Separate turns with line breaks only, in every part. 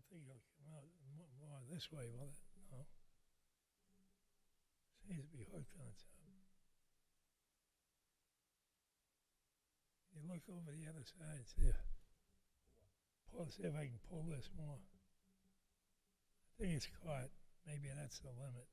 think it'll come out more this way, will it? No. Seems to be hooked on something. You look over the other side, see see if I can pull this more. I think it's caught. Maybe that's the limit.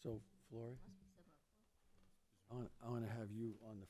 So, Flory, I want to have you on the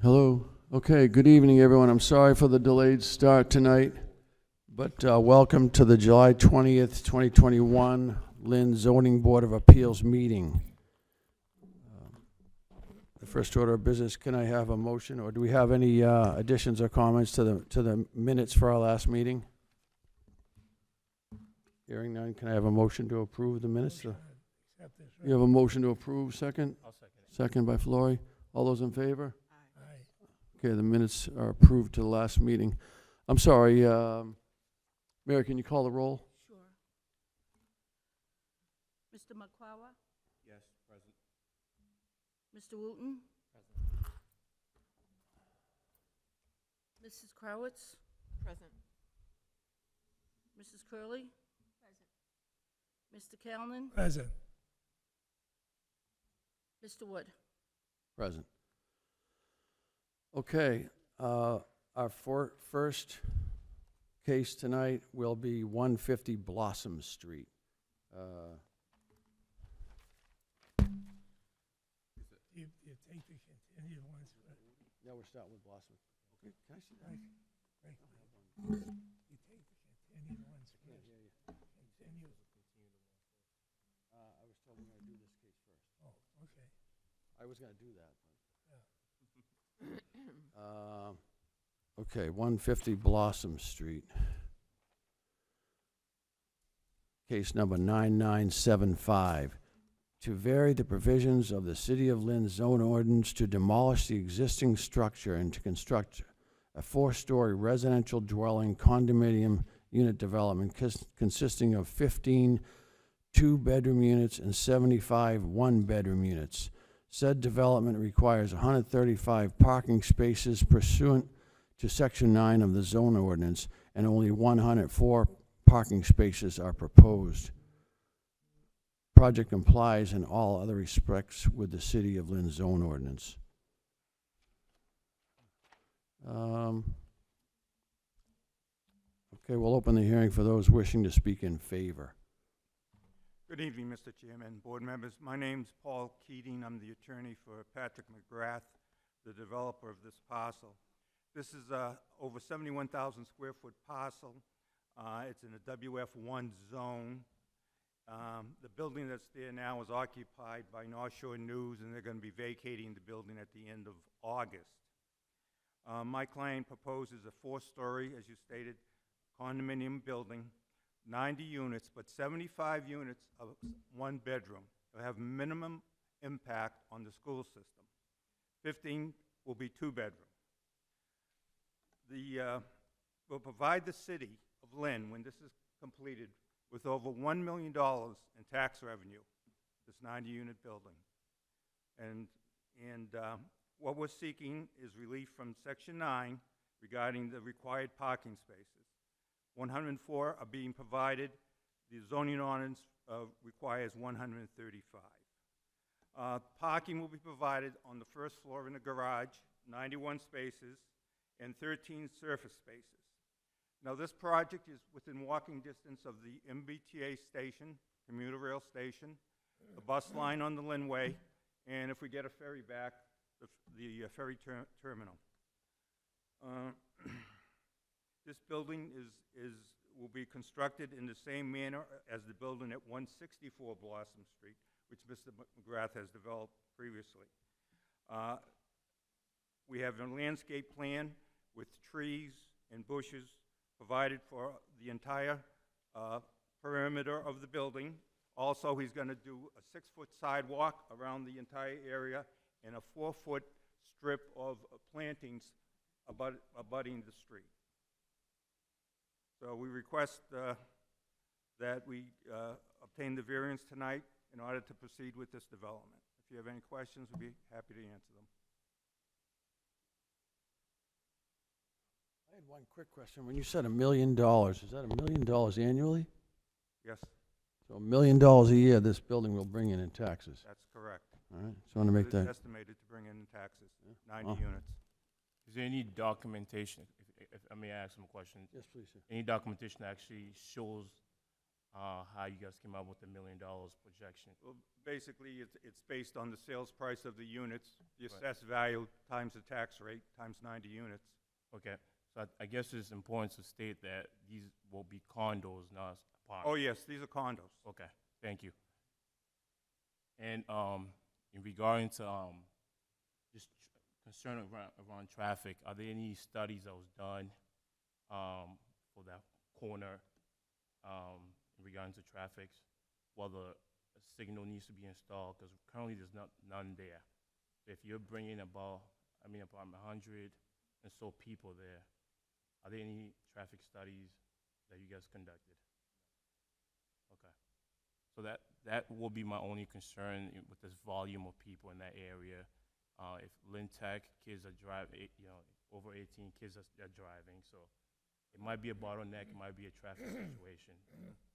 Hello. Okay, good evening, everyone. I'm sorry for the delayed start tonight, but welcome to the July 20th, 2021 Lynn Zoning Board of Appeals meeting. The first order of business, can I have a motion, or do we have any additions or comments to the minutes for our last meeting? Hearing none, can I have a motion to approve the minutes?
Motion to accept this, right?
You have a motion to approve, second?
I'll second it.
Second by Flory. All those in favor?
Aye.
Okay, the minutes are approved to the last meeting. I'm sorry, Mary, can you call the roll?
Sure. Mr. McCullough?
Yes, present.
Mr. Wooten? Mrs. Crowitz?
Present.
Mrs. Curley? Present. Mr. Calnan?
Present.
Mr. Wood?
Present. Okay, our first case tonight will be 150 Blossom Street.
You take the continued ones, but
Yeah, we're starting with Blossom. Okay, can I see that?
right, you take the continued ones first. Continue.
I was told we're gonna do this case first.
Oh, okay.
I was gonna do that, but. Okay, 150 Blossom Street. Case number 9975. To vary the provisions of the City of Lynn zone ordinance to demolish the existing structure and to construct a 4-story residential dwelling condominium unit development consisting of 15 2-bedroom units and 75 1-bedroom units. Said development requires 135 parking spaces pursuant to Section 9 of the zone ordinance, and only 104 parking spaces are proposed. Project complies in all other respects with the City of Lynn zone ordinance. Okay, we'll open the hearing for those wishing to speak in favor.
Good evening, Mr. Chairman, board members. My name's Paul Keating. I'm the attorney for Patrick McGrath, the developer of this parcel. This is over 71,000 square foot parcel. It's in a WF1 zone. The building that's there now is occupied by North Shore News, and they're going to be vacating the building at the end of August. My client proposes a 4-story, as you stated, condominium building, 90 units, but 75 units of 1 bedroom. They'll have minimum impact on the school system. 15 will be 2-bedroom. Will provide the city of Lynn, when this is completed, with over $1 million in tax revenue, this 90-unit building. And what we're seeking is relief from Section 9 regarding the required parking spaces. 104 are being provided. The zoning ordinance requires 135. Parking will be provided on the first floor in the garage, 91 spaces, and 13 surface spaces. Now, this project is within walking distance of the MBTA station, commuter rail station, the bus line on the Linway, and if we get a ferry back, the ferry terminal. This building will be constructed in the same manner as the building at 164 Blossom Street, which Mr. McGrath has developed previously. We have a landscape plan with trees and bushes provided for the entire perimeter of the building. Also, he's going to do a 6-foot sidewalk around the entire area and a 4-foot strip of plantings abutting the street. So we request that we obtain the variance tonight in order to proceed with this development. If you have any questions, we'd be happy to answer them.
I had one quick question. When you said $1 million, is that $1 million annually?
Yes,
So $1 million a year this building will bring in taxes.
that's correct.
All right, just want to make
It is
that.
estimated to bring in taxes, 90
Oh.
units.
Is there any documentation, if I may ask some questions,
Yes, please, sir.
any documentation that actually shows how you guys came up with the $1 million projection.
Well, basically, it's based on the sales price of the units, the
Right.
assessed value times the tax rate, times 90 units.
Okay, so I guess it's important to state that these will be condos, not
Oh,
apartments.
yes, these are condos.
Okay, thank you. And in regarding to just concern around traffic, are there any studies that was done for that corner in regarding to traffic? Whether a signal needs to be installed, because currently there's none there. So if you're bringing about 100 and so people there, are there any traffic studies that you guys conducted? Okay. So that will be my only concern with this volume of people in that area. If Lynn Tech kids are over 18 kids are driving, so it might be a bottleneck, it might be a traffic situation.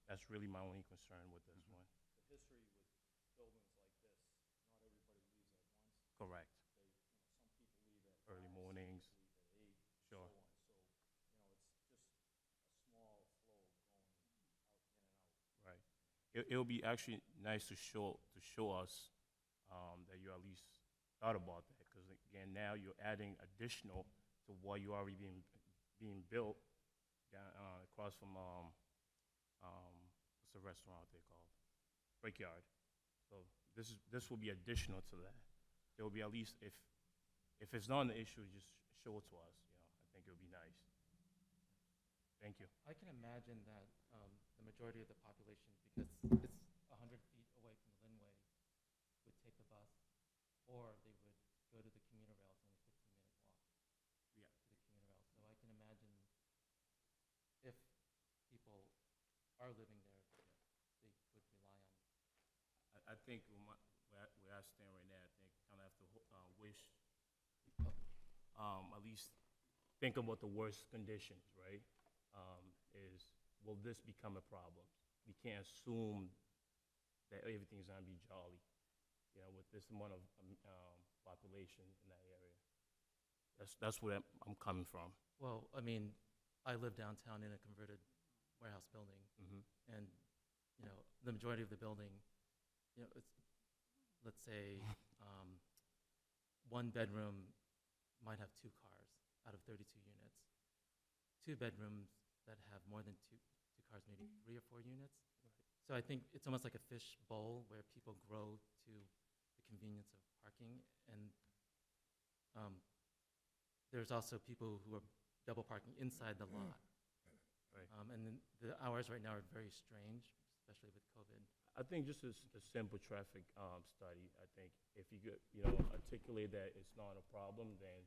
That's really my only concern with this one.
The history with buildings like this, not everybody leaves at once.
Correct.
Some people leave at
Early
5,
mornings.
some people leave at 8,
Sure.
so on. So, it's just a small flow going out, in and out.
Right. It'll be actually nice to show us that you at least thought about that, because again, now you're adding additional to what you already being built down across from what's the restaurant they called? Brickyard. So this will be additional to that. There will be at least, if it's not an issue, just show it to us. I think it would be nice. Thank you.
I can imagine that the majority of the population, because it's 100 feet away from the Linway, would take the bus, or they would go to the commuter rail. It's only a 15-minute walk
Yeah.
to the commuter rail. So I can imagine if people are living there, they would rely on.
I think where I stand right now, I think kind of have to wish, at least think about the worst conditions, right? Will this become a problem? We can't assume that everything's gonna be jolly, with this amount of population in that area. That's where I'm coming from.
Well, I mean, I live downtown in a converted warehouse building, and the majority of the building, it's, let's say, one bedroom might have 2 cars out of 32 units. 2 bedrooms that have more than two cars, maybe 3 or 4 units. So I think it's almost like a fish bowl where people grow to the convenience of parking, and there's also people who are double parking inside the lot.
Right.
And then the hours right now are very strange, especially with COVID.
I think just a simple traffic study. I think if you could, articulate that it's not a problem, then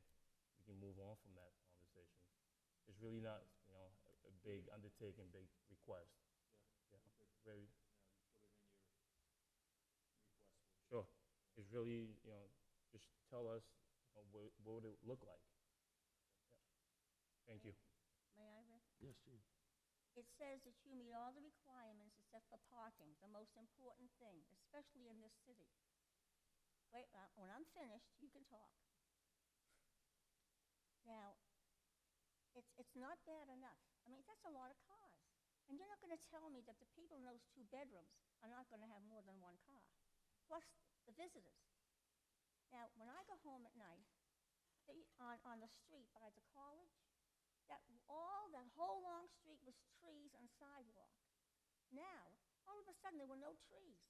we can move on from that conversation. It's really not, a big undertaking, big request. Yeah. Very.
Put it in your request.
Sure. It's really, just tell us what would it look like. Yeah. Thank you.
May I, Rick?
Yes, Gene.
It says that you meet all the requirements except for parking, the most important thing, especially in this city. Wait, when I'm finished, you can talk. Now, it's not bad enough. I mean, that's a lot of cars. And you're not going to tell me that the people in those 2 bedrooms are not going to have more than 1 car, plus the visitors. Now, when I go home at night, on the street by the college, that whole long street was trees and sidewalk. Now, all of a sudden, there were no trees.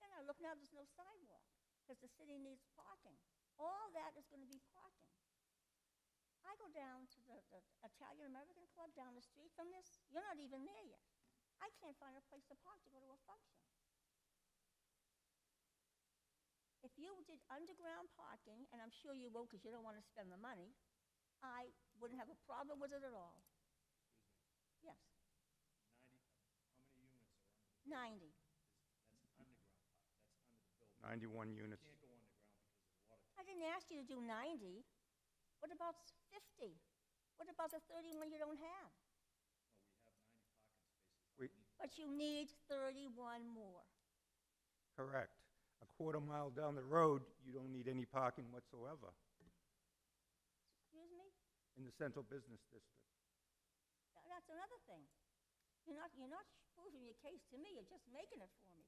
Then I look now, there's no sidewalk, because the city needs parking. All that is going to be parking. I go down to the Italian-American Club down the street from this. You're not even there yet. I can't find a place to park to go to a function. If you did underground parking, and I'm sure you will because you don't want to spend the money, I wouldn't have a problem with it at all.
Excuse me.
Yes,
90, how many units are under
90.
the That's underground park, that's under the building.
91
You
units.
can't go underground because of water.
I didn't ask you to do 90. What about 50? What about the 31 you don't have?
No, we have 90 parking spaces.
We-
underneath.
But you need 31 more.
Correct. A quarter-mile down the road, you don't need any parking whatsoever
Excuse me?
in the central business district.
That's another thing. You're not proving your case to me, you're just making it for me.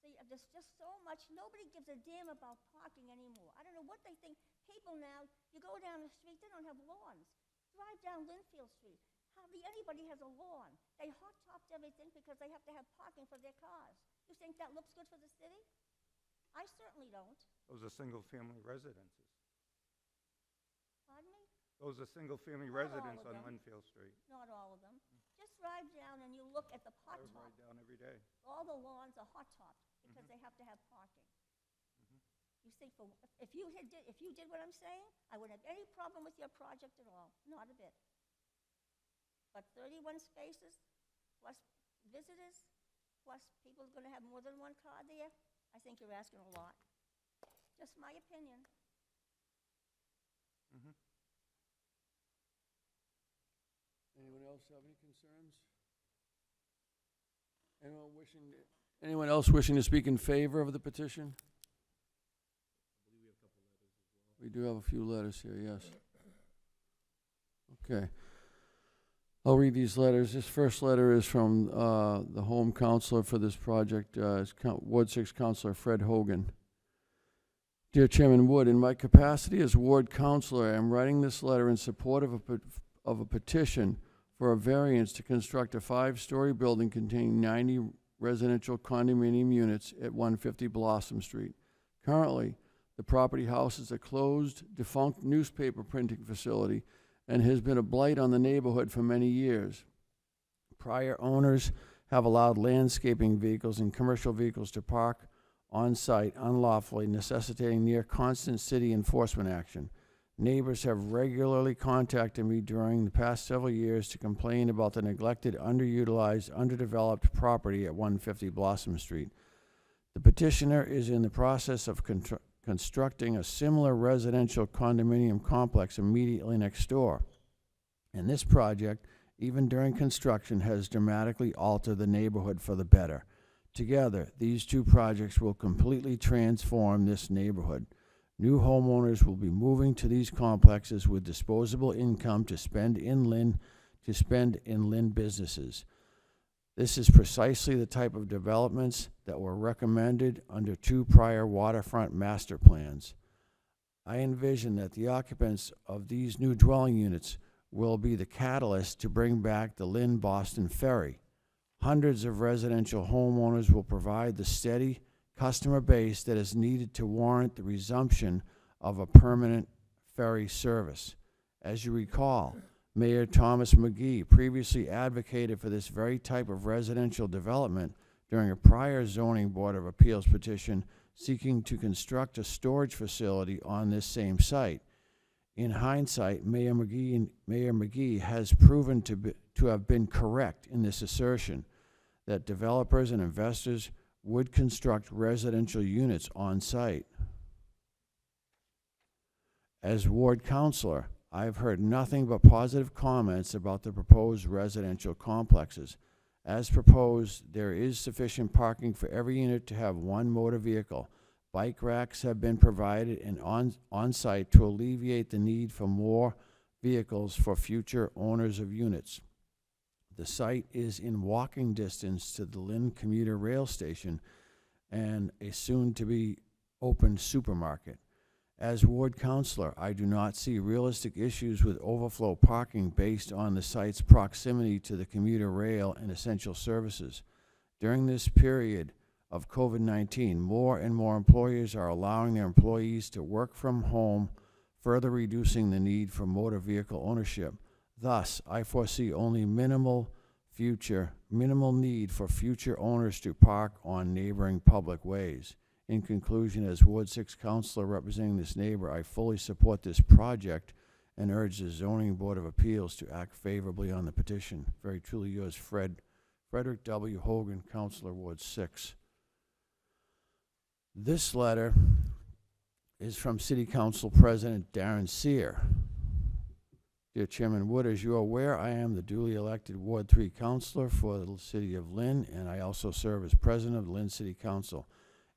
See, there's just so much, nobody gives a damn about parking anymore. I don't know what they think. People now, you go down the street, they don't have lawns. Drive down Linfield Street, hardly anybody has a lawn. They hot-topped everything because they have to have parking for their cars. You think that looks good for the city? I certainly don't.
Those are single-family residences.
Pardon me?
Those are single-family
Not all
residents
of
on
them.
Linfield Street.
Not all of them. Just drive down and you look at the hot
I
top.
ride down every day.
All the lawns are hot-topped because they have to have parking. You see, if you did what I'm saying, I wouldn't have any problem with your project at all, not a bit. But 31 spaces, plus visitors, plus people are gonna have more than one car there, I think you're asking a lot. Just my opinion.
Anyone else have any concerns? Anyone else wishing to speak in favor of the petition? We do have a few letters here, yes. Okay. I'll read these letters. This first letter is from the home counselor for this project, Ward 6 Counselor Fred Hogan. Dear Chairman Wood, in my capacity as ward counselor, I am writing this letter in support of a petition for a variance to construct a 5-story building containing 90 residential condominium units at 150 Blossom Street. Currently, the property houses a closed, defunct newspaper printing facility and has been a blight on the neighborhood for many years. Prior owners have allowed landscaping vehicles and commercial vehicles to park on site unlawfully, necessitating near constant city enforcement action. Neighbors have regularly contacted me during the past several years to complain about the neglected, underutilized, underdeveloped property at 150 Blossom Street. The petitioner is in the process of constructing a similar residential condominium complex immediately next door. And this project, even during construction, has dramatically altered the neighborhood for the better. Together, these two projects will completely transform this neighborhood. New homeowners will be moving to these complexes with disposable income to spend in Lynn businesses. This is precisely the type of developments that were recommended under 2 prior waterfront master plans. I envision that the occupants of these new dwelling units will be the catalyst to bring back the Lynn-Boston ferry. Hundreds of residential homeowners will provide the steady customer base that is needed to warrant the resumption of a permanent ferry service. As you recall, Mayor Thomas McGee previously advocated for this very type of residential development during a prior zoning board of appeals petition seeking to construct a storage facility on this same site. In hindsight, Mayor McGee has proven to have been correct in this assertion that developers and investors would construct residential units on site. As ward counselor, I've heard nothing but positive comments about the proposed residential complexes. As proposed, there is sufficient parking for every unit to have one motor vehicle. Bike racks have been provided and on site to alleviate the need for more vehicles for future owners of units. The site is in walking distance to the Lynn commuter rail station and a soon-to-be opened supermarket. As ward counselor, I do not see realistic issues with overflow parking based on the site's proximity to the commuter rail and essential services. During this period of COVID-19, more and more employers are allowing their employees to work from home, further reducing the need for motor vehicle ownership. Thus, I foresee only minimal need for future owners to park on neighboring public ways. In conclusion, as Ward 6 Councilor representing this neighbor, I fully support this project and urge the Zoning Board of Appeals to act favorably on the petition. Very truly yours, Frederick W. Hogan, Councilor, Ward 6. This letter is from City Council President Darren Sear. Dear Chairman Wood, as you are aware, I am the duly elected Ward 3 Councilor for the City of Lynn, and I also serve as President of the Lynn City Council.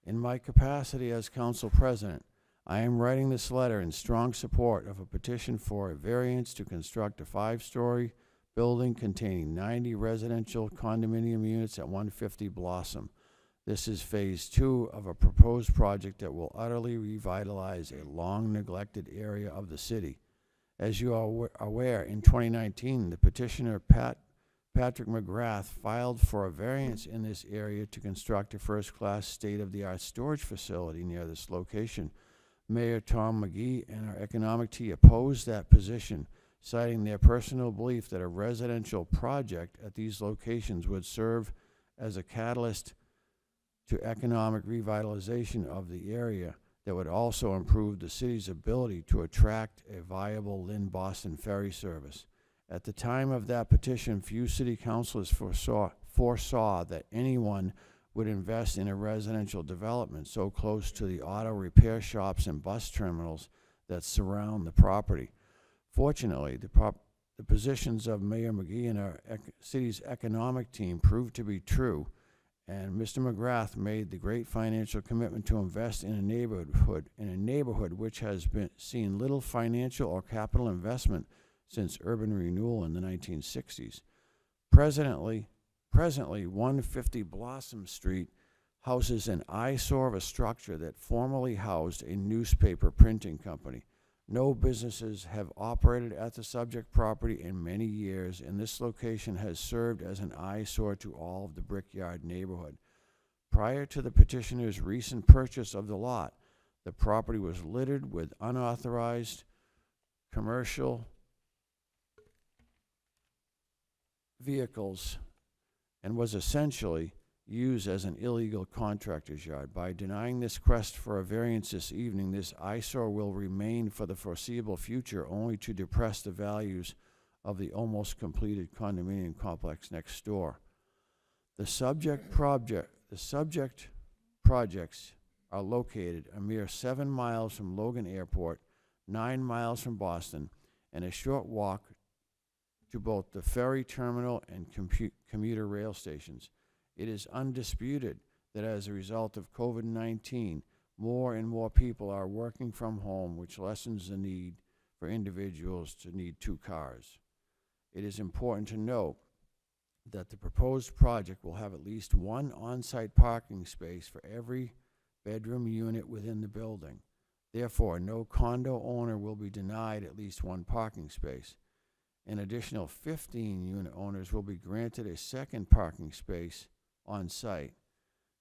In my capacity as Council President, I am writing this letter in strong support of a petition for a variance to construct a 5-story building containing 90 residential condominium units at 150 Blossom. This is phase 2 of a proposed project that will utterly revitalize a long-neglected area of the city. As you are aware, in 2019, the petitioner Patrick McGrath filed for a variance in this area to construct a first-class state-of-the-art storage facility near this location. Mayor Tom McGee and our economic team opposed that position, citing their personal belief that a residential project at these locations would serve as a catalyst to economic revitalization of the area that would also improve the city's ability to attract a viable Lynn-Boston ferry service. At the time of that petition, few city councilors foresaw that anyone would invest in a residential development so close to the auto repair shops and bus terminals that surround the property. Fortunately, the positions of Mayor McGee and our city's economic team proved to be true, and Mr. McGrath made the great financial commitment to invest in a neighborhood which has seen little financial or capital investment since urban renewal in the 1960s. Presently, 150 Blossom Street houses an eyesore of a structure that formerly housed a newspaper printing company. No businesses have operated at the subject property in many years, and this location has served as an eyesore to all of the Brickyard neighborhood. Prior to the petitioner's recent purchase of the lot, the property was littered with unauthorized commercial vehicles and was essentially used as an illegal contractor's yard. By denying this request for a variance this evening, this eyesore will remain for the foreseeable future, only to depress the values of the almost completed condominium complex next door. The subject projects are located a mere 7 miles from Logan Airport, 9 miles from Boston, and a short walk to both the ferry terminal and commuter rail stations. It is undisputed that as a result of COVID-19, more and more people are working from home, which lessens the need for individuals to need 2 cars. It is important to note that the proposed project will have at least 1 on-site parking space for every bedroom unit within the building. Therefore, no condo owner will be denied at least 1 parking space. An additional 15 unit owners will be granted a second parking space on site.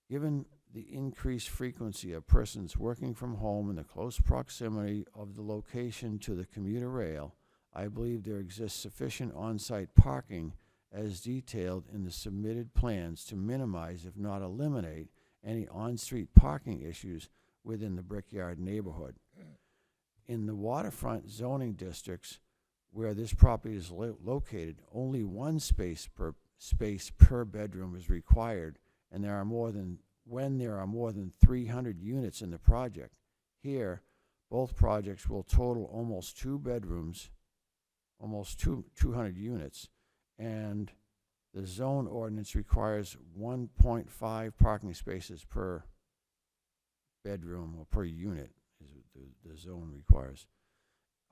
Given the increased frequency of persons working from home and the close proximity of the location to the commuter rail, I believe there exists sufficient on-site parking as detailed in the submitted plans to minimize, if not eliminate, any on-street parking issues within the Brickyard neighborhood. In the waterfront zoning districts where this property is located, only 1 space per bedroom is required, and when there are more than 300 units in the project. Here, both projects will total almost 2 bedrooms, almost 200 units, and the zone ordinance requires 1.5 parking spaces per bedroom or per unit, is what the zone requires.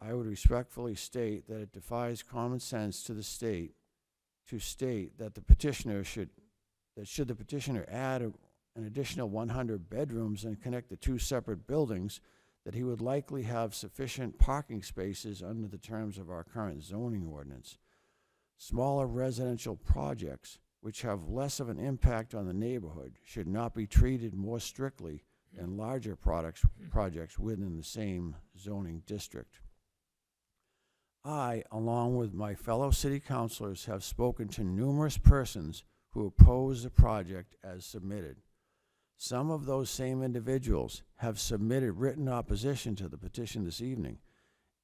I would respectfully state that it defies common sense to the state to state that the petitioner should the petitioner add an additional 100 bedrooms and connect the 2 separate buildings, that he would likely have sufficient parking spaces under the terms of our current zoning ordinance. Smaller residential projects, which have less of an impact on the neighborhood, should not be treated more strictly than larger projects within the same zoning district. I, along with my fellow city councilors, have spoken to numerous persons who oppose the project as submitted. Some of those same individuals have submitted written opposition to the petition this evening.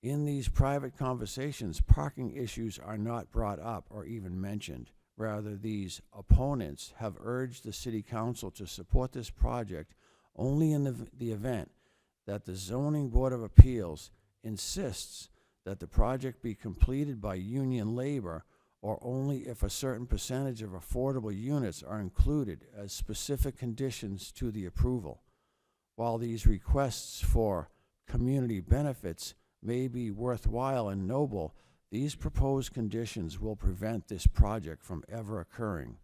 In these private conversations, parking issues are not brought up or even mentioned. Rather, these opponents have urged the city council to support this project only in the event that the Zoning Board of Appeals insists that the project be completed by union labor, or only if a certain percentage of affordable units are included as specific conditions to the approval. While these requests for community benefits may be worthwhile and noble, These proposed conditions will prevent this project from ever occurring.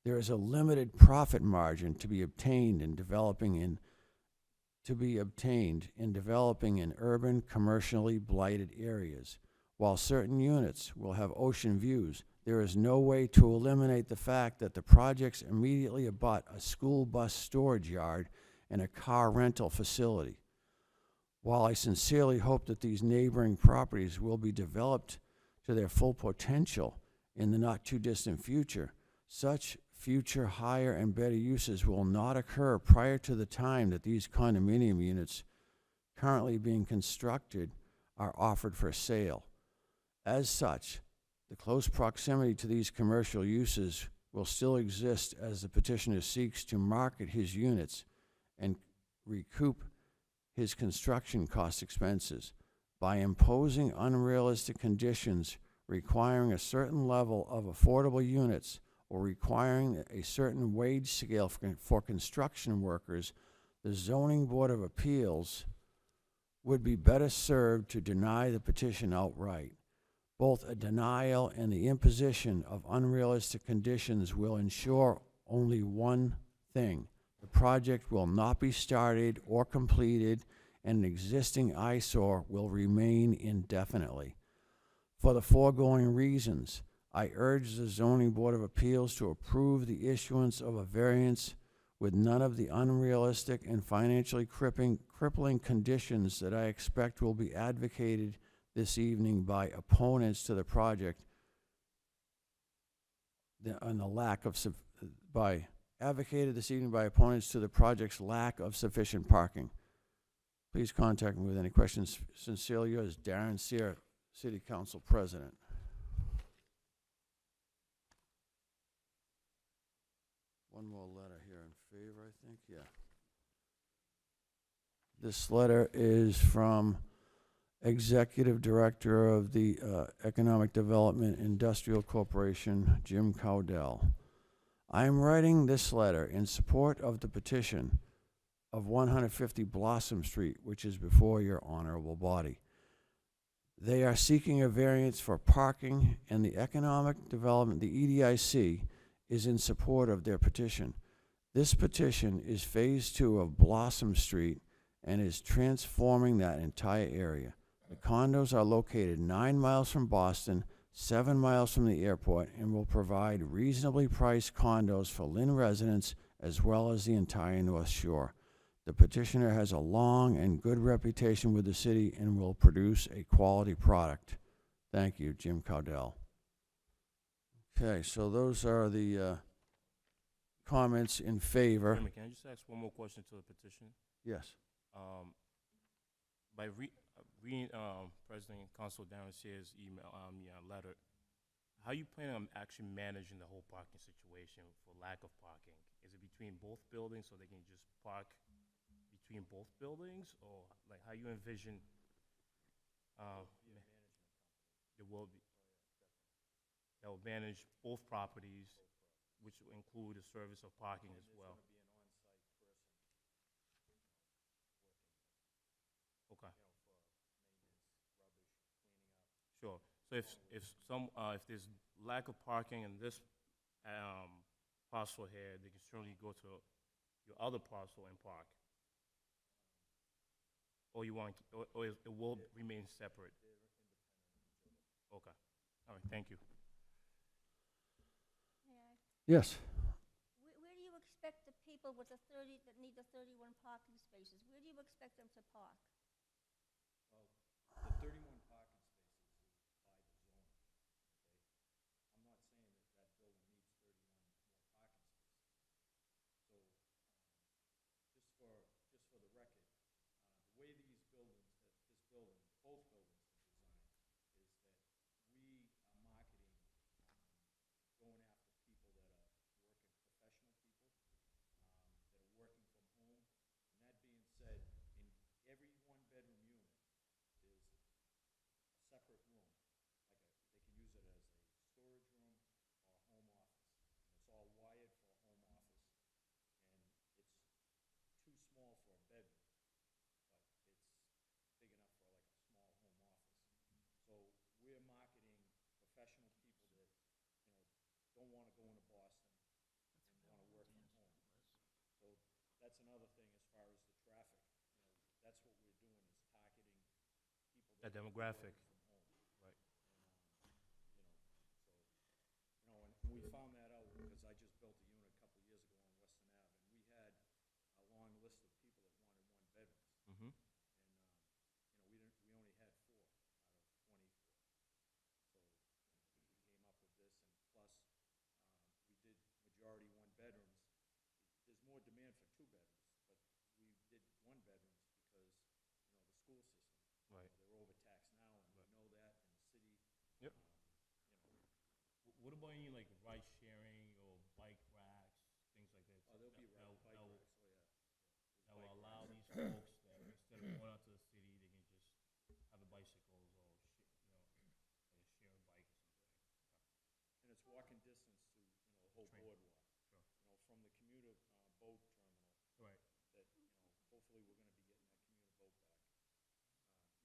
There is a limited profit margin to be obtained in developing in urban, commercially blighted areas. While certain units will have ocean views, there is no way to eliminate the fact that the projects immediately abut a school bus storage yard and a car rental facility. While I sincerely hope that these neighboring properties will be developed to their full potential in the not-too-distant future, such future higher and better uses will not occur prior to the time that these condominium units currently being constructed are offered for sale. As such, the close proximity to these commercial uses will still exist as the petitioner seeks to market his units and recoup his construction cost expenses. By imposing unrealistic conditions requiring a certain level of affordable units or requiring a certain wage scale for construction workers, the Zoning Board of Appeals would be better served to deny the petition outright. Both a denial and the imposition of unrealistic conditions will ensure only one thing: the project will not be started or completed, and an existing eyesore will remain indefinitely. For the foregoing reasons, I urge the Zoning Board of Appeals to approve the issuance of a variance with none of the unrealistic and financially crippling conditions that I expect will be advocated this evening by opponents to the project, advocated this evening by opponents to the project's lack of sufficient parking. Please contact me with any questions. Sincerely yours, Darren Sear, City Council President. One more letter here in favor, I think, yeah. This letter is from Executive Director of the Economic Development Industrial Corporation, Jim Cowdell. I am writing this letter in support of the petition of 150 Blossom Street, which is before your honorable body. They are seeking a variance for parking, and the Economic Development, the EDIC, is in support of their petition. This petition is phase 2 of Blossom Street and is transforming that entire area. The condos are located 9 miles from Boston, 7 miles from the airport, and will provide reasonably priced condos for Lynn residents as well as the entire North Shore. The petitioner has a long and good reputation with the city and will produce a quality product. Thank you, Jim Cowdell. Okay, so those are the comments in favor.
Chairman, can I just ask one more question to the petition?
Yes.
By reading President Council Darren Sear's email, letter, how you plan on actually managing the whole parking situation for lack of parking? Is it between both buildings so they can just park between both buildings, or like how you envision? There will be. That will manage both properties, which will include the service of parking as well. Okay. Sure. So if there's lack of parking in this parcel here, they can certainly go to your other parcel and park. Or you want, or it will remain separate. Okay. All right. Thank you.
Yes.
Where do you expect the people with the 30 that need the 31 parking spaces? Where do you expect them to park?
The 31 parking spaces is by the zoning, okay? I'm not saying that that building needs 31 more parking spaces. So, just for the record, the way these buildings, this building, both buildings are designed, is that we are marketing, going after people that are professional people, that are working from home. And that being said, in every one-bedroom unit, there's a separate room, they can use it as a storage room or a home office. And it's all wired for a home office. And it's too small for a bedroom, but it's big enough for like a small home that's another thing as far as the traffic, that's what we're doing, is targeting people
That
that are
demographic.
working from home.
Right.
And we found that out because I just built a unit a couple of years ago on Western Ave, and we had a long list of people that wanted one-bedrooms.
Mm-hmm.
And, we only had 4 out of 24. So, we came up with this, and plus, we did majority one-bedrooms. There's more demand for 2-bedrooms, but we did 1-bedrooms because, the school system.
Right.
They're overtaxed now, and we know that in the city.
Yep.
Um,
What about any like ride sharing or bike racks, things like that?
there'll be
that
bike
will-
racks, oh, yeah.
that will allow these folks that instead of going out to the city, they can just have a bicycles or like a shared bike or something.
And it's walking distance to, the whole
Train.
boardwalk.
Sure.
From the commuter boat terminal,
Right.
that, hopefully we're gonna be getting that commuter boat back.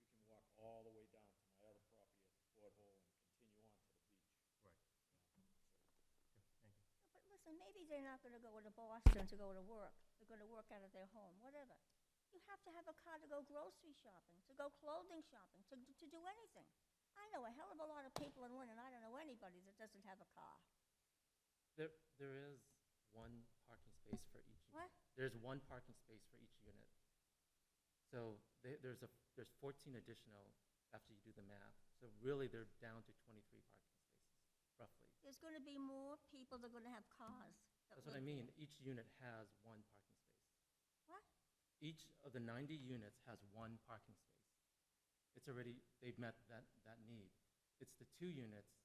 You can walk all the way down to my other property at the porthole and continue on to the beach.
Right.
So,
Okay, thank you.
But listen, maybe they're not gonna go to Boston to go to work. They're gonna work out of their home, whatever. You have to have a car to go grocery shopping, to go clothing shopping, to do anything. I know a hell of a lot of people in Lynn, and I don't know anybody that doesn't have a car.
There is one parking space for each.
What?
There's one parking space for each unit. So there's 14 additional after you do the math. So really, they're down to 23 parking spaces, roughly.
There's gonna be more people that are gonna have cars. that
That's what I
live
mean.
there.
Each unit has one parking space.
What?
Each of the 90 units has one parking space. They've met that need. It's the 2 units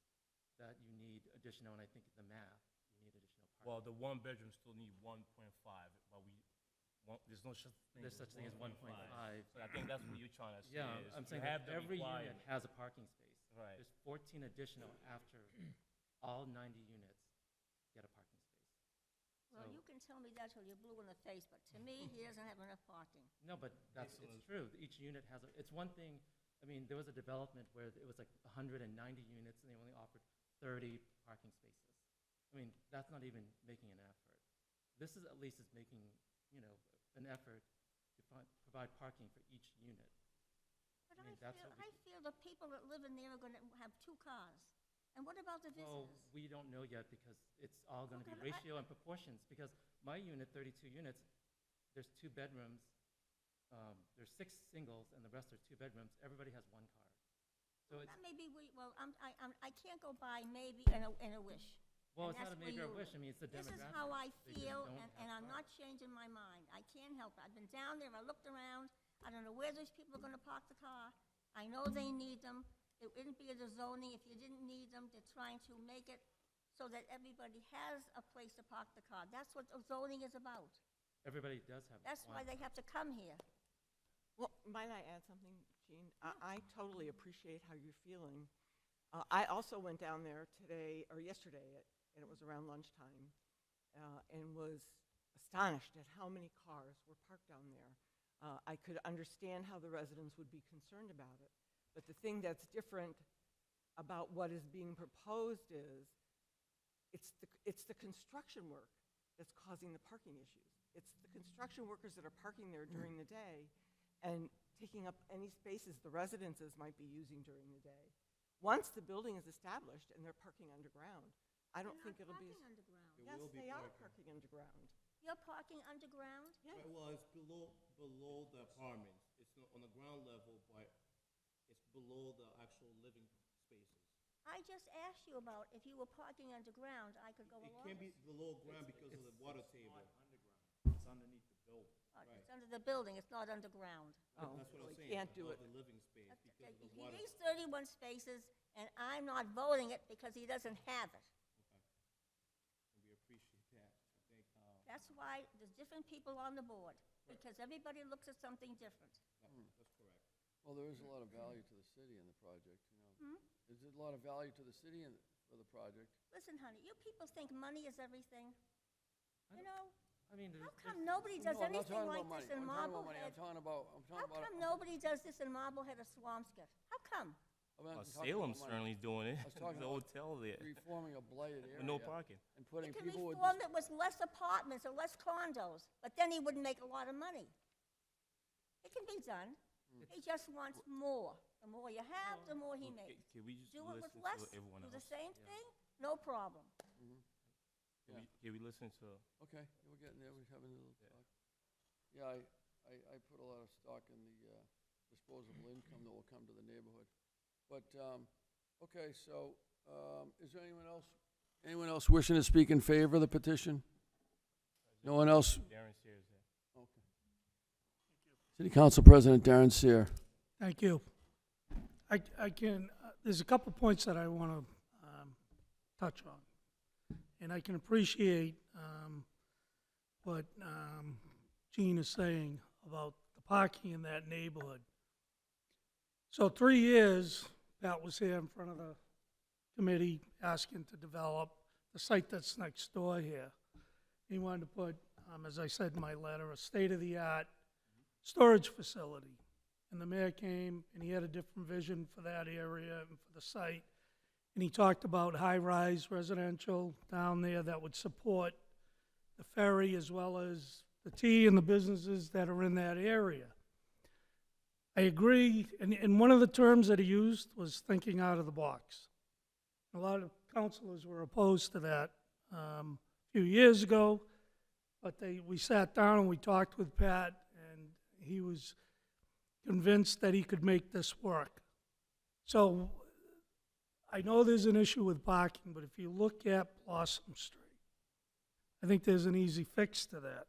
that you need additional, and I think the math, you need additional parking.
Well, the 1-bedroom still need 1.5, but there's no such thing.
There's such thing as 1.5.
So I think that's what you're trying to say.
Yeah,
is
I'm
you
saying
have
that
the
every unit
requirement.
has a parking space.
Right.
There's 14 additional after all 90 units get a parking space.
Well,
So-
you can tell me that till you're blue in the face, but to me, he doesn't have enough parking.
No, but it's true. Each unit has it's one thing, I mean, there was a development where it was like 190 units and they only offered 30 parking spaces. I mean, that's not even making an effort. This is at least is making, an effort to provide parking for each unit.
But
I mean, that's what we
I feel the people that live in there are gonna have 2 cars. And what about the
Well,
visitors?
we don't know yet because it's all going to be
Okay,
ratio and proportions. Because my unit, 32 units, there's 2 bedrooms, there's 6 singles, and the rest are 2 bedrooms. Everybody has 1 car. So it's,
That may be, I can't go by maybe and a wish.
well,
and
it's not a
that's where
maybe or
you
wish.
live.
I mean, it's the demographic.
This is how I
They just
feel,
don't
and
have
I'm not
cars.
changing my mind. I can't help it. I've been down there, I looked around, I don't know where those people are gonna park the car. I know they need them. It wouldn't be the zoning if you didn't need them. They're trying to make it so that everybody has a place to park the car. That's what zoning is about.
Everybody does have
That's why
one.
they have to come here.
Well, might I add something, Jean? I totally appreciate how you're feeling. I also went down there today, or yesterday, and it was around lunchtime, and was astonished at how many cars were parked down there. I could understand how the residents would be concerned about it, but the thing that's different about what is being proposed is it's the construction work that's causing the parking issues. It's the construction workers that are parking there during the day and taking up any spaces the residences might be using during the day. Once the building is established and they're parking underground, I don't think it'll be.
They're not parking underground.
Yes, they are parking underground.
You're parking underground?
Yes.
Right, well, it's below the apartments. It's not on the ground level, but it's below the actual living spaces.
I just asked you about if you were parking underground, I could go
It
along
can't be
with.
below ground because of the water
It's
table.
not underground, it's underneath the building.
It's under the building, it's not underground.
Oh,
That's what
well,
I'm
you
saying,
can't do
above
it.
the living space because of the
He
water.
needs 31 spaces, and I'm not voting it because he doesn't have it.
Okay. And we appreciate that. I think,
That's why there's different people on the board, because everybody looks at something different.
that's correct.
Well, there is a lot of value to the city in the project, There's a lot of value to the city for the project.
Listen, honey, you people think money is everything. You know,
I mean,
how
there's
come nobody does
No, I'm not
anything
talking
like
about money.
this in
I'm talking about money. I'm
Marblehead?
talking about,
How come nobody does this in Marblehead or Swampscott? How come?
I'm not talking
Salem's
about money.
certainly doing it.
I was talking
There's a
about
hotel there
reforming a blighted area.
with no parking.
And
He
putting
can
people with.
reform it with less apartments or less condos, but then he wouldn't make a lot of money. It can be done. He just wants more. The more you have, the more he
Well,
makes.
Can we just
Do it with
listen
less,
to everyone
do
else?
the same thing, no problem.
Can we listen to?
Okay, we're getting there, we're having a little talk. Yeah, I put a lot of stock in the disposable income that will come to the neighborhood. But, okay, so, is there anyone else wishing to speak in favor of the petition? No one else?
Darren Sears there.
Okay. City Council President Darren Sear.
Thank you. There's a couple points that I want to touch on. And I can appreciate what Gene is saying about the parking in that neighborhood. So 3 years, Pat was here in front of the committee asking to develop the site that's next door here. He wanted to put, as I said in my letter, a state-of-the-art storage facility. And the mayor came, and he had a different vision for that area and for the site. And he talked about high-rise residential down there that would support the ferry as well as the tea and the businesses that are in that area. I agree, and one of the terms that he used was thinking out of the box. A lot of councilors were opposed to that a few years ago, but we sat down and we talked with Pat, and he was convinced that he could make this work. So I know there's an issue with parking, but if you look at Blossom Street, I think there's an easy fix to that.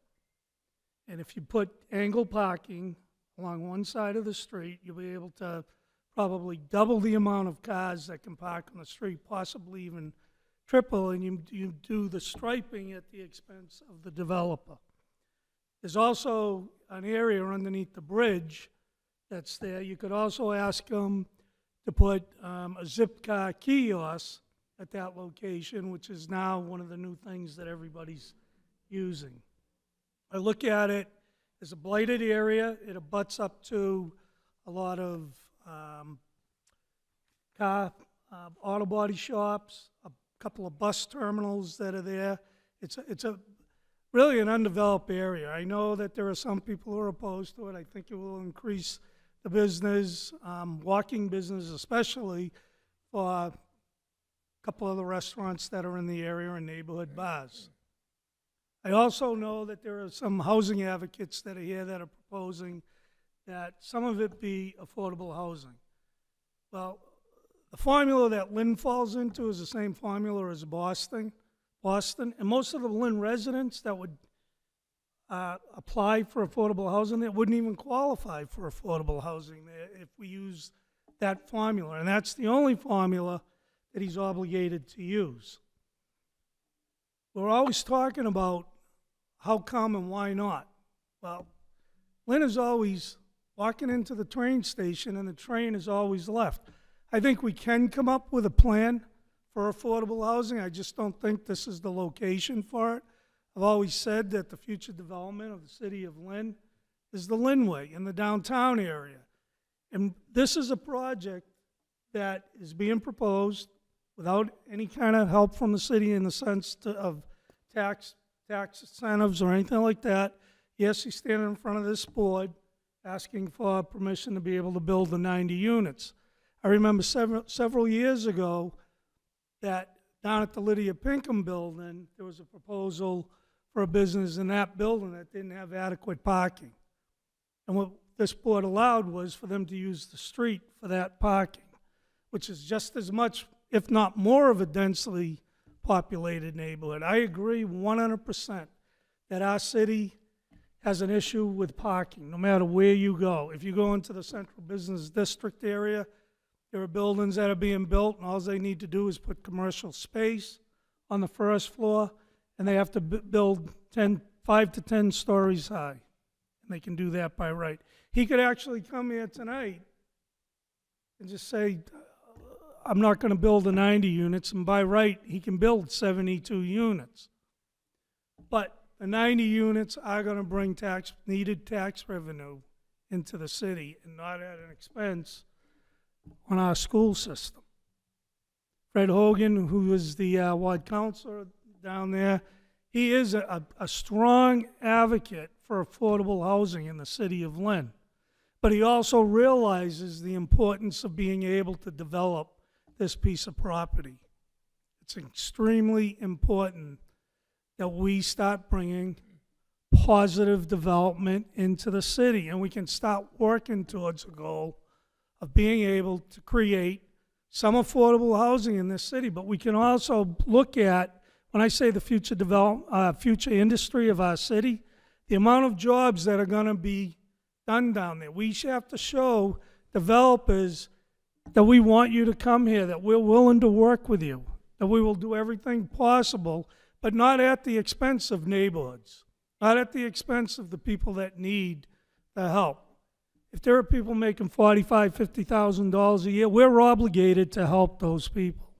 And if you put angle parking along one side of the street, you'll be able to probably double the amount of cars that can park on the street, possibly even triple, and you do the striping at the expense of the developer. There's also an area underneath the bridge that's there. You could also ask them to put a Zipcar kiosk at that location, which is now one of the new things that everybody's using. I look at it as a blighted area. It abuts up to a lot of auto body shops, a couple of bus terminals that are there. It's a really an undeveloped area. I know that there are some people who are opposed to it. I think it will increase the business, walking business especially, for a couple of the restaurants that are in the area and neighborhood bars. I also know that there are some housing advocates that are here that are proposing that some of it be affordable housing. Well, the formula that Lynn falls into is the same formula as Boston, and most of the Lynn residents that would apply for affordable housing, that wouldn't even qualify for affordable housing if we use that formula, and that's the only formula that he's obligated to use. We're always talking about how come and why not. Well, Lynn is always walking into the train station and the train is always left. I think we can come up with a plan for affordable housing. I just don't think this is the location for it. I've always said that the future development of the city of Lynn is the Lynnway in the downtown area. And this is a project that is being proposed without any kind of help from the city in the sense of tax incentives or anything like that. Yes, he's standing in front of this board asking for permission to be able to build the 90 units. I remember several years ago that down at the Lydia Pinkham building, there was a proposal for a business in that building that didn't have adequate parking. And what this board allowed was for them to use the street for that parking, which is just as much, if not more, of a densely populated neighborhood. I agree 100% that our city has an issue with parking, no matter where you go. If you go into the central business district area, there are buildings that are being built, and all they need to do is put commercial space on the first floor, and they have to build 5 to 10 stories high. And they can do that by right. He could actually come here tonight and just say, I'm not going to build the 90 units, and by right, he can build 72 units. But the 90 units are going to bring needed tax revenue into the city, and not at an expense on our school system. Fred Hogan, who is the ward counselor down there, he is a strong advocate for affordable housing in the city of Lynn. But he also realizes the importance of being able to develop this piece of property. It's extremely important that we start bringing positive development into the city, and we can start working towards a goal of being able to create some affordable housing in this city. But we can also look at, when I say the future industry of our city, the amount of jobs that are going to be done down there. We have to show developers that we want you to come here, that we're willing to work with you, that we will do everything possible, but not at the expense of neighborhoods, not at the expense of the people that need the help. If there are people making $45,000, $50,000 a year, we're obligated to help those people.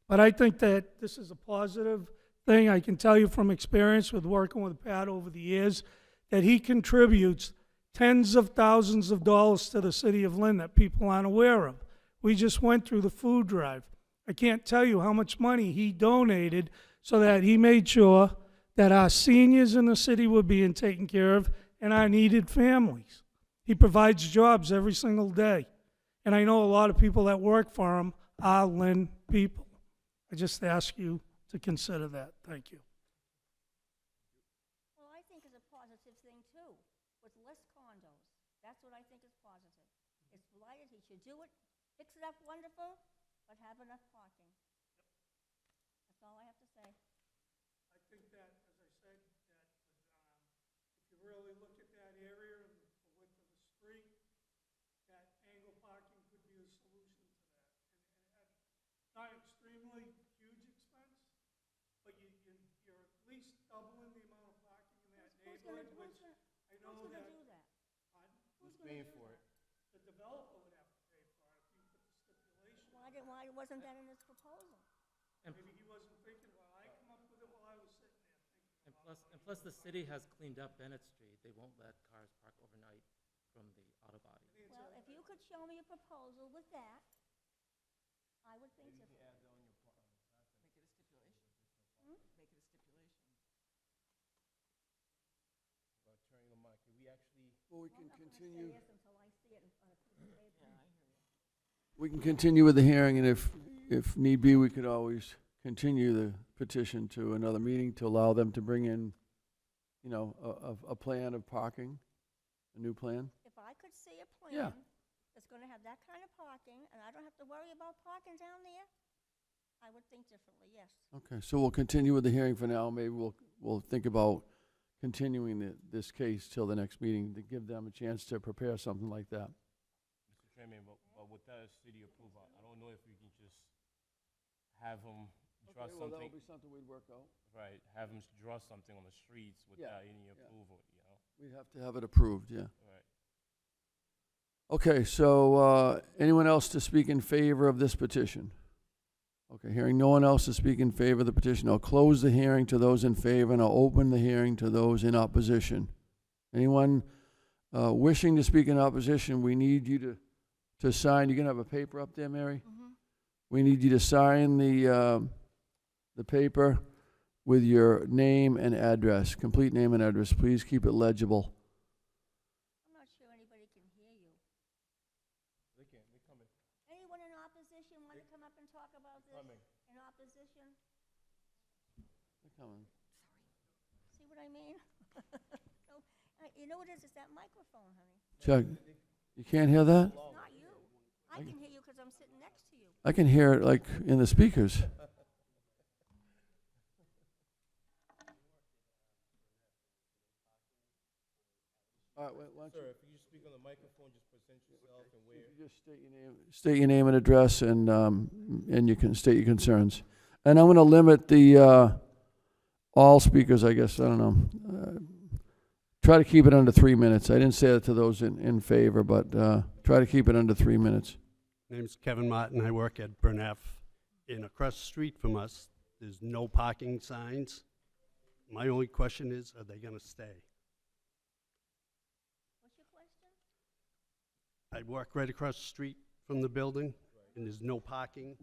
But I think that this is a positive thing. I can tell you from experience with working with Pat over the years that he contributes tens of thousands of dollars to the city of Lynn that people aren't aware of. We just went through the food drive. I can't tell you how much money he donated so that he made sure that our seniors in the city were being taken care of and our needed families. He provides jobs every single day. And I know a lot of people that work for him are Lynn people. I just ask you to consider that. Thank you.
Well, I think it's a positive thing too, with less condos. That's what I think is positive. It's blighted, he should do it, fix it up wonderful, but have enough parking. That's all I have to say.
I think that, as I said, that if you really look at that area and the width of the street, that angle parking could be a solution to that. And at not extremely huge expense, but you're at least doubling the amount of parking in that neighborhood, which I know
Who's
that.
gonna do that?
Pardon?
Who's paying for it?
The developer would have to pay for it if you put the stipulation.
Why wasn't that in his proposal?
And,
Maybe he wasn't thinking, well, I come up with it while I was sitting there thinking about
and plus the city has cleaned up Bennett Street. They won't let cars park overnight from the auto body.
Well, if you could show me a proposal with that, I would think differently.
Make it a stipulation. Make it a stipulation.
Attorney Lamont, can we actually?
Well, we
I'm
can
not gonna
continue.
say yes until I see it on a piece of paper.
Yeah, I hear you.
We can continue with the hearing, and if need be, we could always continue the petition to another meeting to allow them to bring in, you know, a plan of parking, a new plan.
If I could see a
Yeah.
plan that's gonna have that kind of parking, and I don't have to worry about parking down there, I would think differently, yes.
Okay, so we'll continue with the hearing for now. Maybe we'll think about continuing this case till the next meeting to give them a chance to prepare something like that.
Mr. Chairman, but with that city approval, I don't know if we can just have them draw something.
be something we'd work out.
Right, have them draw something on the streets without any approval, you know?
We'd have to have it approved, yeah.
Right.
Okay, so anyone else to speak in favor of this petition? Okay, hearing no one else to speak in favor of the petition, I'll close the hearing to those in favor, and I'll open the hearing to those in opposition. Anyone wishing to speak in opposition, we need you to sign. You gonna have a paper up there, Mary?
Mm-hmm.
We need you to sign the paper with your name and address, complete name and address. Please keep it legible.
I'm not sure anybody can hear you.
They coming.
Anyone in opposition want to come up and talk about this?
Coming.
In opposition?
They're coming.
See what I mean? No, you know what it is? It's that microphone, honey.
Chuck, you can't hear that?
It's not you. I can hear you because I'm sitting next to you.
I can hear it like in the speakers. All right, why don't
Sir,
you
if you just speak on the microphone, just present yourself and where.
if you just state your name and address, and you can state your concerns. And I'm going to limit the all speakers, I guess. I don't know. Try to keep it under 3 minutes. I didn't say that to those in favor, but try to keep it under 3 minutes.
My name's Kevin Martin. I work at Burnett. And across the street from us, there's no parking signs. My only question is, are they going to stay?
What's your question?
I work right across the street from the building, and there's no parking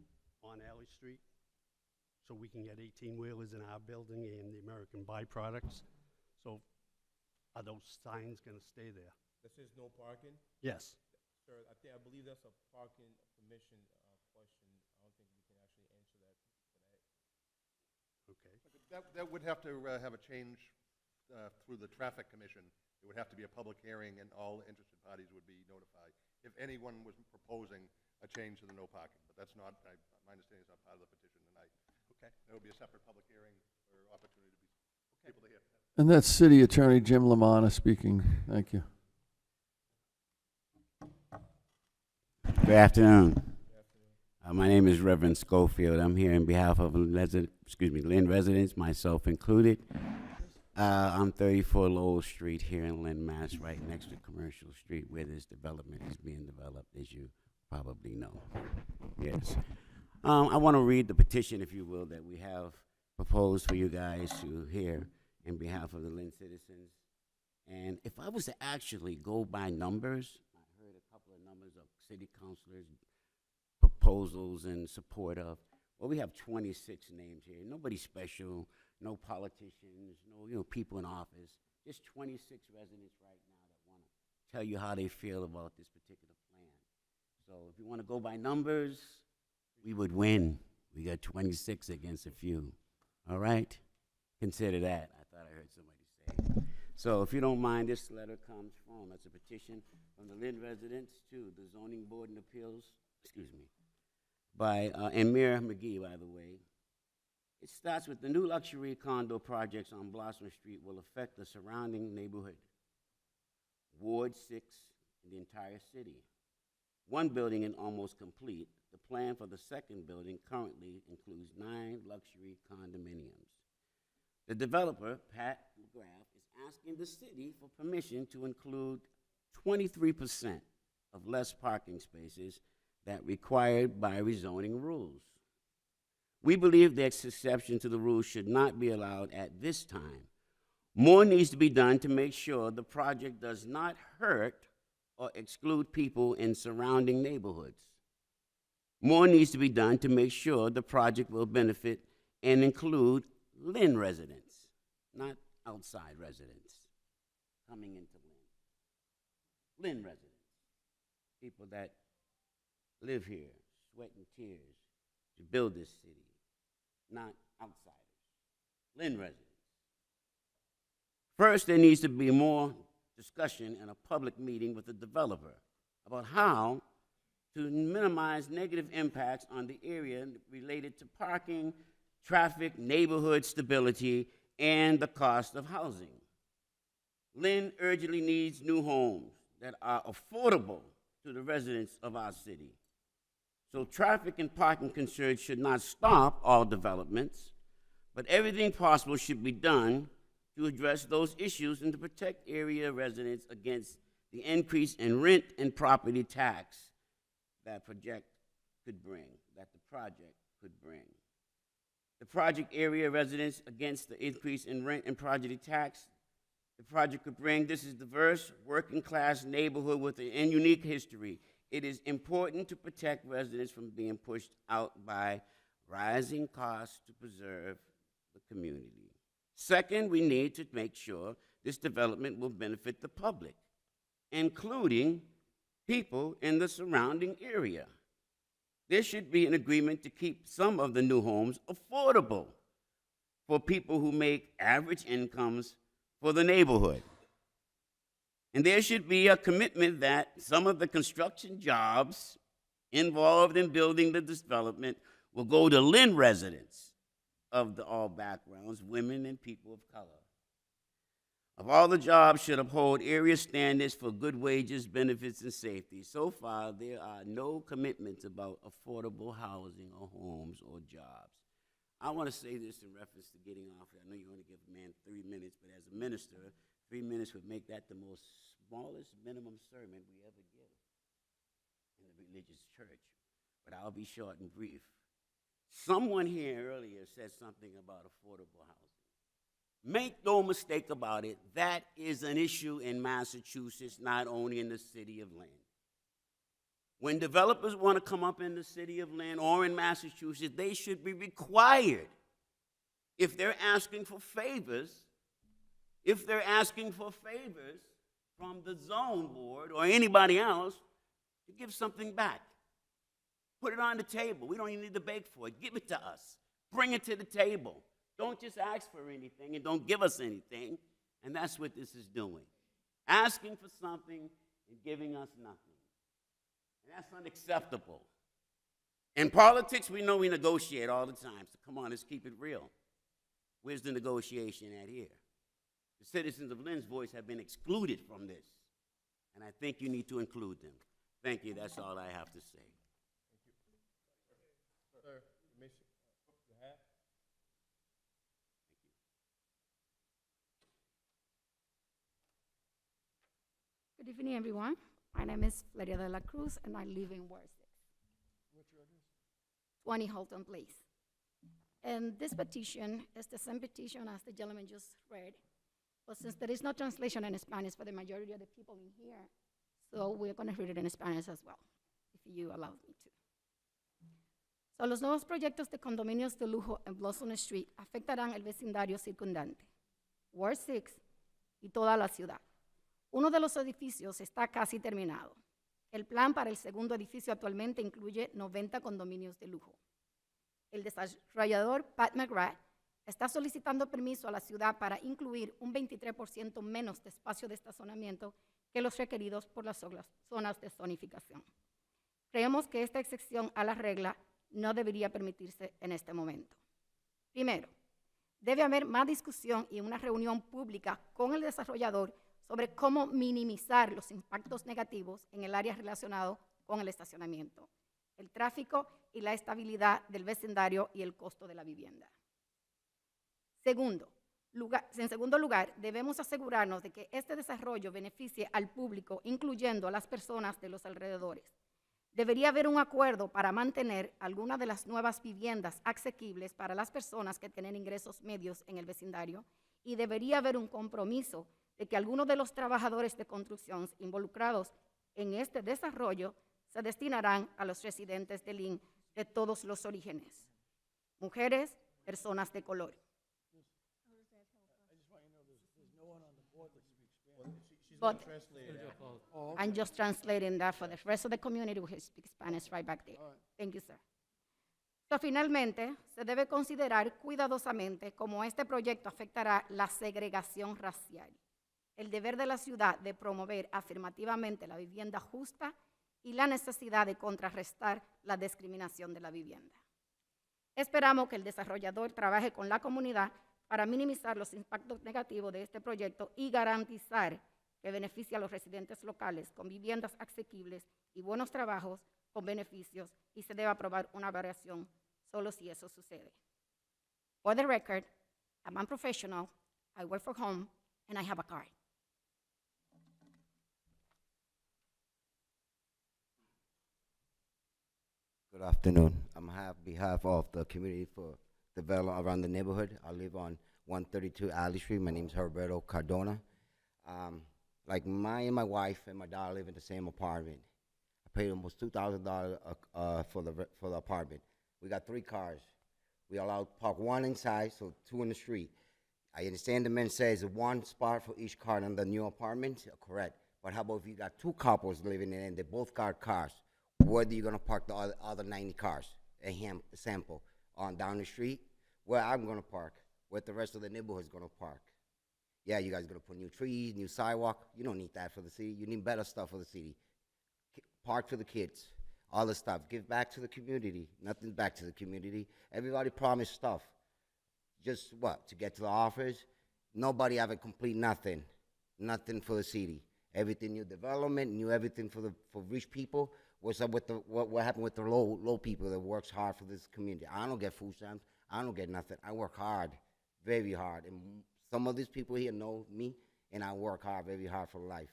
on Alley Street. So we can get 18-wheelers in our building and the American byproducts. So are those signs gonna stay there?
That says no parking?
Yes.
Sir, I believe that's a parking permission question. I don't think we can actually answer that today.
Okay.
That would have to have a change through the traffic commission. It would have to be a public hearing, and all interested parties would be notified if anyone was proposing a change to the no parking. But that's not, my understanding is not part of the petition tonight.
Okay.
There will be a separate public hearing or opportunity to be people to hear.
And that's City Attorney Jim Lamanna speaking. Thank you.
Good afternoon. My name is Reverend Schofield. I'm here on behalf of Lynn residents, myself included. I'm 34 Lowell Street here in Lynn, Mass, right next to Commercial Street, where this development is being developed, as you probably know. Yes. I want to read the petition, if you will, that we have proposed for you guys to hear in behalf of the Lynn citizens. And if I was to actually go by numbers, I heard a couple of numbers of city councilors' proposals in support of, well, we have 26 names here. Nobody special, no politicians, no people in office. Just 26 residents right now that want to tell you how they feel about this particular plan. So if you want to go by numbers, we would win. We got 26 against a few. All right? Consider that. I thought I heard somebody say. So if you don't mind, this letter comes from, it's a petition from the Lynn residents to the Zoning Board and Appeals, by Amir McGee, by the way. It starts with the new luxury condo projects on Blossom Street will affect the surrounding neighborhood, Ward 6, and the entire city. One building is almost complete. The plan for the second building currently includes 9 luxury condominiums. The developer, Pat McGrath, is asking the city for permission to include 23% of less parking spaces that required by rezoning rules. We believe that exception to the rules should not be allowed at this time. More needs to be done to make sure the project does not hurt or exclude people in surrounding neighborhoods. More needs to be done to make sure the project will benefit and include Lynn residents, not outside residents coming into Lynn. Lynn residents, people that live here, sweat and tears to build this city, not outsiders. Lynn residents. First, there needs to be more discussion and a public meeting with the developer about how to minimize negative impacts on the area related to parking, traffic, neighborhood stability, and the cost of housing. Lynn urgently needs new homes that are affordable to the residents of our city. So traffic and parking concerns should not stop all developments, but everything possible should be done to address those issues and to protect area residents against the increase in rent and property tax that the project could bring. The project area residents against the increase in rent and property tax the project could bring. This is a diverse, working-class neighborhood with a unique history. It is important to protect residents from being pushed out by rising costs to preserve the community. Second, we need to make sure this development will benefit the public, including people in the surrounding area. There should be an agreement to keep some of the new homes affordable for people who make average incomes for the neighborhood. And there should be a commitment that some of the construction jobs involved in building the development will go to Lynn residents of all backgrounds, women and people of color. Of all the jobs should uphold area standards for good wages, benefits, and safety. So far, there are no commitments about affordable housing or homes or jobs. I want to say this in reference to getting off. I know you only give a man 3 minutes, but as a minister, 3 minutes would make that the most smallest minimum sermon we ever give in the religious church. But I'll be short and brief. Someone here earlier said something about affordable housing. Make no mistake about it, that is an issue in Massachusetts, not only in the city of Lynn. When developers want to come up in the city of Lynn or in Massachusetts, they should be required, if they're asking for favors, from the zone board or anybody else, to give something back. Put it on the table. We don't even need to beg for it. Give it to us. Bring it to the table. Don't just ask for anything and don't give us anything. And that's what this is doing. Asking for something and giving us nothing. And that's unacceptable. In politics, we know we negotiate all the time. So come on, let's keep it real. Where's the negotiation at here? The citizens of Lynn's voice have been excluded from this. And I think you need to include them. Thank you. That's all I have to say.
Sir, you have?
Good evening, everyone. My name is Valeria de la Cruz, and I live in Ward 6.
What's your address?
20 Holton Place. And this petition is the same petition as the gentleman just read, but since there is no translation in Spanish for the majority of the people in here, so we're going to read it in Spanish as well, if you allow me to. So, los nuevos proyectos de condominios de lujo en Blossom Street afectarán el vecindario circundante, Ward 6 y toda la ciudad. Uno de los edificios está casi terminado. El plan para el segundo edificio actualmente incluye 90 condominios de lujo. El desarrollador Pat McGrath está solicitando permiso a la ciudad para incluir un 23% menos de espacio de estacionamiento que los requeridos por las zonas de zonificación. Creemos que esta excepción a la regla no debería permitirse en este momento. Primero, debe haber más discusión y una reunión pública con el desarrollador sobre cómo minimizar los impactos negativos en el área relacionado con el estacionamiento, el tráfico y la estabilidad del vecindario y el costo de la vivienda. En segundo lugar, debemos asegurarnos de que este desarrollo beneficie al público, incluyendo a las personas de los alrededores. Debería haber un acuerdo para mantener algunas de las nuevas viviendas asequibles para las personas que tienen ingresos medios en el vecindario y debería haber un compromiso de que algunos de los trabajadores de construcción involucrados en este desarrollo se destinarán a los residentes de Lynn de todos los orígenes, mujeres, personas de color. But I'm just translating that for the rest of the community who speaks Spanish right back there. Thank you, sir. So, finalmente, se debe considerar cuidadosamente cómo este proyecto afectará la segregación racial, el deber de la ciudad de promover afirmativamente la vivienda justa y la necesidad de contrarrestar la discriminación de la vivienda. Esperamos que el desarrollador trabaje con la comunidad para minimizar los impactos negativos de este proyecto y garantizar que beneficie a los residentes locales con viviendas asequibles y buenos trabajos con beneficios, y se debe aprobar una variación solo si eso sucede. For the record, I'm a professional, I work for home, and I have a car.
Good afternoon. I'm on behalf of the community for development around the neighborhood. I live on 132 Alley Street. My name is Herberto Cardona. Like my wife and my daughter live in the same apartment. I paid almost $2,000 for the apartment. We got 3 cars. We allowed park 1 inside, so 2 in the street. I understand the man says 1 spot for each car in the new apartment. Correct. But how about if you got 2 couples living in it and they both got cars? Where are you going to park the other 90 cars? A sample on down the street? Where I'm going to park? Where the rest of the neighborhood is going to park? Yeah, you guys going to put new trees, new sidewalk. You don't need that for the city. You need better stuff for the city. Park for the kids, all the stuff. Give back to the community. Nothing back to the community. Everybody promised stuff. Just what? To get to the office? Nobody ever complete nothing. Nothing for the city. Everything new development, new everything for rich people. What's up with what happened with the low people that works hard for this community? I don't get food stamps. I don't get nothing. I work hard, very hard. And some of these people here know me, and I work hard, very hard for life.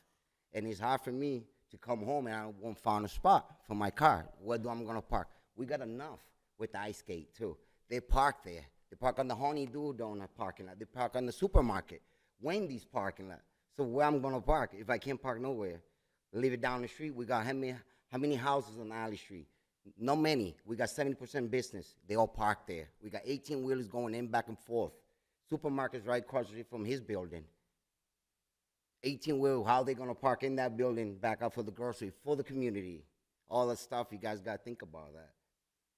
And it's hard for me to come home and I won't find a spot for my car. Where do I'm gonna park? We got enough with the ice skate too. They park there. They park on the Honeydew Donut parking lot. They park on the supermarket, Wendy's parking lot. So where I'm gonna park if I can't park nowhere? Leave it down the street. We got how How many houses on Alley Street? Not many. We got 70% business. They all park there. We got 18-wheelers going in, back and forth. Supermarket's right across the street from his building. 18-wheel, how they gonna park in that building, back out for the grocery, for the community? All that stuff, you guys gotta think about that.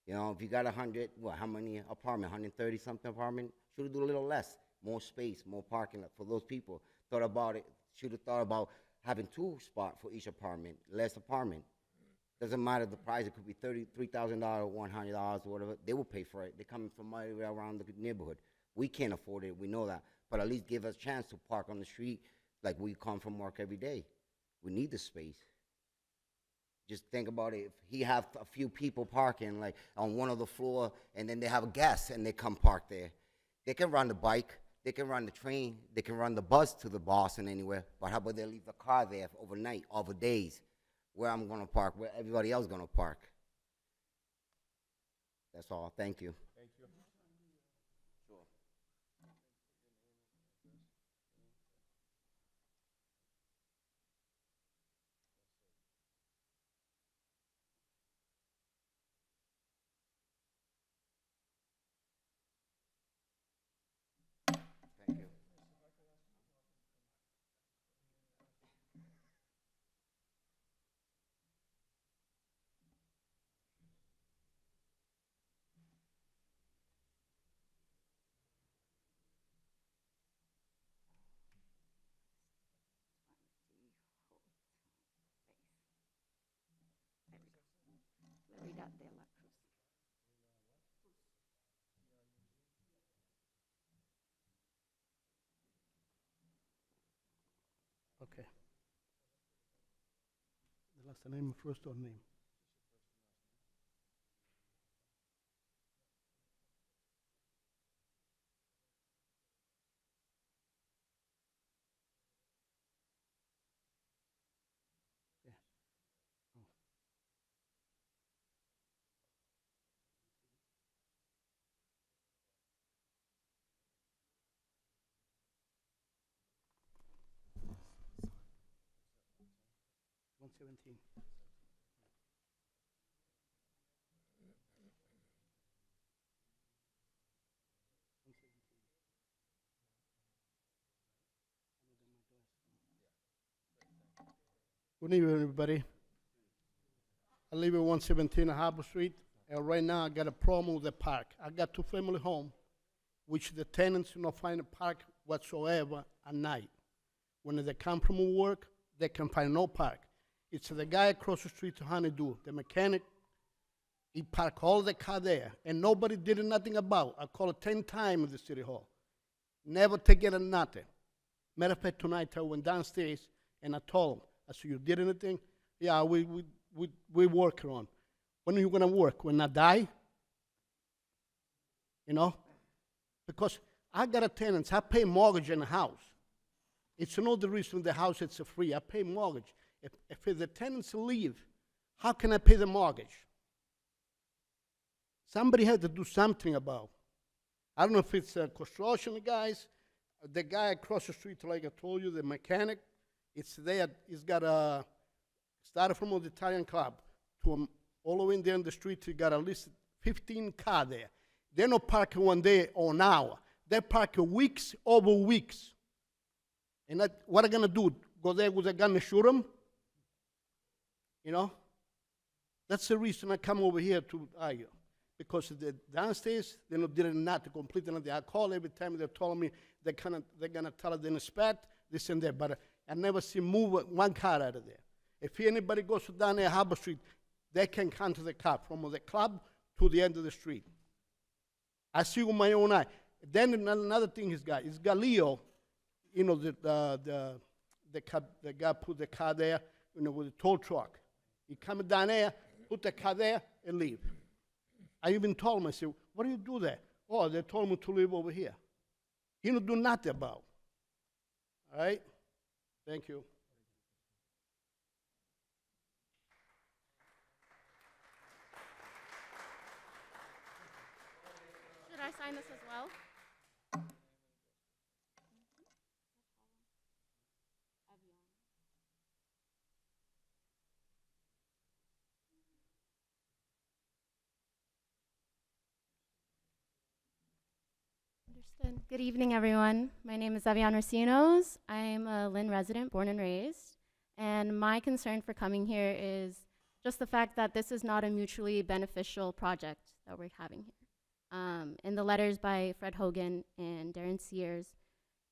You know, if you got 100, how many apartment, 130-something apartment? Should do a little less, more space, more parking lot for those people. Thought about it, should have thought about having 2 spots for each apartment, less apartment. Doesn't matter the price, it could be $33,000, $100, whatever, they will pay for it. They're coming from everywhere around the neighborhood. We can't afford it, we know that, but at least give us a chance to park on the street like we come from work every day. We need the space. Just think about it, if he have a few people parking like on one of the floor and then they have a guest and they come park there. They can run the bike, they can run the train, they can run the bus to the Boston anywhere, but how about they leave the car there overnight, over days, where I'm gonna park, where everybody else gonna park? That's all, thank you.
Thank you.
Sure. Thank you.
Florida de la Cruz.
Okay. The last name, first or name? Yeah. Oh. $117. Good evening, everybody. I live at 117 Harbor Street, and right now I got a problem with the park. I got 2-family home, which the tenants do not find a park whatsoever at night. When they come from work, they can find no park. It's the guy across the street to Honeydew, the mechanic. He parked all the car there, and nobody did nothing about. I called 10 times at the city hall. Never take it or nothing. Matter of fact, tonight I went downstairs and I told him, I said, you did anything? Yeah, we working on. When are you gonna work? When I die? You know? Because I got a tenant, I pay mortgage in the house. It's not the reason the house is free. I pay mortgage. If the tenants leave, how can I pay the mortgage? Somebody had to do something about. I don't know if it's construction guys, the guy across the street, like I told you, the mechanic. It's there. He's got a started from the Italian club to all the way in there in the street. He got at least 15 cars there. They're not parking one day or an hour. They park weeks over weeks. And what are they gonna do? Go there with a gun and shoot them? You know? That's the reason I come over here to argue. Because the downstairs, they not did not complete anything. I call every time they told me they're gonna tell the inspect this and that, but I never see move one car out of there. If anybody goes down there Harbor Street, they can count the car from the club to the end of the street. I see with my own eye. Then another thing is Leo, you know, the guy put the car there, you know, with the tow truck. He come down there, put the car there, and leave. I even told him, I said, what do you do there? Oh, they told me to live over here. He don't do nothing about. All right? Thank you.
Should I sign this as well?
Understood. Good evening, everyone. My name is Avian Racinos. I'm a Lynn resident, born and raised. And my concern for coming here is just the fact that this is not a mutually beneficial project that we're having here. In the letters by Fred Hogan and Darren Sears,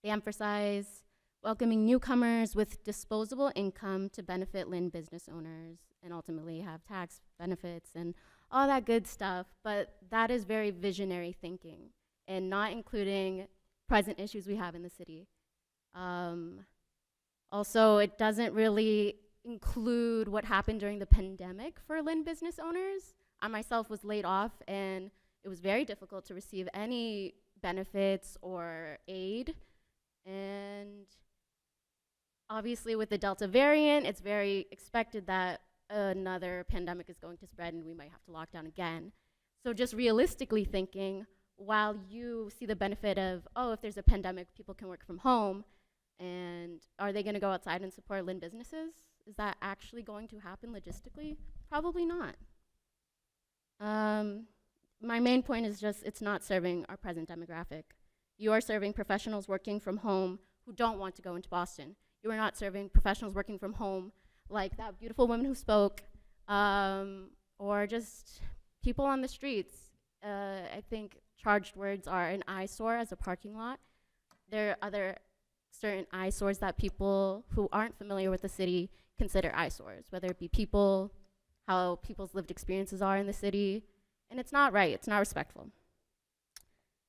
they emphasize welcoming newcomers with disposable income to benefit Lynn business owners and ultimately have tax benefits and all that good stuff. But that is very visionary thinking and not including present issues we have in the city. Also, it doesn't really include what happened during the pandemic for Lynn business owners. I myself was laid off, and it was very difficult to receive any benefits or aid. And obviously, with the Delta variant, it's very expected that another pandemic is going to spread and we might have to lock down again. So just realistically thinking, while you see the benefit of, oh, if there's a pandemic, people can work from home, and are they going to go outside and support Lynn businesses? Is that actually going to happen logistically? Probably not. My main point is just it's not serving our present demographic. You are serving professionals working from home who don't want to go into Boston. You are not serving professionals working from home like that beautiful woman who spoke, or just people on the streets. I think charged words are an eyesore as a parking lot. There are other certain eyesores that people who aren't familiar with the city consider eyesores, whether it be people, how people's lived experiences are in the city, and it's not right, it's not respectful.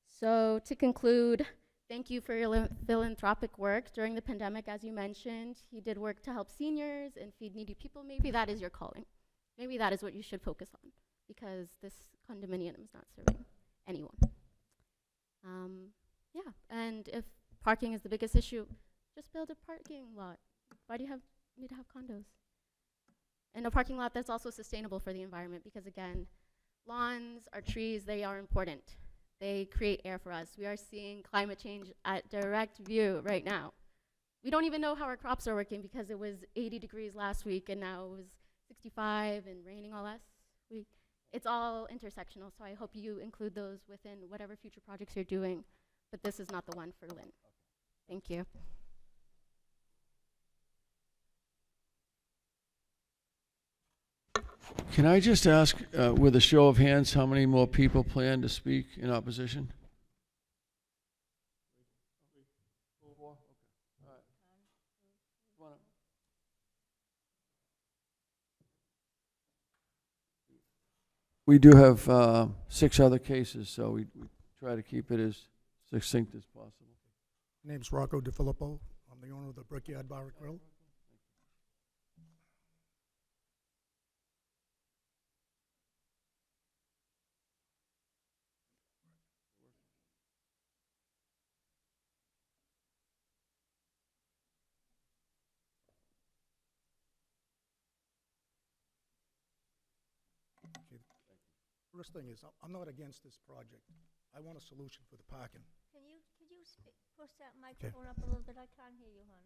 So to conclude, thank you for your philanthropic work during the pandemic, as you mentioned. You did work to help seniors and feed needy people. Maybe that is your calling. Maybe that is what you should focus on, because this condominium is not serving anyone. Yeah, and if parking is the biggest issue, just build a parking lot. Why do you need to have condos? And a parking lot that's also sustainable for the environment, because again, lawns or trees, they are important. They create air for us. We are seeing climate change at direct view right now. We don't even know how our crops are working, because it was 80 degrees last week and now it was 65 and raining all last week. It's all intersectional, so I hope you include those within whatever future projects you're doing, but this is not the one for Lynn. Thank you.
Can I just ask, with a show of hands, how many more people plan to speak in opposition? We do have 6 other cases, so we try to keep it as succinct as possible.
My name's Rocco DeFilippo. I'm the owner of the Brickyard Bar and Grill. First thing is, I'm not against this project. I want a solution for the parking.
Could you push that microphone up a little bit? I can't hear you, hon.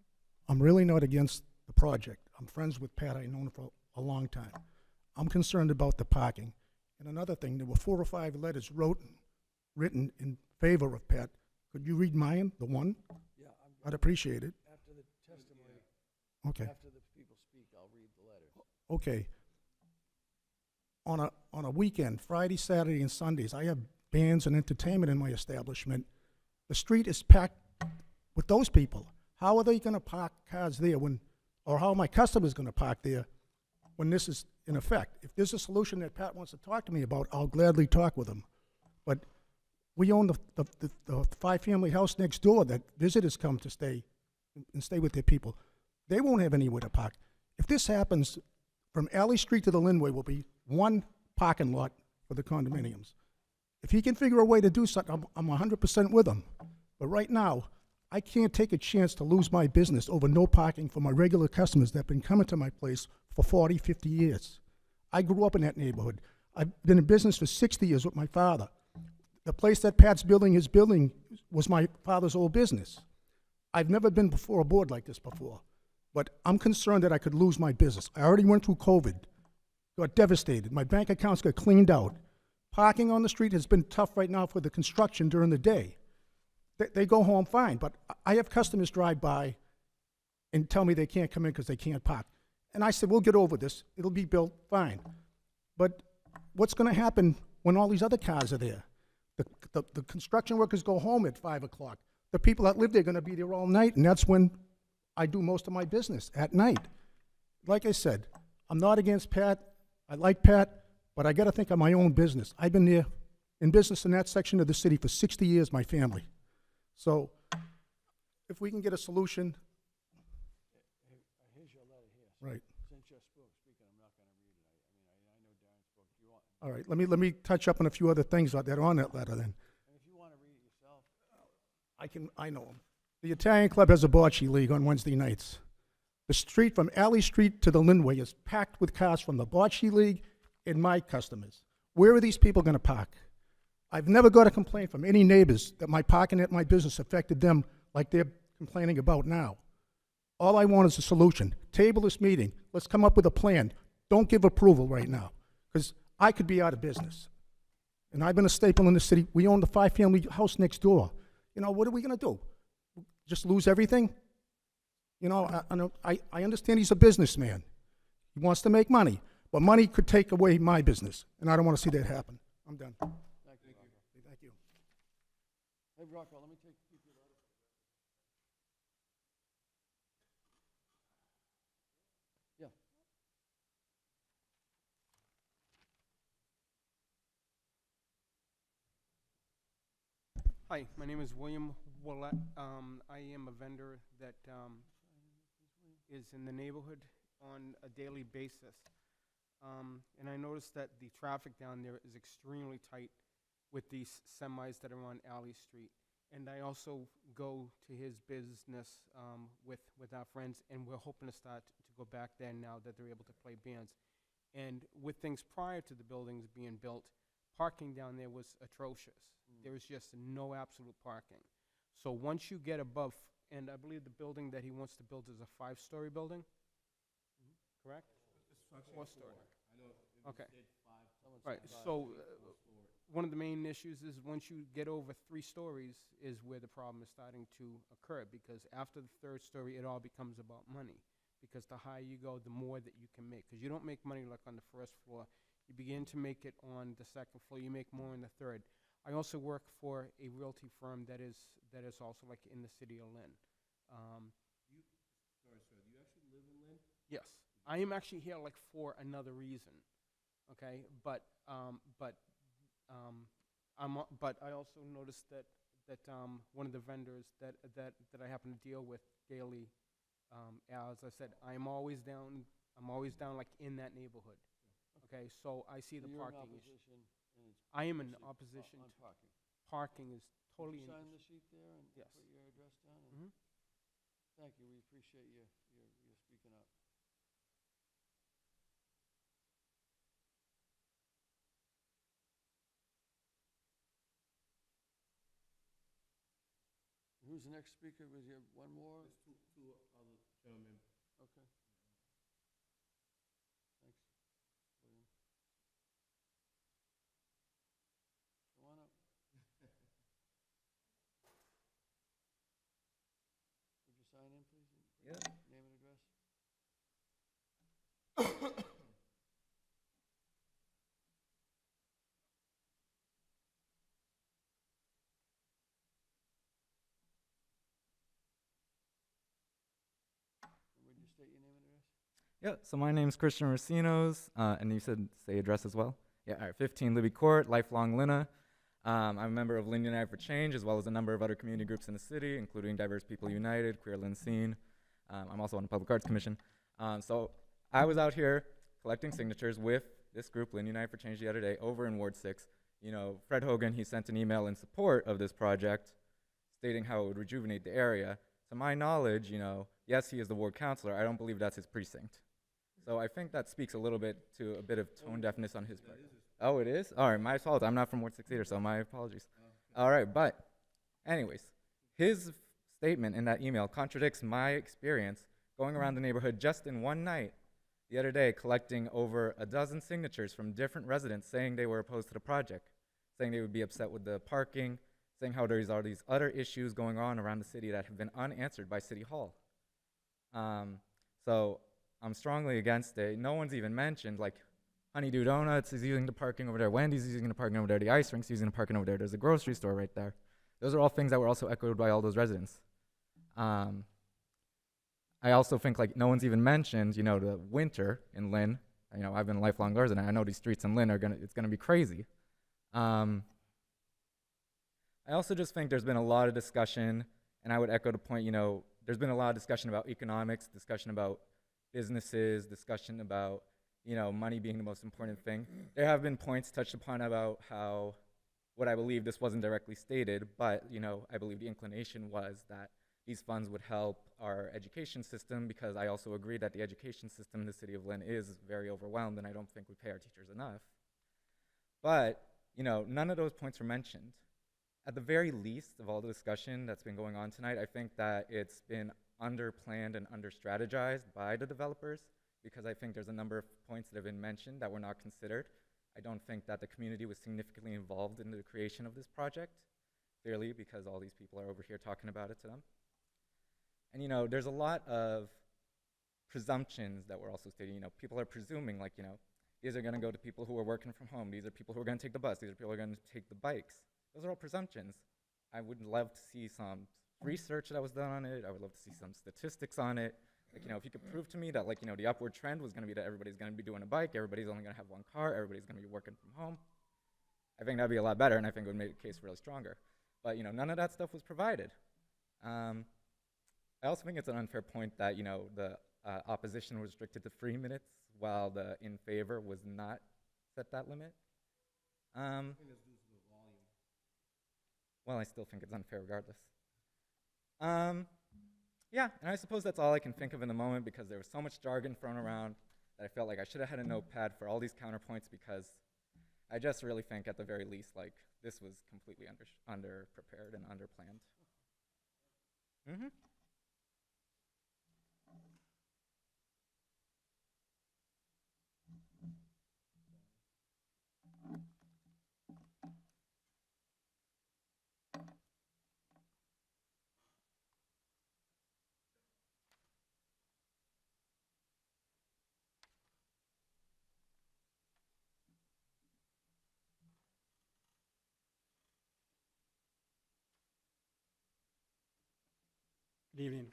I'm really not against the project. I'm friends with Pat. I've known him for a long time. I'm concerned about the parking. And another thing, there were 4 or 5 letters written in favor of Pat. Could you read mine, the one?
Yeah,
I'd appreciate it.
After the testimony,
Okay.
after the people speak, I'll read the letters.
Okay. On a weekend, Friday, Saturday, and Sundays, I have bands and entertainment in my establishment. The street is packed with those people. How are they going to park cars there or how are my customers going to park there when this is in effect? If there's a solution that Pat wants to talk to me about, I'll gladly talk with him. But we own the 5-family house next door that visitors come to stay with their people. They won't have anywhere to park. If this happens, from Alley Street to the Linway will be one parking lot for the condominiums. If he can figure a way to do something, I'm 100% with him. But right now, I can't take a chance to lose my business over no parking for my regular customers that have been coming to my place for 40, 50 years. I grew up in that neighborhood. I've been in business for 60 years with my father. The place that Pat's building is building was my father's old business. I've never been before a board like this before, but I'm concerned that I could lose my business. I already went through COVID, got devastated. My bank accounts got cleaned out. Parking on the street has been tough right now for the construction during the day. they go home fine. But I have customers drive by and tell me they can't come in because they can't park. And I said, we'll get over this. It'll be built fine. But what's going to happen when all these other cars are there? The construction workers go home at 5 o'clock. The people that live there are going to be there all night, and that's when I do most of my business, at night. Like I said, I'm not against Pat. I like Pat, but I got to think of my own business. I've been there in business in that section of the city for 60 years, my family. So if we can get a solution.
Here's your letter here.
Right.
Since you're speaking, I'm not going to read it. I know Darren spoke. Do you want?
All right, let me touch up on a few other things that are on that letter then.
And if you want to read it yourself.
I know them. The Italian Club has a bocce league on Wednesday nights. The street from Alley Street to the Lindway is packed with cars from the bocce league and my customers. Where are these people going to park? I've never got a complaint from any neighbors that my parking at my business affected them like they're complaining about now. All I want is a solution. Table this meeting. Let's come up with a plan. Don't give approval right now, because I could be out of business. And I've been a staple in the city. We own the 5-family house next door. You know, what are we going to do? Just lose everything? You know, I understand he's a businessman. He wants to make money. But money could take away my business, and I don't want to see that happen. I'm done.
Thank you.
Thank you.
Hey, Rocco, let me take your letter. Yeah.
Hi, my name is William Willett. I am a vendor that is in the neighborhood on a daily basis. And I noticed that the traffic down there is extremely tight with these semis that are on Alley Street. And I also go to his business with our friends, and we're hoping to start to go back there now that they're able to play bands. And with things prior to the buildings being built, parking down there was atrocious. There was just no absolute parking. So once you get above, and I believe the building that he wants to build is a 5-story building, correct? 4-story. Okay. Right, so one of the main issues is once you get over 3 stories is where the problem is starting to occur, because after the 3rd story, it all becomes about money. Because the higher you go, the more that you can make. Because you don't make money like on the 1st floor. You begin to make it on the 2nd floor. You make more on the 3rd. I also work for a realty firm that is also like in the city of Lynn.
Sorry, sir. Do you actually live in Lynn?
Yes, I am actually here like for another reason. Okay, but I also noticed that one of the vendors that I happen to deal with daily, as I said, I'm always down like in that neighborhood. Okay, so I see the parking issue. I am in opposition to
parking.
Parking is totally.
Sign the sheet there and
yes.
put your address down. And Thank you. We appreciate you speaking up. Who's the next speaker? Was there one more?
There's two other gentlemen.
Okay. Thanks, William. Come on up. Would you sign in, please?
Yeah.
Name and address. And would you state your name and address?
Yeah, so my name's Christian Racinos, and you said say address as well? Yeah, all right, 15 Libby Court, lifelong Linna. I'm a member of Lynn United for Change, as well as a number of other community groups in the city, including Diverse People United, Queer Lynn Scene. I'm also on the Public Arts Commission. So I was out here collecting signatures with this group, Lynn United for Change, the other day over in Ward 6. You know, Fred Hogan, he sent an email in support of this project, stating how it would rejuvenate the area. To my knowledge, you know, yes, he is the ward councilor. I don't believe that's his precinct. So I think that speaks a little bit to a bit of tone deafness on his part. Oh, it is? All right, my fault. I'm not from Ward 6 either, so my apologies. All right, but anyways, his statement in that email contradicts my experience going around the neighborhood just in one night the other day, collecting over a dozen signatures from different residents saying they were opposed to the project, saying they would be upset with the parking, saying how there's all these other issues going on around the city that have been unanswered by City Hall. So I'm strongly against it. No one's even mentioned, like, Honeydew Donuts is using the parking over there, Wendy's is using the parking over there, the ice rink's using the parking over there, there's a grocery store right there. Those are all things that were also echoed by all those residents. I also think, like, no one's even mentioned, you know, the winter in Lynn. You know, I've been a lifelong resident. I know these streets in Lynn it's gonna be crazy. I also just think there's been a lot of discussion, and I would echo the point, you know, there's been a lot of discussion about economics, discussion about businesses, discussion about, you know, money being the most important thing. There have been points touched upon about how, what I believe this wasn't directly stated, but, you know, I believe the inclination was that these funds would help our education system, because I also agree that the education system in the city of Lynn is very overwhelmed, and I don't think we pay our teachers enough. But, you know, none of those points were mentioned. At the very least of all the discussion that's been going on tonight, I think that it's been under-planned and under-strategized by the developers, because I think there's a number of points that have been mentioned that were not considered. I don't think that the community was significantly involved in the creation of this project, clearly, because all these people are over here talking about it to them. And, you know, there's a lot of presumptions that were also stated. You know, people are presuming, like, you know, these are gonna go to people who are working from home, these are people who are gonna take the bus, these are people who are gonna take the bikes. Those are all presumptions. I would love to see some research that was done on it. I would love to see some statistics on it. Like, you know, if you could prove to me that, like, you know, the upward trend was gonna be that everybody's gonna be doing a bike, everybody's only gonna have one car, everybody's gonna be working from home, I think that'd be a lot better, and I think it would make the case really stronger. But, you know, none of that stuff was provided. I also think it's an unfair point that, you know, the opposition was restricted to 3 minutes, while the in favor was not set that limit. Well, I still think it's unfair regardless. Yeah, and I suppose that's all I can think of in the moment, because there was so much jargon thrown around that I felt like I should have had a notepad for all these counterpoints, because I just really think at the very least, like, this was completely under-prepared and under-planned. Mm-hmm.
Good evening.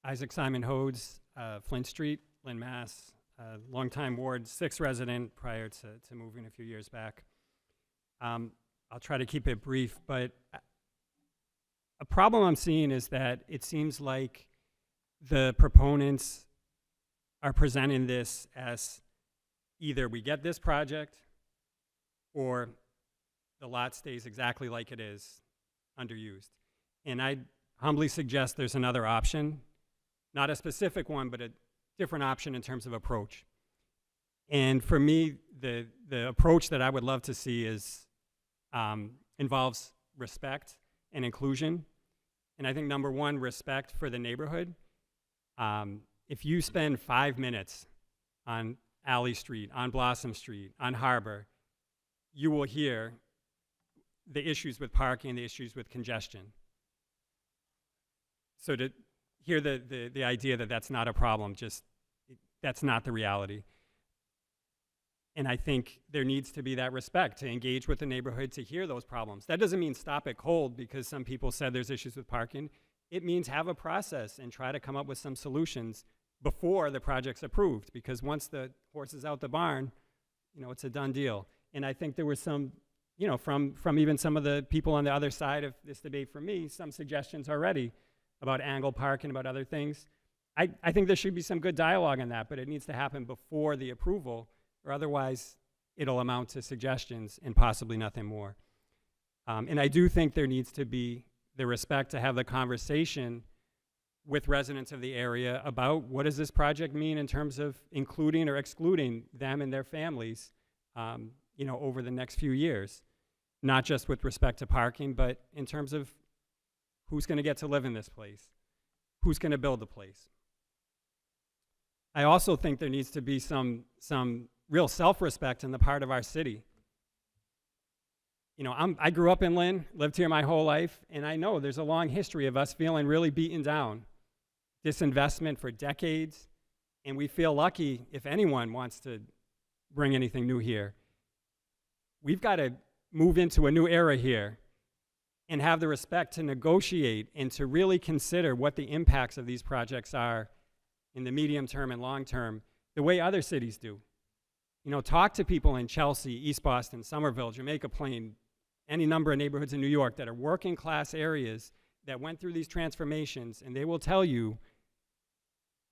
Isaac Simon Hodes, Flint Street, Lynn, Mass. Longtime Ward 6 resident prior to moving a few years back. I'll try to keep it brief, but a problem I'm seeing is that it seems like the proponents are presenting this as either we get this project or the lot stays exactly like it is, underused. And I humbly suggest there's another option, not a specific one, but a different option in terms of approach. And for me, the approach that I would love to see is involves respect and inclusion. And I think number one, respect for the neighborhood. If you spend 5 minutes on Alley Street, on Blossom Street, on Harbor, you will hear the issues with parking, the issues with congestion. So to hear the idea that that's not a problem, just that's not the reality. And I think there needs to be that respect to engage with the neighborhood, to hear those problems. That doesn't mean stop it cold because some people said there's issues with parking. It means have a process and try to come up with some solutions before the project's approved, because once the horse is out the barn, you know, it's a done deal. And I think there was some, you know, from even some of the people on the other side of this debate from me, some suggestions already about angle parking, about other things. I think there should be some good dialogue on that, but it needs to happen before the approval, or otherwise it'll amount to suggestions and possibly nothing more. And I do think there needs to be the respect to have the conversation with residents of the area about what does this project mean in terms of including or excluding them and their families, you know, over the next few years, not just with respect to parking, but in terms of who's going to get to live in this place, who's going to build the place. I also think there needs to be some real self-respect on the part of our city. you know, I grew up in Lynn, lived here my whole life, and I know there's a long history of us feeling really beaten down. Disinvestment for decades, and we feel lucky if anyone wants to bring anything new here. We've got to move into a new era here and have the respect to negotiate and to really consider what the impacts of these projects are in the medium term and long term, the way other cities do. You know, talk to people in Chelsea, East Boston, Somerville, Jamaica Plain, any number of neighborhoods in New York that are working class areas that went through these transformations, and they will tell you,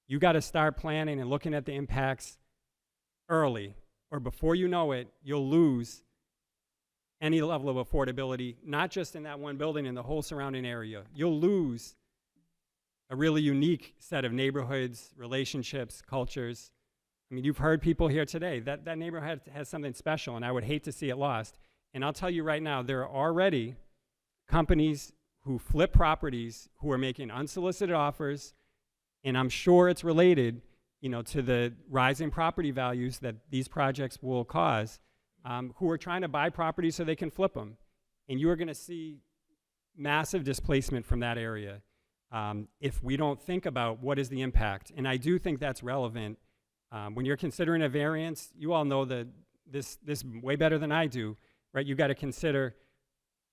you got to start planning and looking at the impacts early, or before you know it, you'll lose any level of affordability, not just in that one building, in the whole surrounding area. You'll lose a really unique set of neighborhoods, relationships, cultures. I mean, you've heard people here today. That neighborhood has something special, and I would hate to see it lost. And I'll tell you right now, there are already companies who flip properties who are making unsolicited offers, and I'm sure it's related, you know, to the rising property values that these projects will cause, who are trying to buy properties so they can flip them. And you are going to see massive displacement from that area if we don't think about what is the impact. And I do think that's relevant. When you're considering a variance, you all know that this way better than I do, right? You got to consider,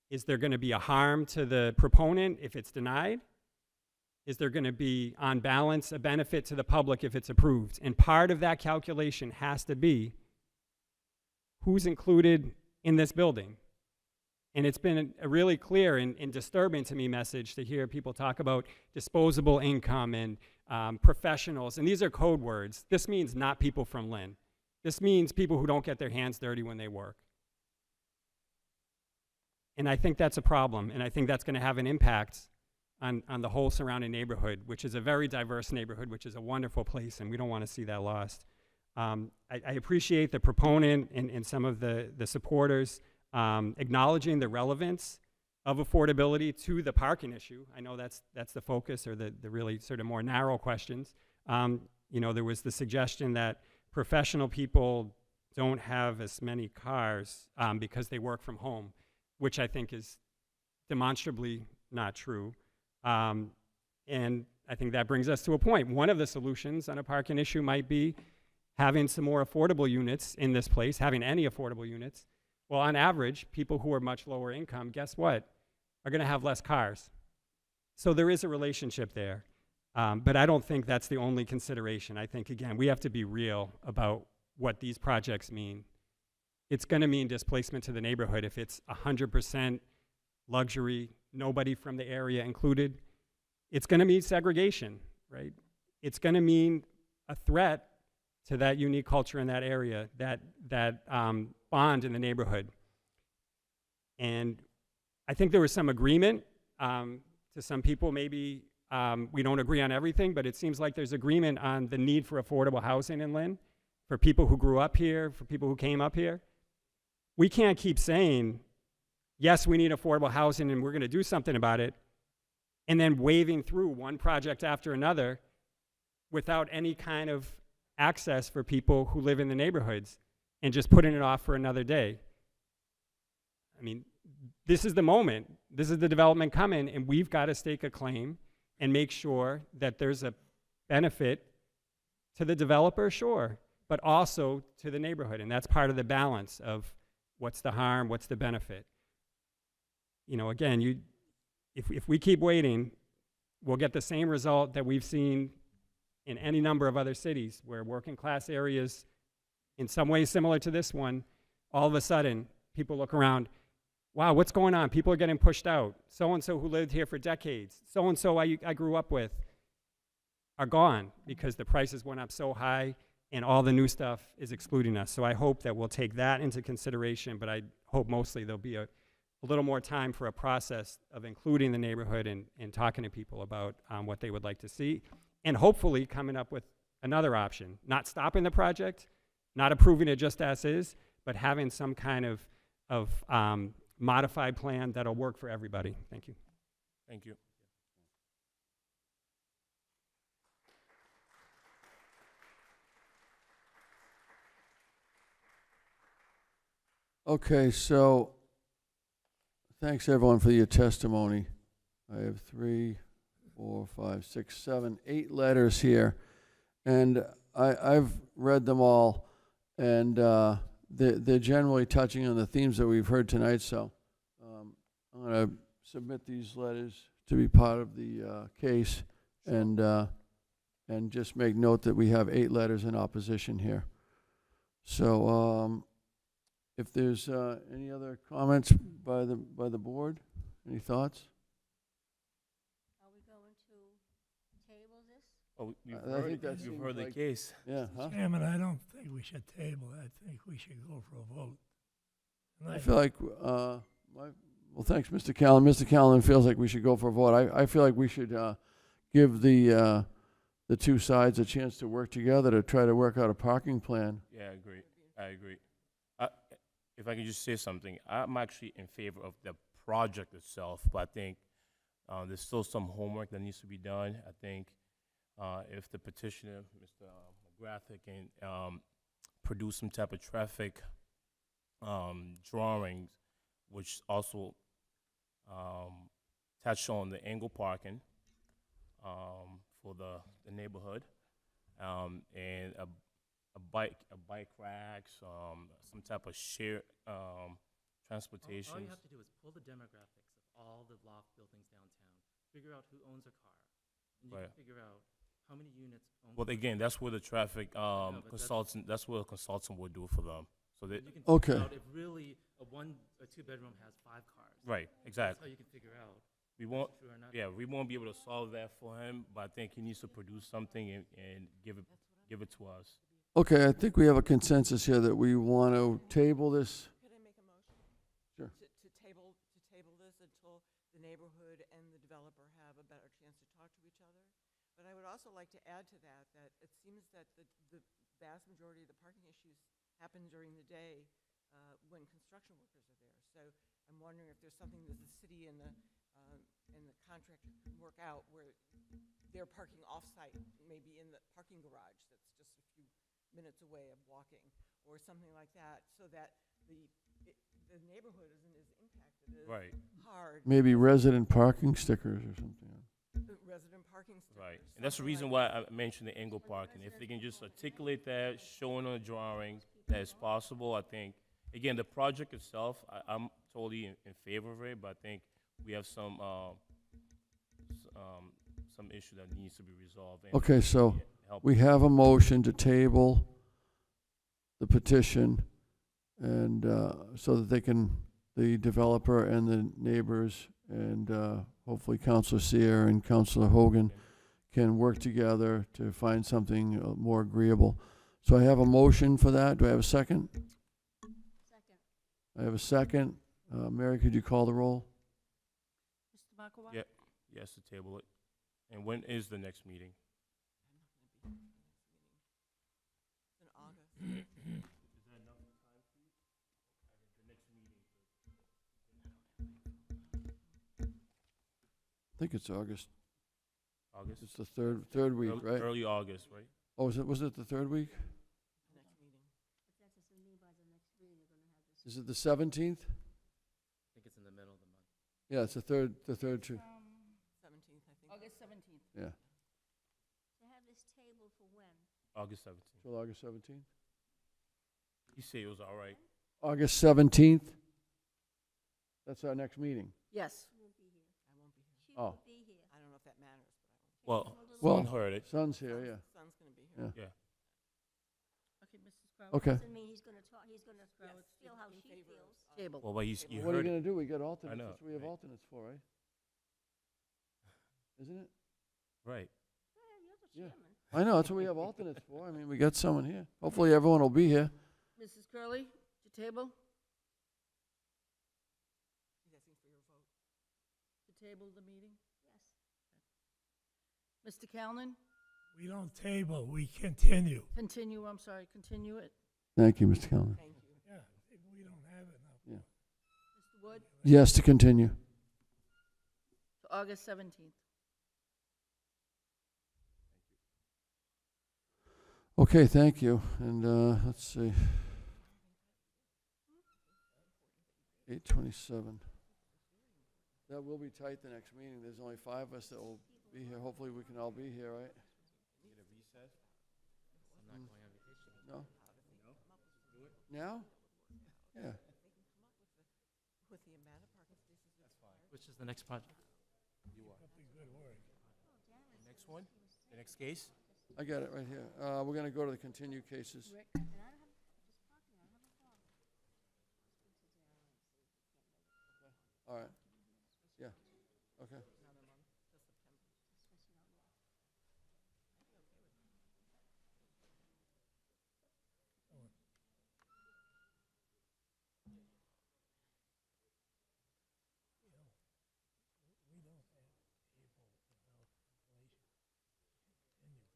is there going to be a harm to the proponent if it's denied? Is there going to be, on balance, a benefit to the public if it's approved? And part of that calculation has to be who's included in this building. And it's been a really clear and disturbing to me message to hear people talk about disposable income and professionals. And these are code words. This means not people from Lynn. This means people who don't get their hands dirty when they work. And I think that's a problem. And I think that's going to have an impact on the whole surrounding neighborhood, which is a very diverse neighborhood, which is a wonderful place, and we don't want to see that lost. I appreciate the proponent and some of the supporters acknowledging the relevance of affordability to the parking issue. I know that's the focus, or the really sort of more narrow questions. You know, there was the suggestion that professional people don't have as many cars because they work from home, which I think is demonstrably not true. And I think that brings us to a point. One of the solutions on a parking issue might be having some more affordable units in this place, having any affordable units. Well, on average, people who are much lower income, guess what, are going to have less cars. So there is a relationship there. But I don't think that's the only consideration. I think, again, we have to be real about what these projects mean. It's going to mean displacement to the neighborhood if it's 100% luxury, nobody from the area included. It's going to mean segregation, right? It's going to mean a threat to that unique culture in that area, that bond in the neighborhood. And I think there was some agreement to some people. Maybe we don't agree on everything, but it seems like there's agreement on the need for affordable housing in Lynn, for people who grew up here, for people who came up here. We can't keep saying, yes, we need affordable housing and we're going to do something about it, and then waving through one project after another without any kind of access for people who live in the neighborhoods and just putting it off for another day. I mean, this is the moment. This is the development coming, and we've got to stake a claim and make sure that there's a benefit to the developer, sure, but also to the neighborhood. And that's part of the balance of what's the harm, what's the benefit. You know, again, if we keep waiting, we'll get the same result that we've seen in any number of other cities, where working class areas, in some ways similar to this one, all of a sudden, people look around, wow, what's going on? People are getting pushed out. So-and-so who lived here for decades, so-and-so I grew up with, are gone because the prices went up so high and all the new stuff is excluding us. So I hope that we'll take that into consideration, but I hope mostly there'll be a little more time for a process of including the neighborhood and talking to people about what they would like to see, and hopefully coming up with another option. Not stopping the project, not approving it just as is, but having some kind of modified plan that'll work for everybody. Thank you.
Thank you.
Okay, so thanks everyone for your testimony. I have 3, 4, 5, 6, 7, 8 letters here, and I've read them all, and they're generally touching on the themes that we've heard tonight. So I'm going to submit these letters to be part of the case, and just make note that we have 8 letters in opposition here. So if there's any other comments by the board, any thoughts?
Are we going to table this?
Oh,
I think that
you've
seems
heard the
like-
case.
Yeah, huh?
Chairman, I don't think we should table it. I think we should go for a vote.
I feel like, well, thanks, Mr. Callen. Mr. Callen feels like we should go for a vote. I feel like we should give the two sides a chance to work together to try to work out a parking plan.
Yeah, I agree. If I can just say something, I'm actually in favor of the project itself, but I think there's still some homework that needs to be done. I think if the petitioner, Mr. McGrath, can produce some type of traffic drawings, which also touch on the angle parking for the neighborhood, and a bike racks, some type of shared transportation.
All you have to do is pull the demographics of all the loft buildings downtown, figure out who owns a car, and you
Right.
can figure out how many units own.
Well, again, that's where the traffic
but
consultant. That's what a consultant would do for them. So that
You can figure
Okay.
out if really a 1 or 2 bedroom has 5 cars.
Right,
That's
exactly.
how you can figure out.
We
if
won't.
it's true or not.
Yeah, we won't be able to solve that for him, but I think he needs to produce something and give it to us.
Okay, I think we have a consensus here that we want to table this.
Could I make a motion?
Sure.
To table this until the neighborhood and the developer have a better chance to talk to each other? But I would also like to add to that, that it seems that the vast majority of the parking issues happen during the day when construction workers are there. So I'm wondering if there's something that the city and the contractor can work out where they're parking off-site, maybe in the parking garage that's just a few minutes away of walking, or something like that, so that the neighborhood isn't as impacted as
Right.
hard.
Maybe resident parking stickers or something.
Resident parking stickers.
Right, and that's the reason why I mentioned the angle parking. If they can just articulate that, showing on a drawing that it's possible, I think. Again, the project itself, I'm totally in favor of it, but I think we have some issue that needs to be resolved. And
Okay, so
help.
we have a motion to table the petition, and so that the developer and the neighbors and hopefully Councilor Sear and Councilor Hogan can work together to find something more agreeable. So I have a motion for that. Do I have a second?
Second.
I have a second. Mary, could you call the roll?
Mr. Markowitz?
Yeah, yes, to table it. And when is the next meeting?
It's in August.
Is that enough time for you? The next meeting.
I think it's August.
August?
It's the third week, right?
Early August, right?
Oh, was it the third week?
Next meeting.
But that doesn't mean by the next meeting you're gonna have this.
Is it the 17th?
I think it's in the middle of the month.
Yeah, it's the third too.
17th, I think.
August 17th.
Yeah,
To have this table for when?
August 17th.
till August 17th.
You say it was all right.
August 17th? That's our next meeting.
Yes.
She won't be here.
I won't be here.
She
Oh.
won't be here.
I don't know if that matters, but I won't.
Well,
Well,
son heard it.
Son's here, yeah.
Son's gonna be here.
Yeah.
Yeah.
Okay, Mrs. Crowe.
Okay.
Doesn't mean he's gonna talk, he's gonna feel how
in
she
favor
feels.
of,
Table.
Well, but you
What are you
heard
gonna
it.
do? We got alternates.
know,
That's what we have
right.
alternates for, right? Isn't it?
Right.
Yeah, you're the
Yeah.
chairman.
I know, that's what we have alternates for. I mean, we got someone here. Hopefully everyone will be here.
Mrs. Curley, to table?
She's asking for your vote.
To table the meeting?
Yes.
Mr. Callen,
We don't table, we continue.
continue, I'm sorry, continue it.
Thank you, Mr. Callen.
Thank you.
Yeah, if we don't have it now.
Yeah.
Mr. Wood,
Yes, to continue.
to August 17th.
Okay, thank you. And let's see. 8:27. That will be tight the next meeting. There's only 5 of us that will be here. Hopefully, we can all be here, right?
Get a recess?
I'm not going on vacation.
No?
No? Do it?
Now? Yeah.
With the amount of parking spaces required.
Which is the next project?
You are.
Good work.
The next one? The next case?
I got it right here. We're going to go to the continued cases. All right. Yeah. Okay.
We don't have able without inflation. Continue.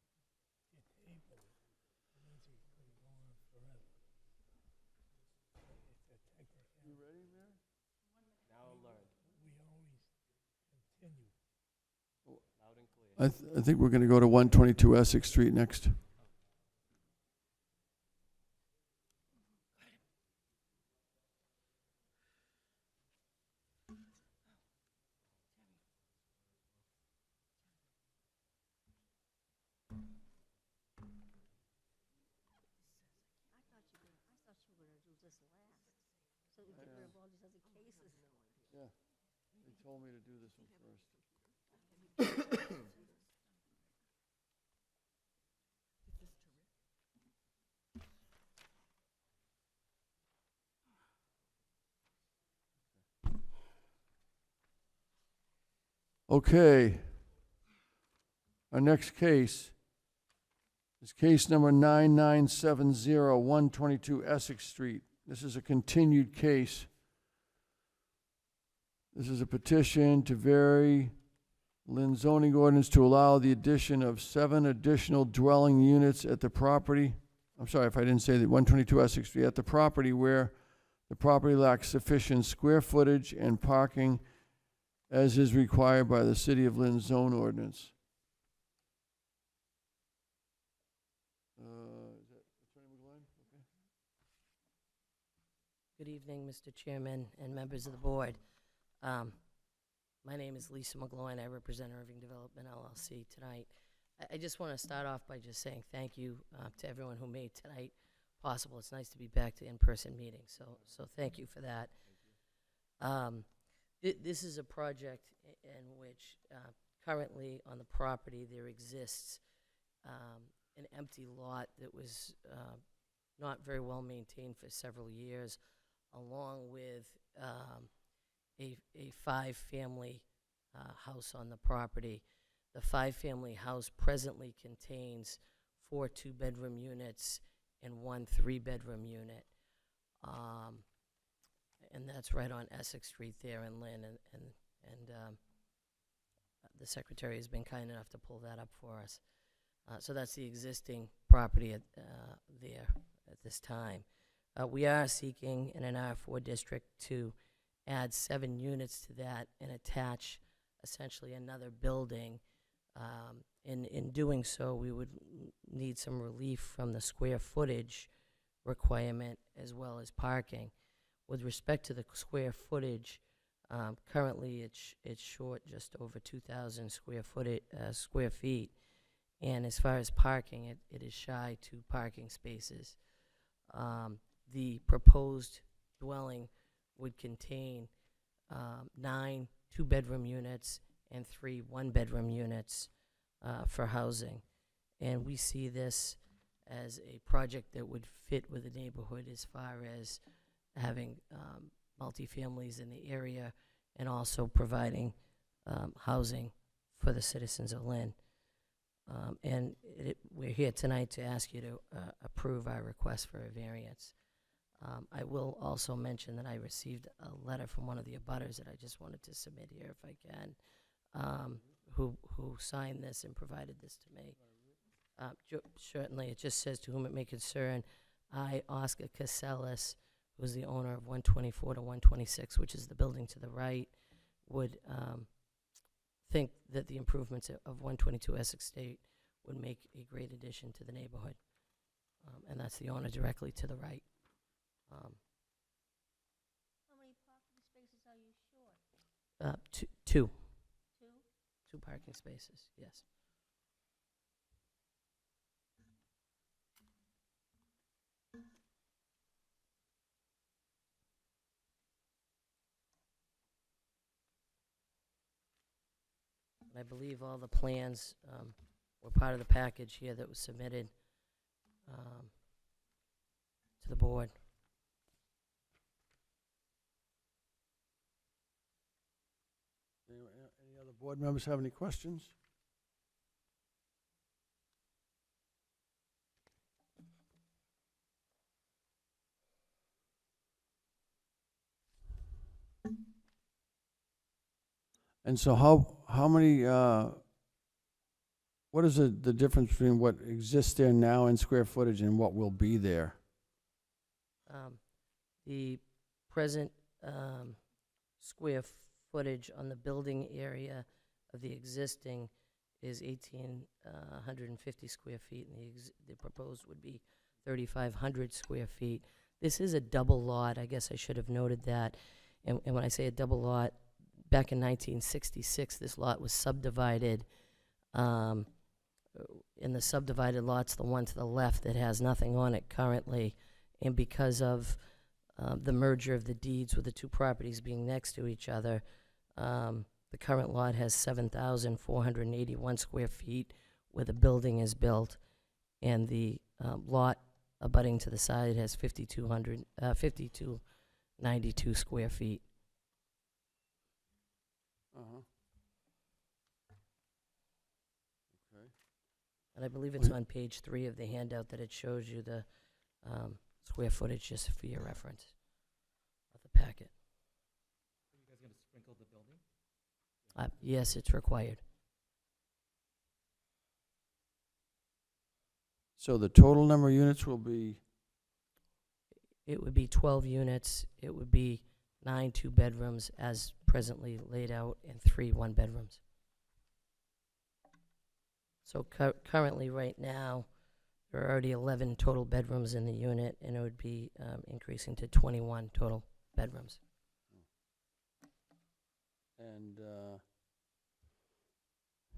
If you table it, it means it could go on forever. It's a technicality.
You ready, Mary?
Now learn.
We always continue.
Loud and clear.
I think we're going to go to 122 Essex Street next.
I thought you were gonna do this last, so we get rid of all these other cases.
Yeah. They told me to do this one first. Okay. Our next case is case number 9970, 122 Essex Street. This is a continued case. This is a petition to vary Lynn zoning ordinance to allow the addition of 7 additional dwelling units at the property. I'm sorry if I didn't say that, 122 Essex Street, at the property where the property lacks sufficient square footage and parking as is required by the City of Lynn zone ordinance. Is that Attorney McGloin? Okay.
Good evening, Mr. Chairman and members of the board. My name is Lisa McGloin. I represent Irving Development LLC tonight. I just want to start off by just saying thank you to everyone who made tonight possible. It's nice to be back to in-person meetings, so thank you for that. This is a project in which currently on the property there exists an empty lot that was not very well maintained for several years, along with a 5-family house on the property. The 5-family house presently contains 4 2-bedroom units and 1 3-bedroom unit. And that's right on Essex Street there in Lynn, and the secretary has been kind enough to pull that up for us. So that's the existing property there at this time. We are seeking in an R4 district to add 7 units to that and attach essentially another building. In doing so, we would need some relief from the square footage requirement as well as parking. With respect to the square footage, currently it's short just over 2,000 square feet. And as far as parking, it is shy 2 parking spaces. The proposed dwelling would contain 9 2-bedroom units and 3 1-bedroom units for housing. And we see this as a project that would fit with the neighborhood as far as having multifamilies in the area and also providing housing for the citizens of Lynn. And we're here tonight to ask you to approve our request for a variance. I will also mention that I received a letter from one of the abutters that I just wanted to submit here if I can, who signed this and provided this to me. Certainly, it just says, to whom it may concern, I, Oscar Casellas, who's the owner of 124 to 126, which is the building to the right, would think that the improvements of 122 Essex State would make a great addition to the neighborhood. And that's the owner directly to the right.
How many parking spaces are you short?
parking spaces, yes. I believe all the plans were part of the package here that was submitted to the board.
Any other board members have any questions? And so how many, what is the difference between what exists there now in square footage and what will be there?
The present square footage on the building area of the existing is 1,850 square feet, and the proposed would be 3,500 square feet. This is a double lot. I guess I should have noted that. And when I say a double lot, back in 1966, this lot was subdivided. In the subdivided lots, the one to the left that has nothing on it currently, and because of the merger of the deeds with the two properties being next to each other, the current lot has 7,481 square feet where the building is built, and the lot abutting to the side has 5,292 square feet.
Okay.
And I believe it's on page 3 of the handout that it shows you the square footage, just for your reference of the packet.
Are you guys going to sprinkle the building?
Yes, it's required.
So the total number of units will be?
It would be 12 units. It would be 9 two-bedrooms as presently laid out, and 3 one-bedrooms. So currently, right now, there are already 11 total bedrooms in the unit, and it would be increasing to 21 total bedrooms.
And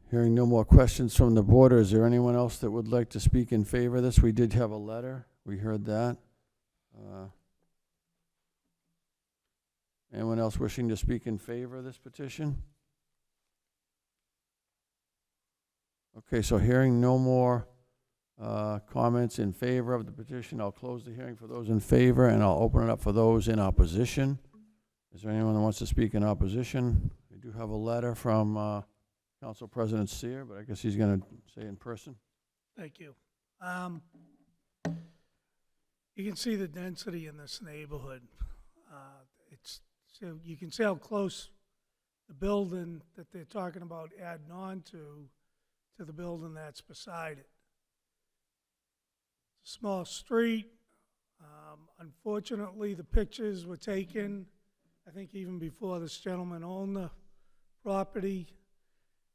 hearing no more questions from the board, is there anyone else that would like to speak in favor of this? We did have a letter. We heard that. Anyone else wishing to speak in favor of this petition? Okay, so hearing no more comments in favor of the petition, I'll close the hearing for those in favor, and I'll open it up for those in opposition. Is there anyone that wants to speak in opposition? We do have a letter from Council President Sear, but I guess he's going to say in person.
Thank you. You can see the density in this neighborhood. So you can see how close the building that they're talking about adding on to the building that's beside it. It's a small street. Unfortunately, the pictures were taken, I think, even before this gentleman owned the property.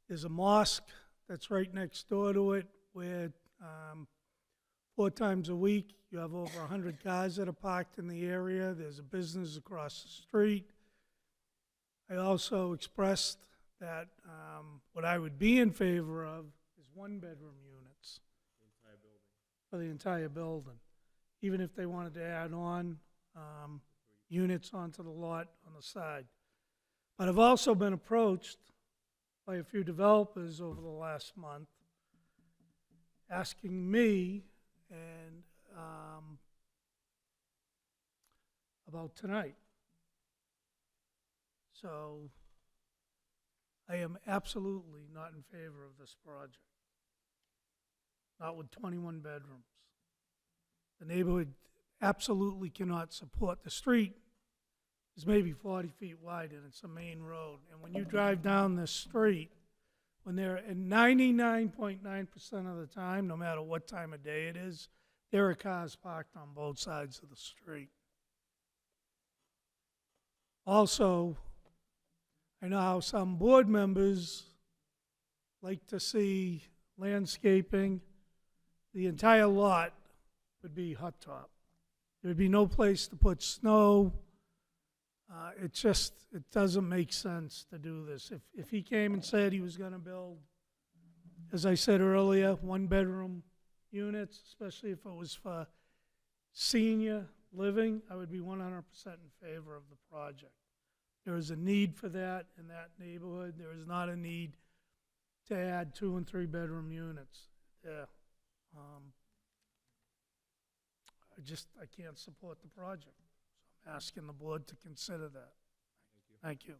There's a mosque that's right next door to it where 4 times a week you have over 100 cars that are parked in the area. There's a business across the street. I also expressed that what I would be in favor of is 1-bedroom units for the entire building, even if they wanted to add on units onto the lot on the side. But I've also been approached by a few developers over the last month asking me and about tonight. So I am absolutely not in favor of this project. Not with 21 bedrooms. The neighborhood absolutely cannot support. The street is maybe 40 feet wide and it's a main road. And when you drive down this street, when they're at 99.9% of the time, no matter what time of day it is, there are cars parked on both sides of the street. Also, I know how some board members like to see landscaping. The entire lot would be hot top. There would be no place to put snow. It just, it doesn't make sense to do this. If he came and said he was gonna build, as I said earlier, one-bedroom units, especially if it was for senior living, I would be 100% in favor of the project. There is a need for that in that neighborhood. There is not a need to add 2- and 3-bedroom units there. I can't support the project. So I'm asking the board to consider that. Thank you.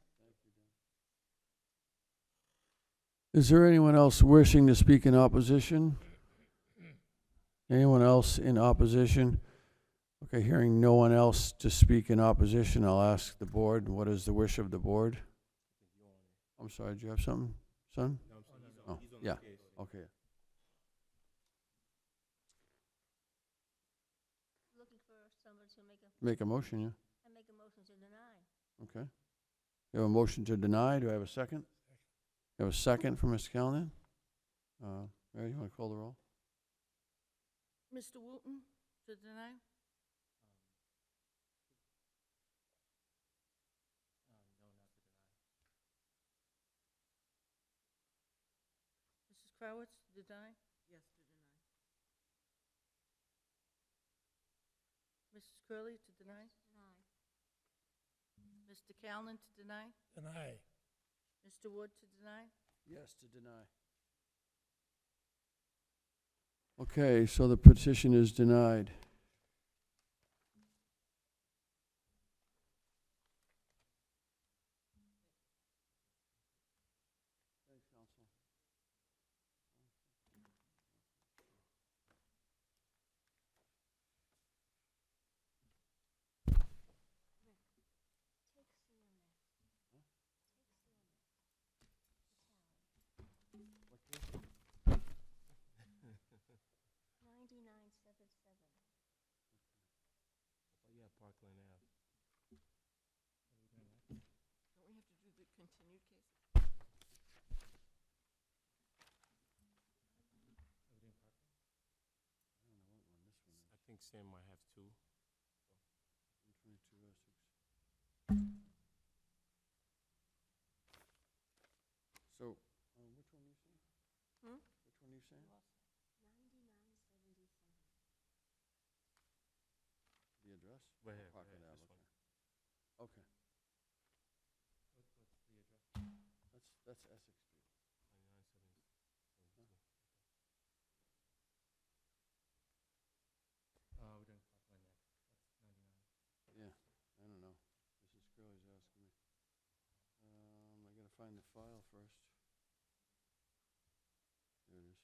Is there anyone else wishing to speak in opposition? Anyone else in opposition? Okay, hearing no one else to speak in opposition, I'll ask the board, what is the wish of the board? I'm sorry, do you have something, son? Oh, yeah, okay.
Looking for someone to
Make a motion, yeah.
I make a motion to deny.
Okay. You have a motion to deny. Do I have a second? You have a second from Mr. Callahan? Mary, you want to call the roll?
Mr. Wooten, to deny? Mrs. Crowitz, to deny? Yes, to deny. Mrs. Curley, to deny?
Deny.
Mr. Callen, to deny?
Deny.
Mr. Wood, to deny?
Yes, to deny. Okay, so the petition is denied.
Yeah, Parkland Ave.
Don't we have to do the continued case?
I think Sam might have two.
So, which one are you saying?
Hmm?
Which one are you saying?
9977.
The address?
Right here,
Parkland
right here,
Ave,
this
okay.
What's the address?
That's Essex Street.
9972. We're doing Parkland next. That's 99.
Yeah, I don't know. Mrs. Curley's asking me. I gotta find the file first. There it is.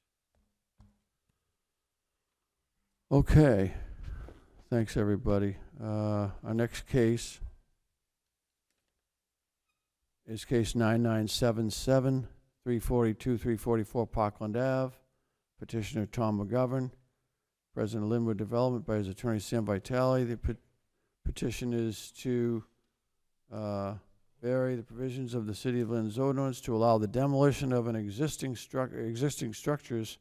Okay. Thanks, everybody. Our next case is case 9977, 342, 344 Parkland Ave. Petitioner Tom McGovern, President of Linwood Development by his attorney Sam Vitale. The petition is to vary the provisions of the City of Lynn's ordinance to allow the demolition of an existing structures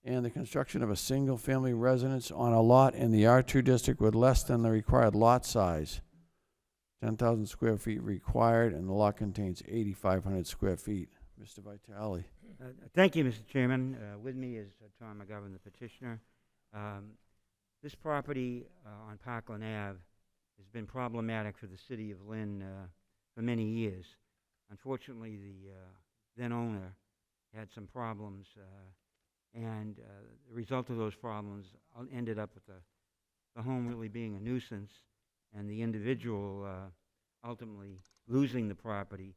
and the construction of a single-family residence on a lot in the R2 district with less than the required lot size. 10,000 square feet required, and the lot contains 8,500 square feet. Mr. Vitale.
Thank you, Mr. Chairman. With me is Tom McGovern, the petitioner. This property on Parkland Ave has been problematic for the City of Lynn for many years. Unfortunately, the then owner had some problems, and the result of those problems ended up with the home really being a nuisance, and the individual ultimately losing the property,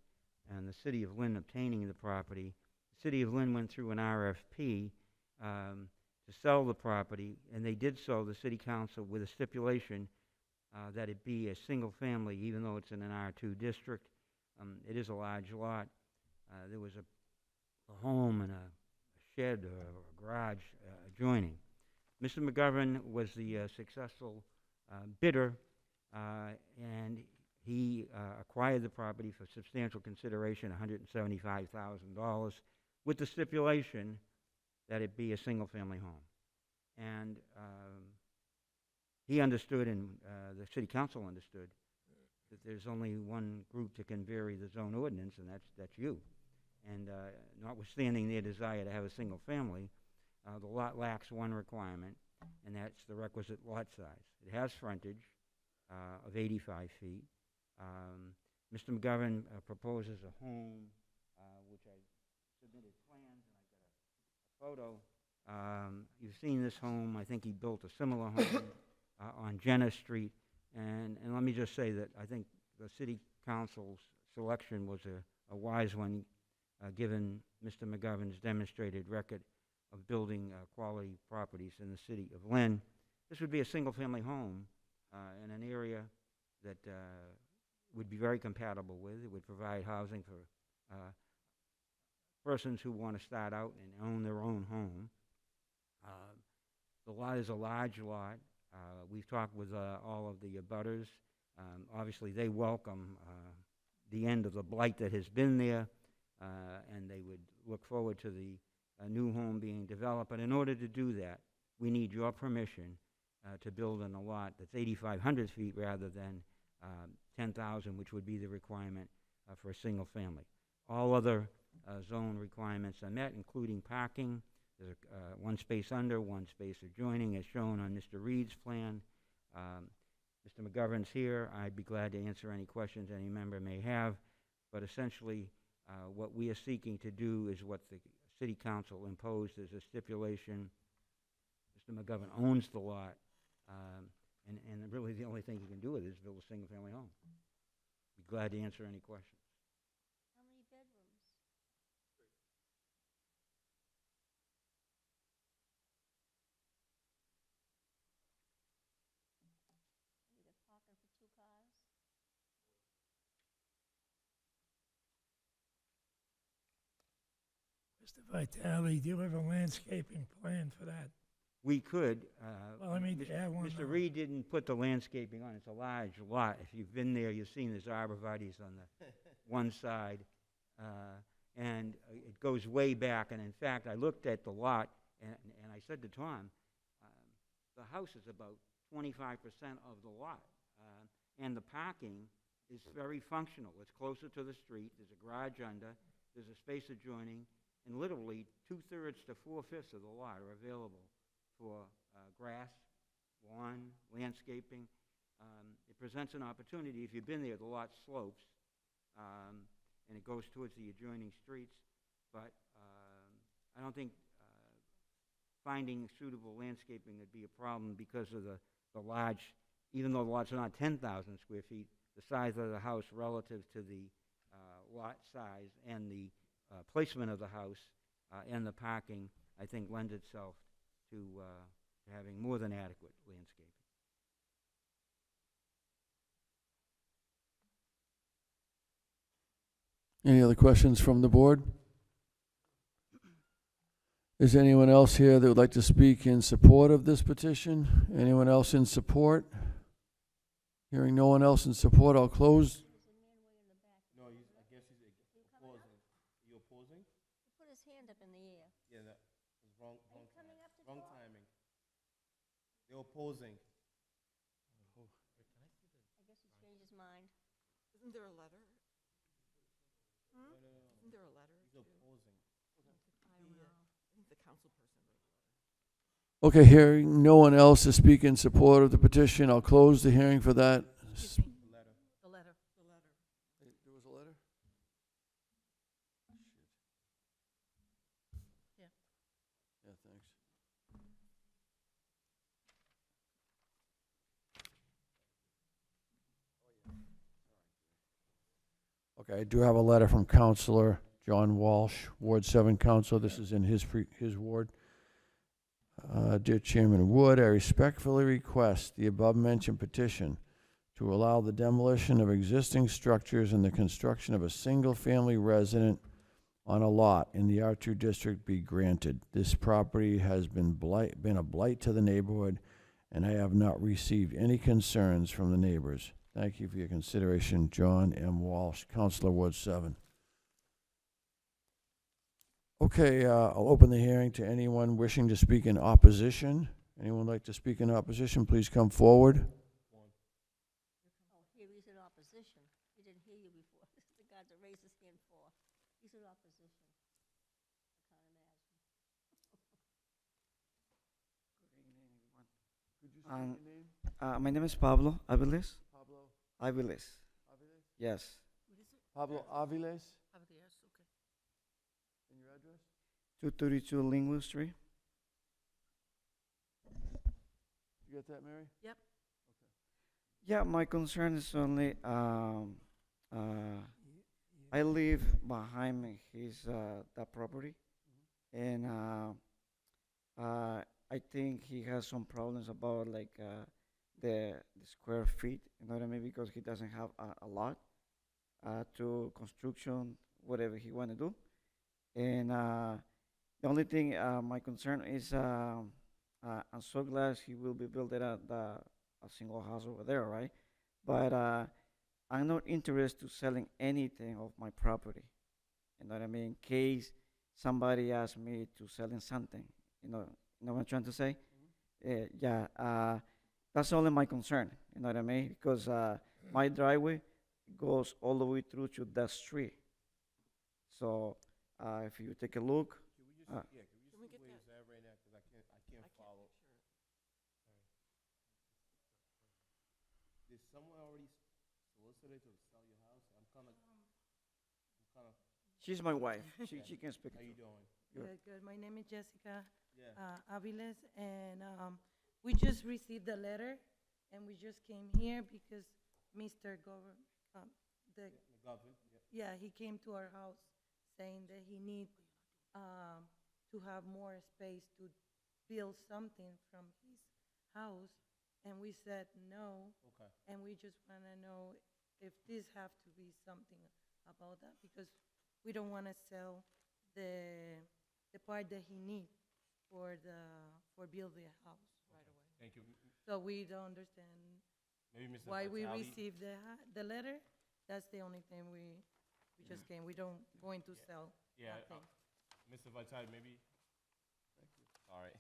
and the City of Lynn obtaining the property. The City of Lynn went through an RFP to sell the property, and they did so, the City Council, with a stipulation that it be a single family, even though it's in an R2 district. It is a large lot. There was a home and a shed or a garage adjoining. Mr. McGovern was the successful bidder, and he acquired the property for substantial consideration, $175,000, with the stipulation that it be a single-family home. And he understood, and the City Council understood, that there's only one group that can vary the zone ordinance, and that's you. And notwithstanding their desire to have a single family, the lot lacks one requirement, and that's the requisite lot size. It has frontage of 85 feet. Mr. McGovern proposes a home, which I submitted plans, and I got a photo. You've seen this home. I think he built a similar home on Jenna Street. And let me just say that I think the city council's selection was a wise one, given Mr. McGovern's demonstrated record of building quality properties in the city of Lynn. This would be a single-family home in an area that would be very compatible with. It would provide housing for persons who want to start out and own their own home. The lot is a large lot. We've talked with all of the abutters. Obviously, they welcome the end of the blight that has been there, and they would look forward to the new home being developed. But in order to do that, we need your permission to build on a lot that's 8,500 feet rather than 10,000, which would be the requirement for a single family. All other zone requirements are met, including parking. There's one space under, one space adjoining, as shown on Mr. Reed's plan. Mr. McGovern's here. I'd be glad to answer any questions any member may have. But essentially, what we are seeking to do is what the City Council imposed as a stipulation. Mr. McGovern owns the lot, and really the only thing he can do with it is build a single-family home. Be glad to answer any questions.
How many bedrooms? You got parking for 2 cars?
Mr. Vitale, do you have a landscaping plan for that?
We could.
Well, I mean, yeah, one.
Mr. Reed didn't put the landscaping on. It's a large lot. If you've been there, you've seen there's arborvitae's on the one side, and it goes way back. And in fact, I looked at the lot, and I said to Tom, the house is about 25% of the lot, and the parking is very functional. It's closer to the street. There's a garage under. There's a space adjoining, and literally 2/3 to 4/5 of the lot are available for grass, lawn, landscaping. It presents an opportunity. If you've been there, the lot slopes, and it goes towards the adjoining streets. But I don't think finding suitable landscaping would be a problem because of the large, even though the lot's not 10,000 square feet, the size of the house relative to the lot size and the placement of the house and the parking, I think, lends itself to having more than adequate landscaping.
Any other questions from the board? Is anyone else here that would like to speak in support of this petition? Anyone else in support? Hearing no one else in support, I'll close.
No, I guess he's opposing. You opposing?
He put his hand up in the air.
Yeah, that was wrong
coming up to
wrong
talk?
timing. They're opposing.
I guess he changed his mind.
Isn't there a letter?
No.
Isn't there a letter?
He's opposing.
I don't know. I think the council person wrote a letter.
Okay, hearing no one else to speak in support of the petition, I'll close the hearing for that.
The letter. The letter.
There was a letter?
Yeah.
Yeah, thanks. Okay, I do have a letter from Councilor John Walsh, Ward 7 Councilor. This is in his ward. Dear Chairman Wood, I respectfully request the above-mentioned petition to allow the demolition of existing structures and the construction of a single-family resident on a lot in the R2 district be granted. This property has been a blight to the neighborhood, and I have not received any concerns from the neighbors. Thank you for your consideration, John M. Walsh, Councilor Ward 7. Okay, I'll open the hearing to anyone wishing to speak in opposition. Anyone like to speak in opposition, please come forward.
here, he's in opposition. He didn't hear you before. This is the guy that raised his hand for. He's in opposition. I can't imagine.
Could you say your name? My name is Pablo Aviles.
Pablo
Aviles.
Aviles?
Yes.
What is it?
Pablo Aviles?
Yes, okay.
And your address?
232 Linwood Street.
You got that, Mary?
Yep.
Yeah, my concern is only I live behind his that property, and I think he has some problems about like the square feet. You know what I mean? Because he doesn't have a lot to construction, whatever he want to do, and the only thing my concern is I'm so glad he will be building a single house over there, right? But I'm not interested to selling anything of my property. You know what I mean? In case somebody asks me to selling something, you know what I'm trying to say? That's only my concern. You know what I mean? Because my driveway goes all the way through to that street. So if you take a look,
Can we just wave that right now, because I can't follow. Did someone already solicited to sell your house? I'm kind of.
she's my wife. She can speak.
How you doing?
Good, good. My name is Jessica
Yeah.
Aviles, and we just received the letter, and we just came here because Mr.
McGovern.
Yeah, he came to our house saying that he need to have more space to build something from his house, and we said no.
Okay.
And we just want to know if this have to be something about that, because we don't want to sell the part that he need for building a house right away.
Thank you.
So we don't understand
Maybe Mr.
why we
Vitale?
received the letter. That's the only thing we just came. We don't going to sell
Yeah,
nothing.
Mr. Vitale, maybe. Thank you. All right.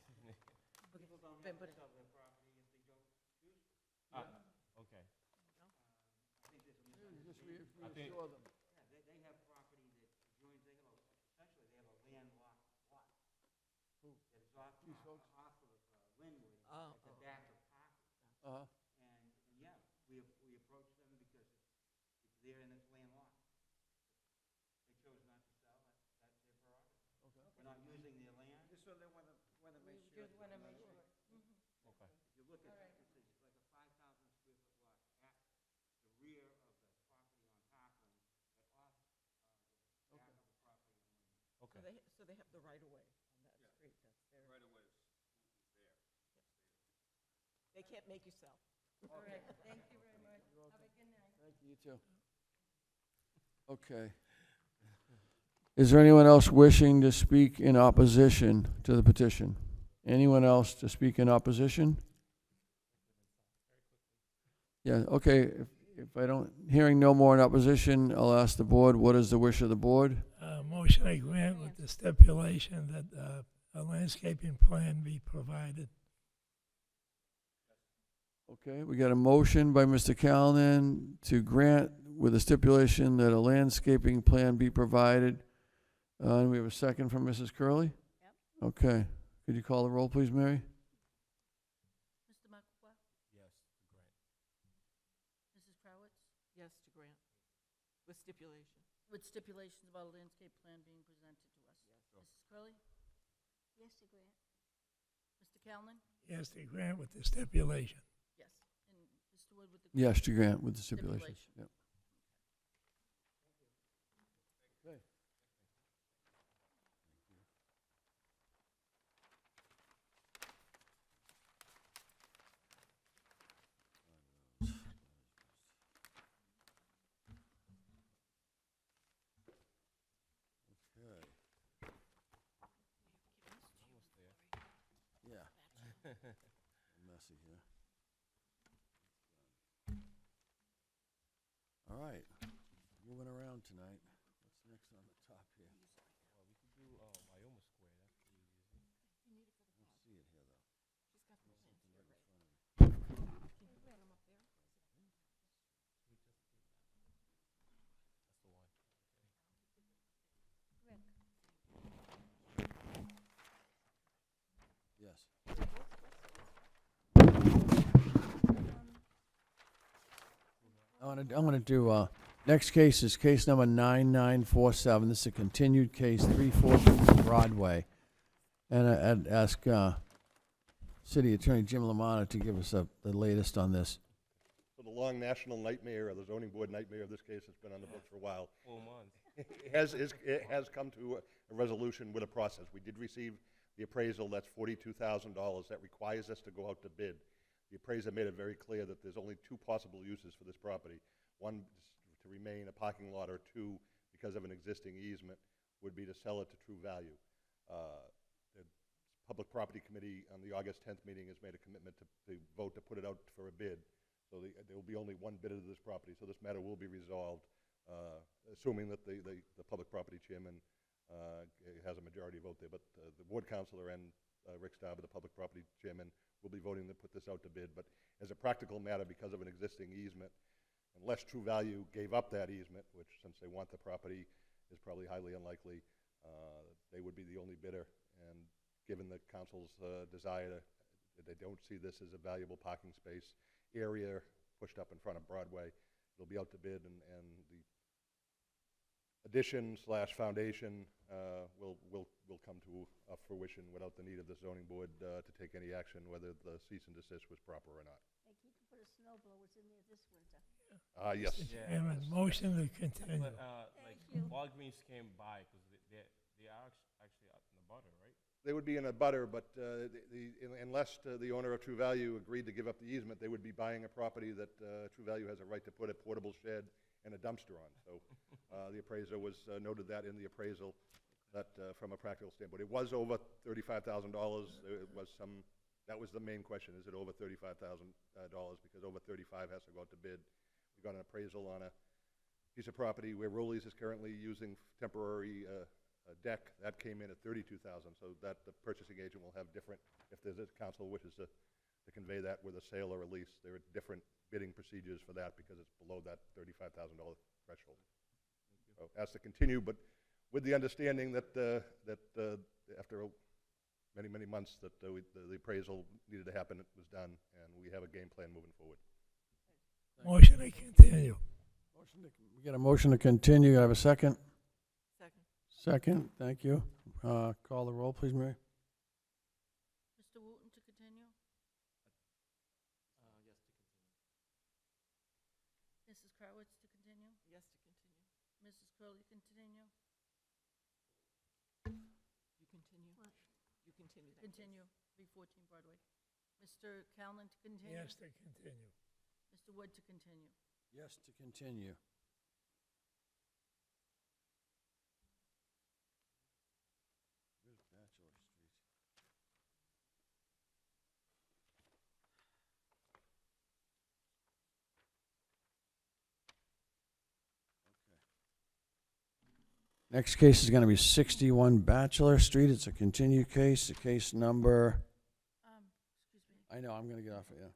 People don't
But-
have to
but-
sell their property if they don't choose to.
Okay.
I think there's a
Just
misunderstanding.
I think-
reassure them.
Yeah, they have property that adjoins, essentially they have a landlocked lot.
Who?
That is off
These folks?
of Linwood,
Oh,
at the back of Parkland.
Uh-huh.
And yeah, we approached them because it's there and it's landlocked. They chose not to sell, that's their prerogative.
Okay.
We're not using their land.
Just so they want to make
We
sure.
just want to make sure.
Okay.
If you look at,
All right.
it's like a 5,000 square foot lot at the rear of the property on Parkland, but off the back of the property on Linwood.
Okay.
So they have the right of way on that street. That's their.
Right away is there.
They can't make you sell.
All right. Thank you very much. Have a good night.
Thank you, you too. Okay. Is there anyone else wishing to speak in opposition to the petition? Anyone else to speak in opposition? Yeah, okay, if I don't, hearing no more in opposition, I'll ask the board, what is the wish of the board?
Motion I grant with the stipulation that a landscaping plan be provided.
Okay, we got a motion by Mr. Callanan to grant with a stipulation that a landscaping plan be provided. And we have a second from Mrs. Curley?
Yep.
Okay, could you call the roll, please, Mary?
Mr. Makwa?
Yes, grant.
Mrs. Krawitz?
Yes, to grant, with stipulation.
With stipulations about a landscape plan being presented to us.
Yes.
Mrs. Curley?
Yes, to grant.
Mr. Callen?
Yes, to grant with the stipulation.
Yes. And Mr. Wood with the.
Yes, to grant with the stipulation. Yep. Okay. Okay.
Almost there.
Yeah. Messy here. All right, moving around tonight. What's next on the top here?
Well, we could do Ioma Square. That's pretty easy.
I don't see it here, though.
She's got the
There's
plans
something
here,
right in
right?
front of me.
Can you put them up there?
We
I'm gonna do, next case is case number 9947. This is a continued case, 314 Broadway. And I'd ask, City Attorney Jim Lamanna to give us the latest on this.
So the long national nightmare, or the zoning board nightmare of this case, has been on the books for a while.
4 months.
It has come to a resolution with a process. We did receive the appraisal, that's $42,000. That requires us to go out to bid. The appraiser made it very clear that there's only two possible uses for this property. One, to remain a parking lot, or two, because of an existing easement, would be to sell it to True Value. The Public Property Committee on the August 10th meeting has made a commitment to vote to put it out for a bid. So there will be only one bidder to this property, so this matter will be resolved, assuming that the Public Property Chairman has a majority vote there. But the Board Councilor and Rick Starber, the Public Property Chairman, will be voting to put this out to bid. But as a practical matter, because of an existing easement, unless True Value gave up that easement, which, since they want the property, is probably highly unlikely, they would be the only bidder. And given the council's desire, they don't see this as a valuable parking space area pushed up in front of Broadway, it'll be out to bid, and the addition / foundation will come to fruition without the need of the zoning board to take any action, whether the cease and desist was proper or not.
Hey, keep to put a snow blowers in there this winter.
Yes.
Mr. Chairman, motion to continue.
But,
Thank you.
Walgreens came by, because they are actually out in the butter, right?
They would be in a butter, but unless the owner of True Value agreed to give up the easement, they would be buying a property that True Value has a right to put a portable shed and a dumpster on. So the appraiser noted that in the appraisal, that from a practical standpoint, it was over $35,000. That was the main question: is it over $35,000? Because over 35 has to go out to bid. We got an appraisal on a piece of property where Rowley's is currently using temporary deck. That came in at $32,000, so that the purchasing agent will have different, if there's a council wishes to convey that with a sale or a lease, there are different bidding procedures for that because it's below that $35,000 threshold. So has to continue, but with the understanding that after many months that the appraisal needed to happen, it was done, and we have a game plan moving forward.
Motion to continue.
We got a motion to continue. I have a second.
Second.
Second, thank you. Call the roll, please, Mary.
Mr. Wooten to continue?
Yes, to continue.
Mrs. Krawitz to continue?
Yes, to continue.
Mrs. Curley continue?
You continue?
What?
You continue that.
Continue, 314 Broadway. Mr. Callen to continue?
Yes, to continue.
Mr. Wood to continue?
Yes, to continue. Where's Bachelor Street? Next case is going to be 61 Bachelor Street. It's a continued case, case number,
Excuse me.
I know, I'm going to get off it, yeah.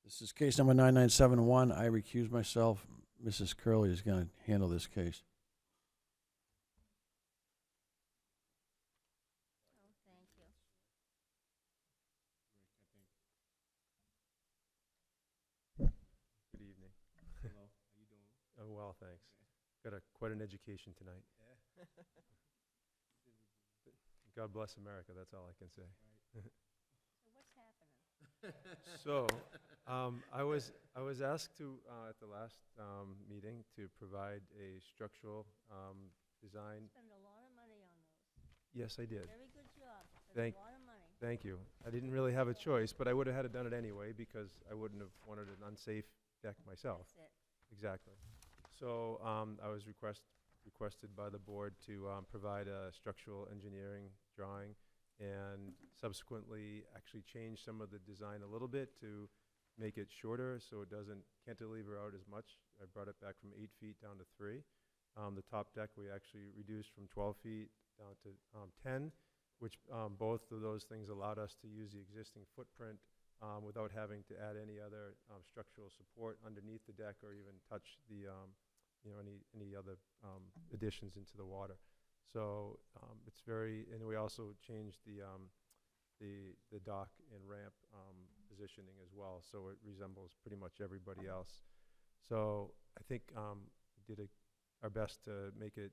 This is case number 9971. I recuse myself. Mrs. Curley is going to handle this case.
Oh, thank you.
Good evening.
Hello, how you doing?
Oh, well, thanks. Got quite an education tonight.
Yeah.
God bless America, that's all I can say.
So what's happening?
So, I was asked to, at the last meeting, to provide a structural design.
Spend a lot of money on those.
Yes, I did.
Very good job. Spend
Thank,
a lot of money.
thank you. I didn't really have a choice, but I would have had to done it anyway because I wouldn't have wanted an unsafe deck myself.
That's it.
Exactly. So I was requested by the board to provide a structural engineering drawing and subsequently actually change some of the design a little bit to make it shorter so it doesn't cantilever out as much. I brought it back from 8 feet down to 3. The top deck we actually reduced from 12 feet down to 10, which both of those things allowed us to use the existing footprint without having to add any other structural support underneath the deck or even touch the any other additions into the water. So it's very, and we also changed the dock and ramp positioning as well, so it resembles pretty much everybody else. So I think we did our best to make it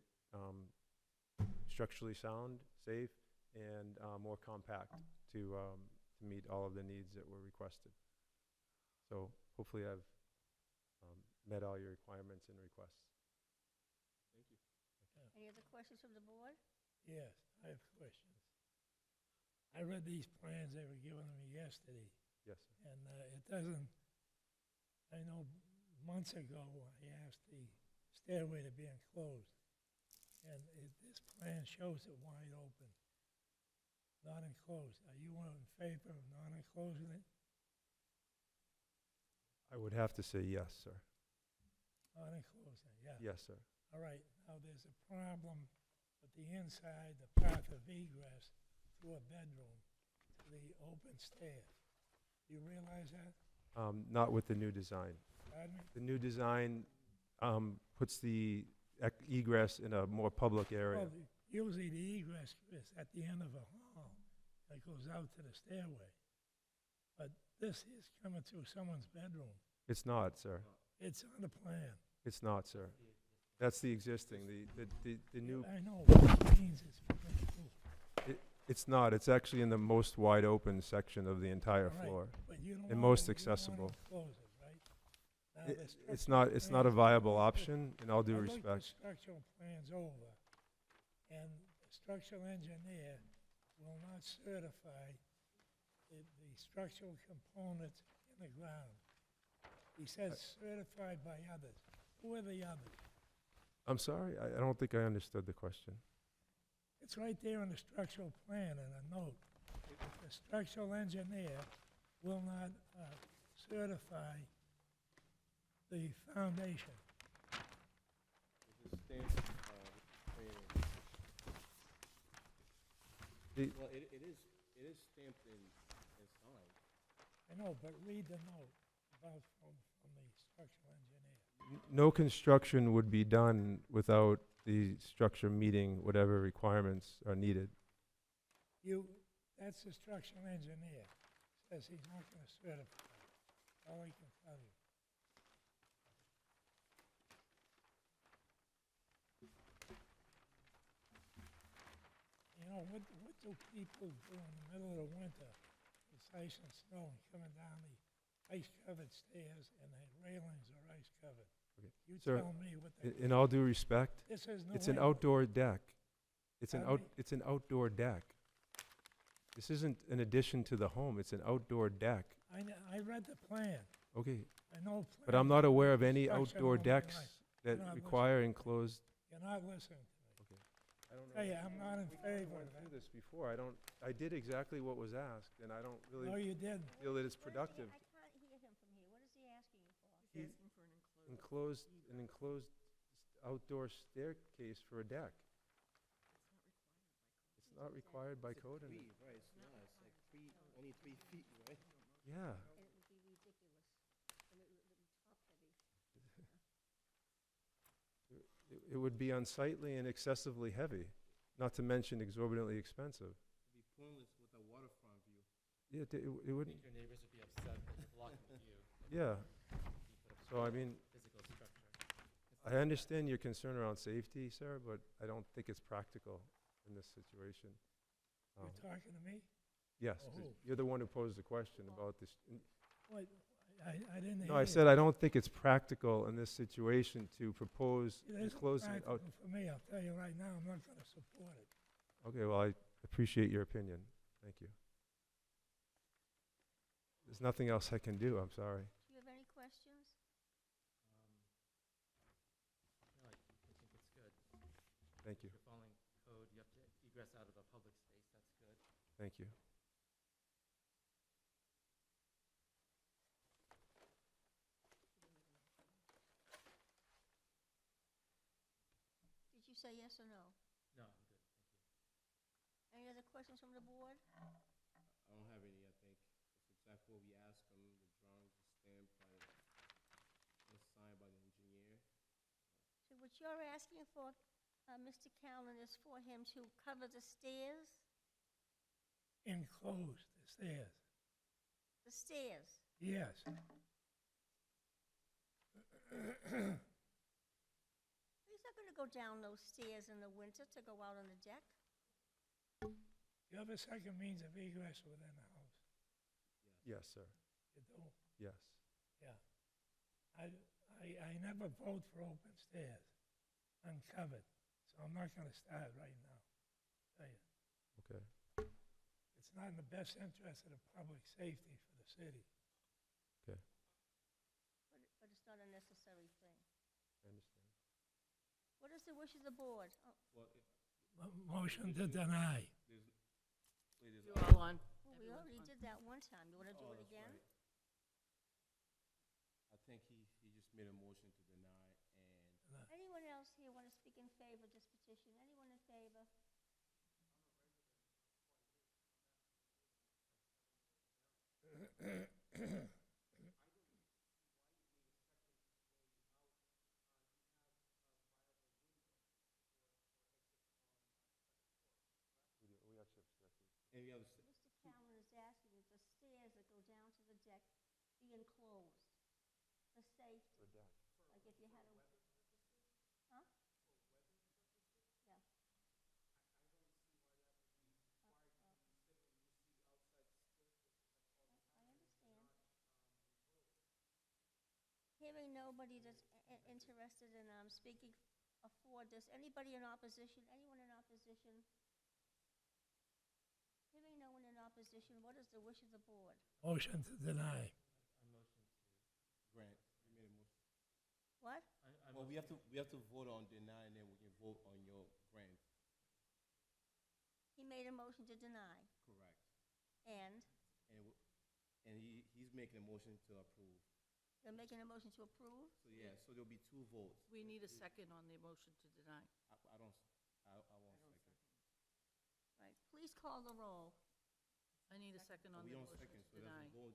structurally sound, safe, and more compact to meet all of the needs that were requested. So hopefully I've met all your requirements and requests.
Thank you.
Any other questions from the board?
Yes, I have questions. I read these plans they were giving me yesterday,
Yes, sir.
and it doesn't, I know months ago I asked the stairway to be enclosed, and this plan shows it wide open, not enclosed. Are you in favor of not enclosing it?
I would have to say yes, sir.
Not enclosing, yeah.
Yes, sir.
All right, now there's a problem with the inside, the path of egress through a bedroom to the open stairs. Do you realize that?
Not with the new design.
Pardon me?
The new design puts the egress in a more public area.
Well, usually the egress is at the end of a hall that goes out to the stairway. But this is coming through someone's bedroom.
It's not, sir.
It's on the plan.
It's not, sir. That's the existing. The new.
I know what it means it's coming through.
It's not. It's actually in the most wide open section of the entire
All right,
floor,
but you don't
and
wanna-
most
you don't wanna
accessible.
enclose it, right? Now, the
It's
structural
not. It's not a
plans-
viable option. In all due
I looked the
respect.
structural plans over, and the structural engineer will not certify the structural components in the ground. He says certified by others. Who are the others?
I'm sorry. I don't think I understood the question.
It's right there on the structural plan in a note. The structural engineer will not certify the foundation.
This is stamped, plan. Well, it is stamped and signed.
I know, but read the note about from the structural engineer.
No construction would be done without the structure meeting whatever requirements are needed.
That's the structural engineer. Says he's not gonna certify. All he can tell you. You know, what do people do in the middle of the winter? It's ice and snow and coming down the ice-covered stairs and the railings are ice-covered. You
Sir,
tell me what they
in all due respect,
This is New
it's an
England.
outdoor deck. It's an
Pardon me?
it's an outdoor deck. This isn't an addition to the home. It's an outdoor deck.
I read the plan.
Okay.
I know.
But I'm not aware of any
Construction
outdoor
of my
decks
life.
that
You're not
require enclosed.
You're not listening to me.
Okay. I don't know.
Tell you, I'm not in favor
went
of
through
that.
this before. I did exactly what was asked, and I don't really
No, you didn't.
feel that it's
What is he-
productive.
I can't hear him from here. What is he asking you for?
He's asking for an enclosed.
An enclosed outdoor staircase for a deck. It's not required by code. And
Right, it's not. It's like only 3 feet, right?
yeah.
And it would be ridiculous. And it would be top-heavy.
It would be unsightly and excessively heavy, not to mention exorbitantly expensive.
It'd be pointless with a waterfront view.
Yeah, it
I
wouldn't.
think your neighbors would be upset that it's blocking the view.
Yeah.
Feet of
So I mean,
physical structure.
I understand your concern around safety, sir, but I don't think it's practical in this situation.
You're talking to me?
Yes,
Or
'cause
who?
you're the one who posed the question about this.
What? I didn't hear
No, I
you.
said I don't think it's practical in this situation to propose
It isn't
enclosing out.
practical for me, I'll tell you right now, I'm not gonna support it.
Okay, well, I appreciate your opinion. Thank you. There's nothing else I can do, I'm sorry.
Do you have any questions?
No, I think it's good.
Thank you.
If you're following code, you have to egress out of a public space, that's good.
Thank you.
Did you say yes or no?
No, I'm good, thank you.
Any other questions from the board?
I don't have any, I think. It's exactly what we asked them. The drawings are stamped by, and signed by the engineer.
So what you're asking for, Mr. Callen, is for him to cover the stairs?
Enclosed, the stairs.
The stairs?
Yes.
gonna go down those stairs in the winter to go out on the deck.
You have a second means of egress within the house?
Yes, sir.
You do?
Yes.
Yeah. I never vote for open stairs, uncovered, so I'm not gonna start right now. Tell you.
Okay.
It's not in the best interest of the public safety for the city.
Okay.
But it's not a necessary thing.
I understand.
What is the wish of the board? Oh,
Well,
Motion to deny.
You all on?
well, we already did that one time. You wanna do it again?
I think he just made a motion to deny, and
Anyone else here wanna speak in favor of this petition? Anyone in favor?
We actually obstructed.
and we have
Mr. Callen is asking if the stairs that go down to the deck be enclosed for safety.
For deck.
Like if you had a... Huh? Yeah. I understand. Hearing nobody that's interested in speaking for this, anybody in opposition, anyone in opposition? Hearing no one in opposition, what is the wish of the board?
Motion to deny.
grant. You made a motion.
What?
Well, we have to vote on deny, and then we can vote on your grant.
He made a motion to deny,
Correct.
and
And he's making a motion to approve.
you're making a motion to approve?
So yeah, so there'll be two votes.
We need a second on the motion to deny.
I won't second.
Right, please call the roll.
I need a second on
We
the
don't
motion
second,
to
so it
deny.
doesn't vote.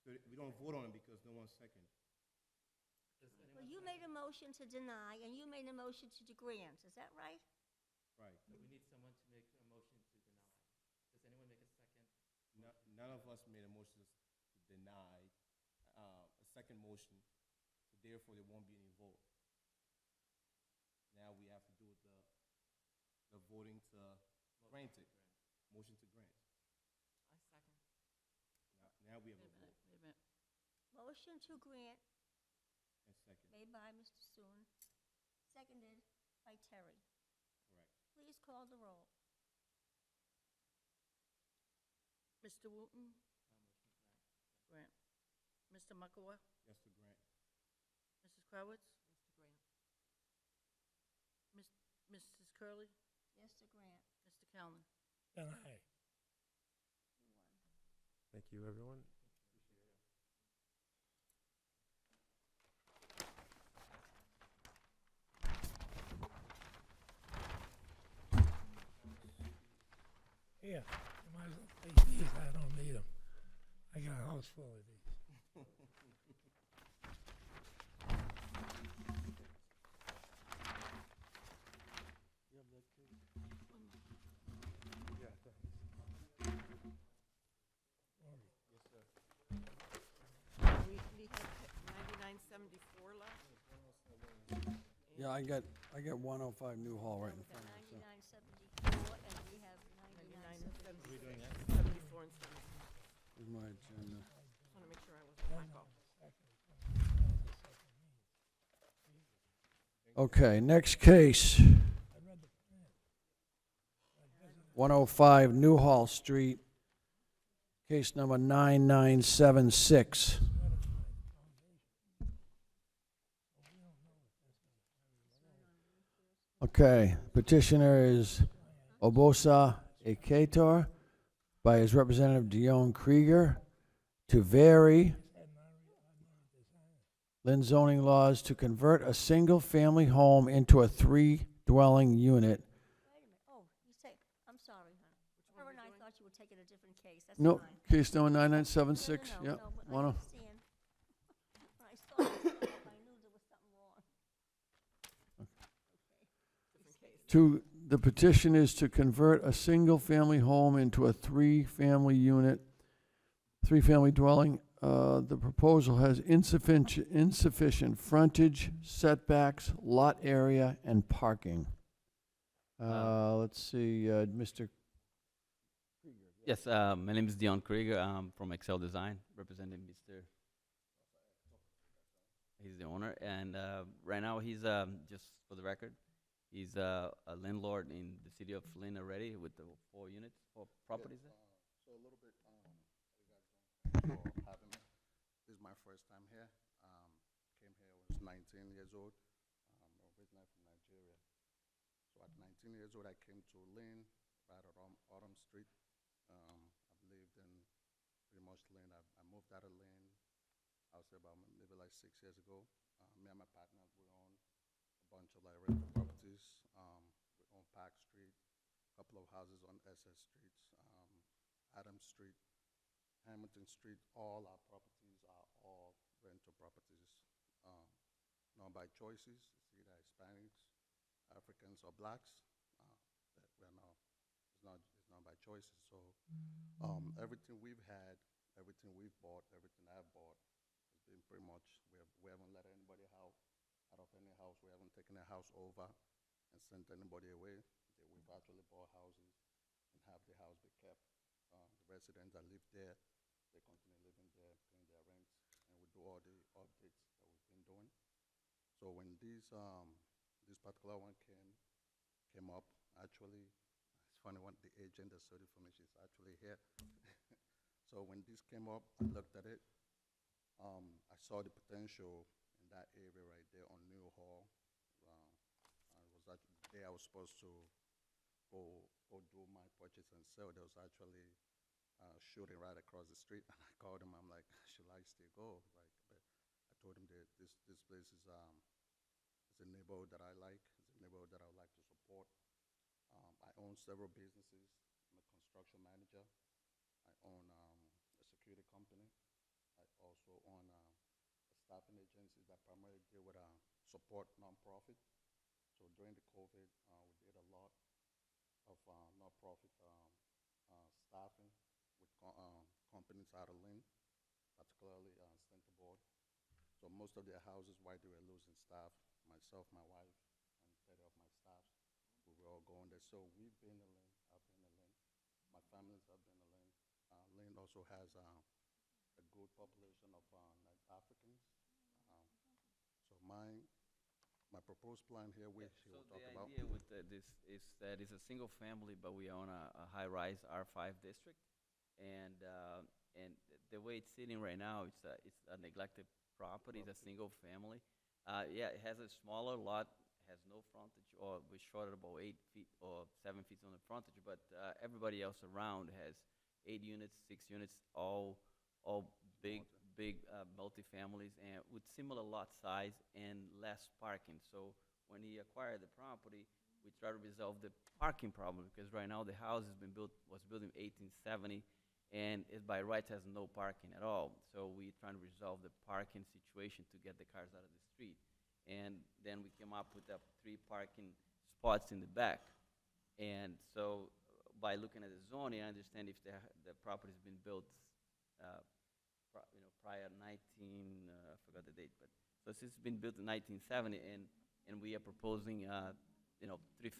So we don't vote on it because no one second.
Well, you made a motion to deny, and you made a motion to grant, is that right?
Right.
But we need someone to make a motion to deny. Does anyone make a second?
None of us made a motion to deny, a second motion, so therefore there won't be any vote. Now we have to do the voting to grant it. Motion to grant.
I second.
Now we have
Wait
a vote.
Wait a minute.
Motion to grant
And second.
made by Mr. Soon, seconded by Terry.
Correct.
Please call the roll.
Mr. Wooten? Grant. Mr. Muckawa?
Yes to grant.
Mrs. Crowitz? Yes to grant. Mrs. Curley?
Yes to grant.
Mr. Callen?
Deny.
You won.
Thank you, everyone.
Here, you might as well take these, I don't need them. I got a house full of these.
Yeah, thanks.
Yes, sir.
We have 9974 left?
Yeah, I got 105 Newhall right in front of me. So.
9974, and we have 9974.
We're doing that? 74 and 76.
Here's my agenda.
Just want to make sure I wasn't back off.
Okay, next case. 105 Newhall Street, case number 9976. Okay, petitioner is Obosa Ekator by his representative Dion Krieger to vary Lynn zoning laws to convert a single-family home into a three-dwelling unit.
Wait a minute, oh, you say, I'm sorry, hon. Her and I thought you were taking a different case, that's
No,
fine.
case number 9976,
No,
yep.
but I
Wanna-
understand. When I saw this, I knew there was something wrong.
Different case.
To, the petition is to convert a single-family home into a three-family unit, three-family dwelling. The proposal has insufficient frontage, setbacks, lot area, and parking. Let's see, Mr.
Yes, my name is Dion Krieger. I'm from Excel Design, representing Mr. He's the owner, and right now he's just for the record, he's a landlord in the city of Lynn already with the 4 units, 4 properties there.
So a little bit, for having me. This is my first time here. Came here when I was 19 years old. Originally from Nigeria. So at 19 years old, I came to Lynn, right around Autumn Street. I've lived in pretty much Lynn. I moved out of Lynn, I would say about maybe like 6 years ago. Me and my partner, we own a bunch of like rental properties. We own Park Street, a couple of houses on SS Street, Adams Street, Hamilton Street. All our properties are all rental properties. Not by choices. It's either Hispanics, Africans, or blacks. That we're not. It's not by choices. So everything we've had, everything we've bought, everything I've bought has been pretty much. We haven't let anybody out of any house. We haven't taken a house over and sent anybody away. We've actually bought houses and have the house be kept. The residents that live there, they continue living there, paying their rent, and we do all the updates that we've been doing. So when this particular one came up, actually, it's funny when the agent that sold it for me, she's actually here. So when this came up, I looked at it. I saw the potential in that area right there on New Hall. I was actually the day I was supposed to go do my purchase and sell. There was actually shooting right across the street, and I called him. I'm like, should I still go? But I told him that this place is a neighborhood that I like. It's a neighborhood that I would like to support. I own several businesses. I'm a construction manager. I own a security company. I also own a staffing agency that primarily deal with support nonprofit. So during the COVID, we did a lot of nonprofit staffing with companies out of Lynn, particularly Centerboard. So most of their houses, while they were losing staff, myself, my wife, and 30 of my staff, we were all going there. So we've been in Lynn. I've been in Lynn. My families have been in Lynn. Lynn also has a good population of Africans. So my proposed plan here, which he will talk about.
The idea with this is that it's a single family, but we own a high-rise R5 district, and the way it's sitting right now, it's a neglected property. It's a single family. Yeah, it has a smaller lot, has no frontage, or we're short at about 8 feet or 7 feet on the frontage, but everybody else around has 8 units, 6 units, all big multifamilies, and with similar lot size and less parking. So when he acquired the property, we try to resolve the parking problem, because right now the house was built in 1870, and it by rights has no parking at all. So we're trying to resolve the parking situation to get the cars out of the street. And then we came up with 3 parking spots in the back. And so by looking at the zoning, I understand if the property's been built prior 19, I forgot the date, but so since it's been built in 1970, and we are proposing 3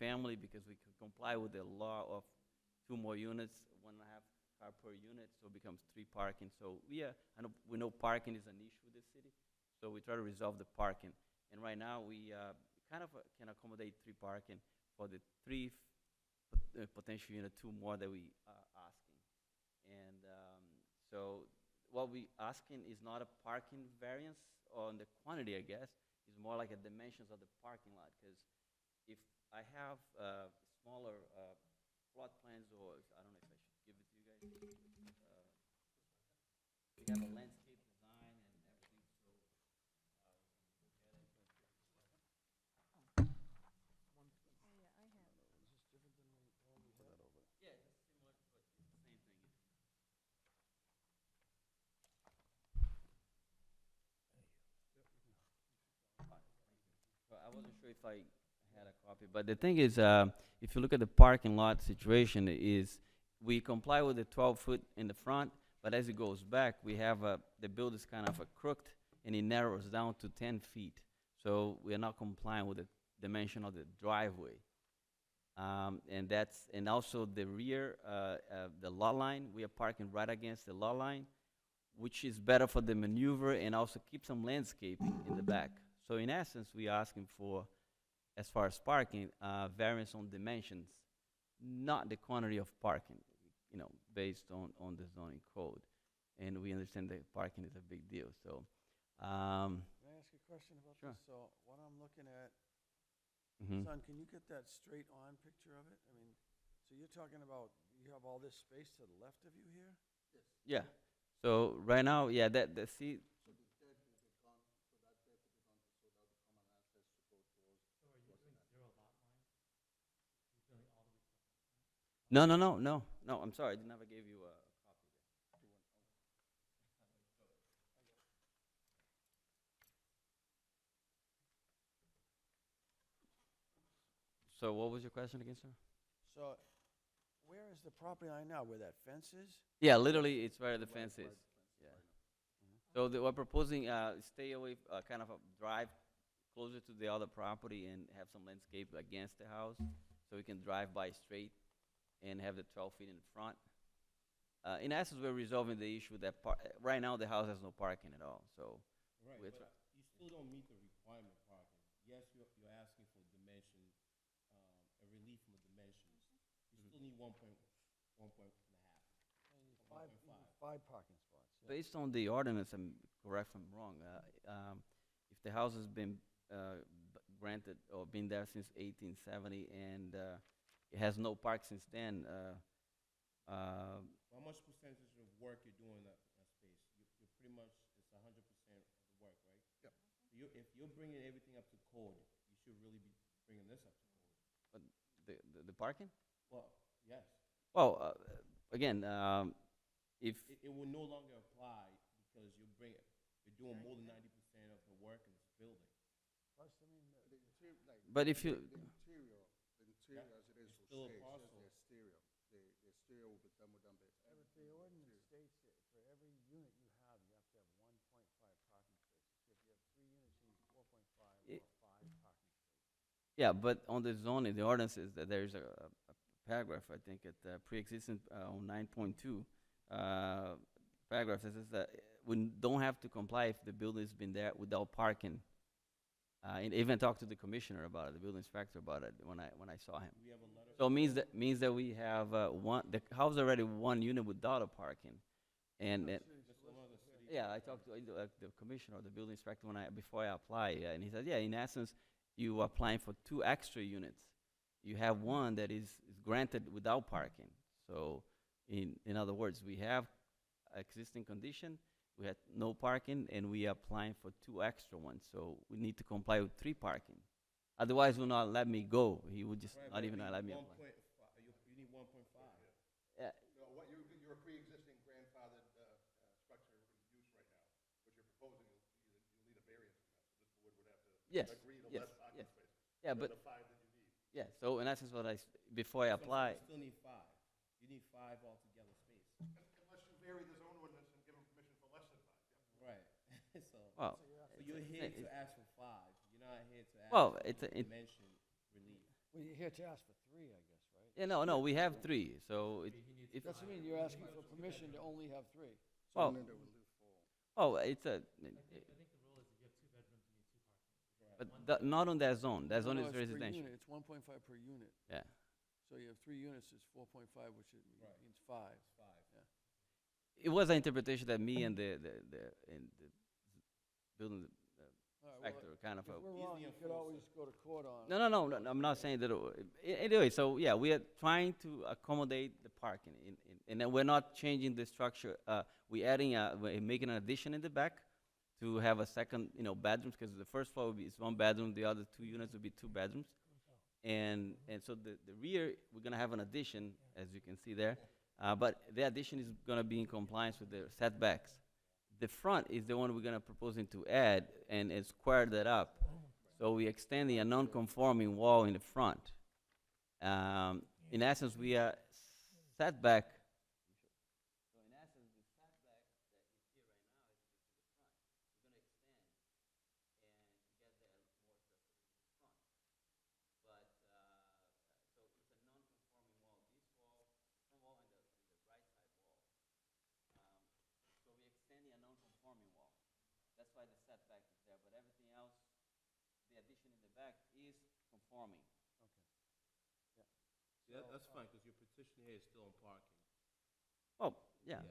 family, because we can comply with the law of 2 more units, 1.5 car per unit, so it becomes 3 parking. So we know parking is an issue with the city, so we try to resolve the parking. And right now we kind of can accommodate 3 parking for the 3 potential unit, 2 more that we are asking. And so what we asking is not a parking variance on the quantity, I guess. It's more like a dimensions of the parking lot, because if I have smaller plot plans, or I don't know if I should give it to you guys. We have a landscape design and everything, so we can look at it. Yeah, it's similar, but it's the same thing. So I wasn't sure if I had a copy, but the thing is, if you look at the parking lot situation, is we comply with the 12 foot in the front, But as it goes back, we have the build is kind of a crooked, and it narrows down to 10 feet. So we are not complying with the dimension of the driveway. And also the rear, the lot line, we are parking right against the lot line, which is better for the maneuver and also keep some landscaping in the back. So in essence, we are asking for, as far as parking, variance on dimensions, not the quantity of parking, based on the zoning code. And we understand that parking is a big deal, so.
Can I ask a question about
Sure.
this? So what I'm looking at,
Mhm.
son, can you get that straight on picture of it? I mean, so you're talking about, you have all this space to the left of you here?
Yeah. So right now, yeah, that see. No, no, no, no, no. I'm sorry, I never gave you a copy. So what was your question again, sir?
So where is the property line now, where that fence is?
Yeah, literally, it's where the fence is. Yeah. So we're proposing stay away, kind of a drive closer to the other property and have some landscape against the house, so we can drive by straight and have the 12 feet in front. In essence, we're resolving the issue that right now the house has no parking at all. So
Right,
we're
but you still don't meet the requirement parking. Yes, you're asking for dimension, a relief from the dimensions. You still need 1.5.
Five parking spots. Yeah.
Based on the ordinance, I'm correct if I'm wrong, if the house has been granted or been there since 1870 and it has no park since then,
How much percentage of work you're doing in that space? You're pretty much, it's 100% of the work, right?
Yep.
If you're bringing everything up to code, you should really be bringing this up to code.
but the parking?
Well, yes.
Well, again, if
It will no longer apply because you're doing more than 90% of the work in this building.
Plus, I mean,
The interior, like,
But if you-
the interior as it is
It's
will
still a
stay, it's just
parcel.
the exterior. The exterior will be done by.
but the ordinance states that for every unit you have 1.5 parking spaces. So if you have 3 units, you need 4.5 or 5 parking spaces.
Yeah, but on the zoning, the ordinance is that there's a paragraph, I think, at pre-existing on 9.2 paragraph that says that we don't have to comply if the building's been there without parking. And even talked to the commissioner about it, the building inspector about it when I saw him.
We have a letter.
So it means that we have the house already one unit without a parking, and yeah, I talked to the commissioner or the building inspector before I apply, and he said, yeah, in essence, you are applying for 2 extra units. You have one that is granted without parking. So, in other words, we have existing condition, we had no parking, and we are applying for 2 extra ones. So we need to comply with 3 parking. Otherwise, will not let me go. He would just not even let me apply.
You need 1.5.
Yeah.
No, you're a pre-existing grandfathered structure use right now. What you're proposing, you'll need a variance from that. So this board would have to
Yes,
agree to
yes,
less parking
yes.
spaces.
Yeah,
than
but
the 5 that you need.
yeah. So in essence, before I apply,
You still need 5. You need 5 altogether space.
Unless you vary the zone ordinance and give them permission for less than 5. Yeah.
Right. so,
well,
so you're here to ask for 5. You're not here to ask
Well,
for
it's a- it-
dimension relief.
Well, you're here to ask for 3, I guess, right?
yeah, no, we have 3. So if
That's what I mean, you're asking for permission to only have 3.
well, it's a. But not on that zone. That zone
No,
is
it's per
residential.
unit. It's 1.5 per unit.
Yeah.
So you have 3 units, it's 4.5, which means 5.
5.
Yeah.
It was an interpretation that me and the building
All right,
inspector kind of.
If we're wrong, you could always go to court on it.
No, I'm not saying that. Anyway, so yeah, we are trying to accommodate the parking, and then we're not changing the structure. We're making an addition in the back to have a second, bedrooms, because the first floor is 1 bedroom, the other 2 units will be 2 bedrooms, and so the rear we're gonna have an addition, as you can see there, but the addition is gonna be in compliance with the setbacks. The front is the one we're gonna proposing to add and square that up. So we're extending a non-conforming wall in the front. In essence, we are setback. So in essence, the back is conforming.
Okay. Yeah.
See, that's fine, because your petition here is still on parking.
Oh, yeah.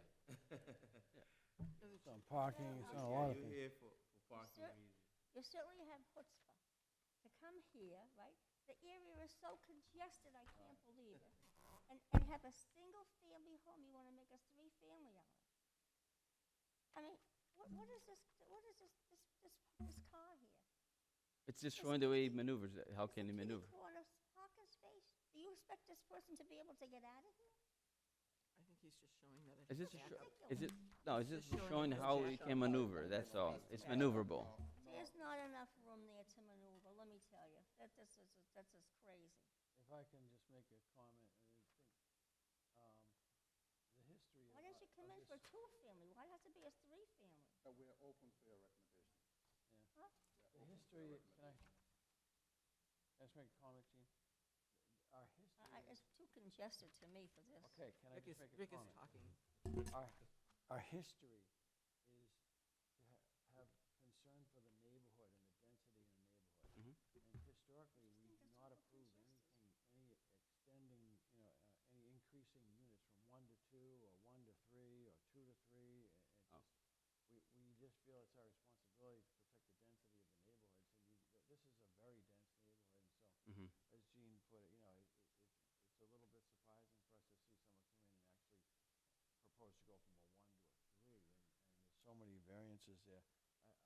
It's on parking, it's on a lot of
You're
things.
here for parking reasons.
You certainly have chutzpah to come here, right? The area is so congested, I can't believe it. And have a single-family home, you want to make a three-family out of. I mean, what is this car here?
It's just showing the way he maneuvers. How can he maneuver?
Corner parking space? Do you expect this person to be able to get out of here?
I think he's just showing that
Is
it's
this
jackable.
is it? No, it's just
Just
showing
showing it's
how he
jacked
can
up.
maneuver. That's all. It's maneuverable.
There's not enough room there to maneuver, let me tell you. That's just crazy.
If I can just make a comment, I think, the history
Why don't you come in for a two-family? Why does it have to be a three-family?
We're open for your recommendation.
Huh?
the history, can I just make a comment, Gene? Our history.
It's too congested to me for this.
Okay, can I just make a
Rick is
comment?
talking.
Our history is to have concern for the neighborhood and the density in the neighborhood.
Mhm.
And historically, we do not approve anything, any extending, any increasing units from 1 to 2, or 1 to 3, or 2 to 3.
Oh.
We just feel it's our responsibility to protect the density of the neighborhood. So this is a very dense neighborhood, and so,
Mhm.
as Gene put it, it's a little bit surprising for us to see someone come in and actually propose to go from a 1 to a 3, and there's so many variances there.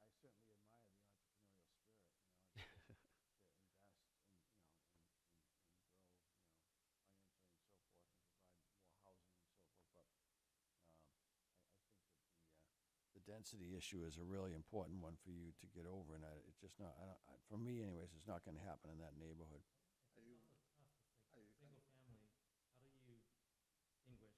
I certainly admire the entrepreneurial spirit, to invest and, and grow, financially and so forth, and provide more housing and so forth. But I think that the density issue is a really important one for you to get over, and it's just not, for me anyways, it's not gonna happen in that neighborhood.
Are you,
It's also tough. It's like single family. How do you distinguish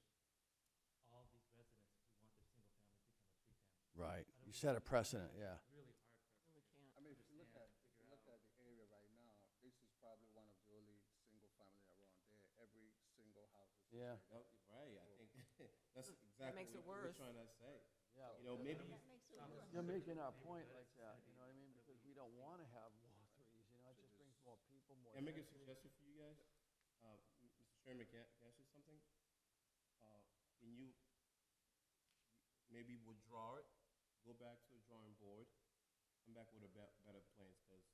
all these residents who want their single families become a three family?
Right,
How do
you
we-
set a precedent, yeah.
It's really hard for us
Really can't.
I mean, if you look at,
understand,
if you
figure
look
out.
at the area right now, this is probably one of the only single family around there. Every single house is.
Yeah.
No, right, I think that's
That
exactly
makes it
what we're
worse.
trying to say.
Yeah.
You know, maybe,
That makes it worse.
You're making our point like that, you know what I mean? Because we don't wanna have more threes, it just brings more people, more
can I make a
density.
suggestion for you guys? Mr. Chairman, can I say something? Can you maybe withdraw it, go back to the drawing board, come back with a better plans, because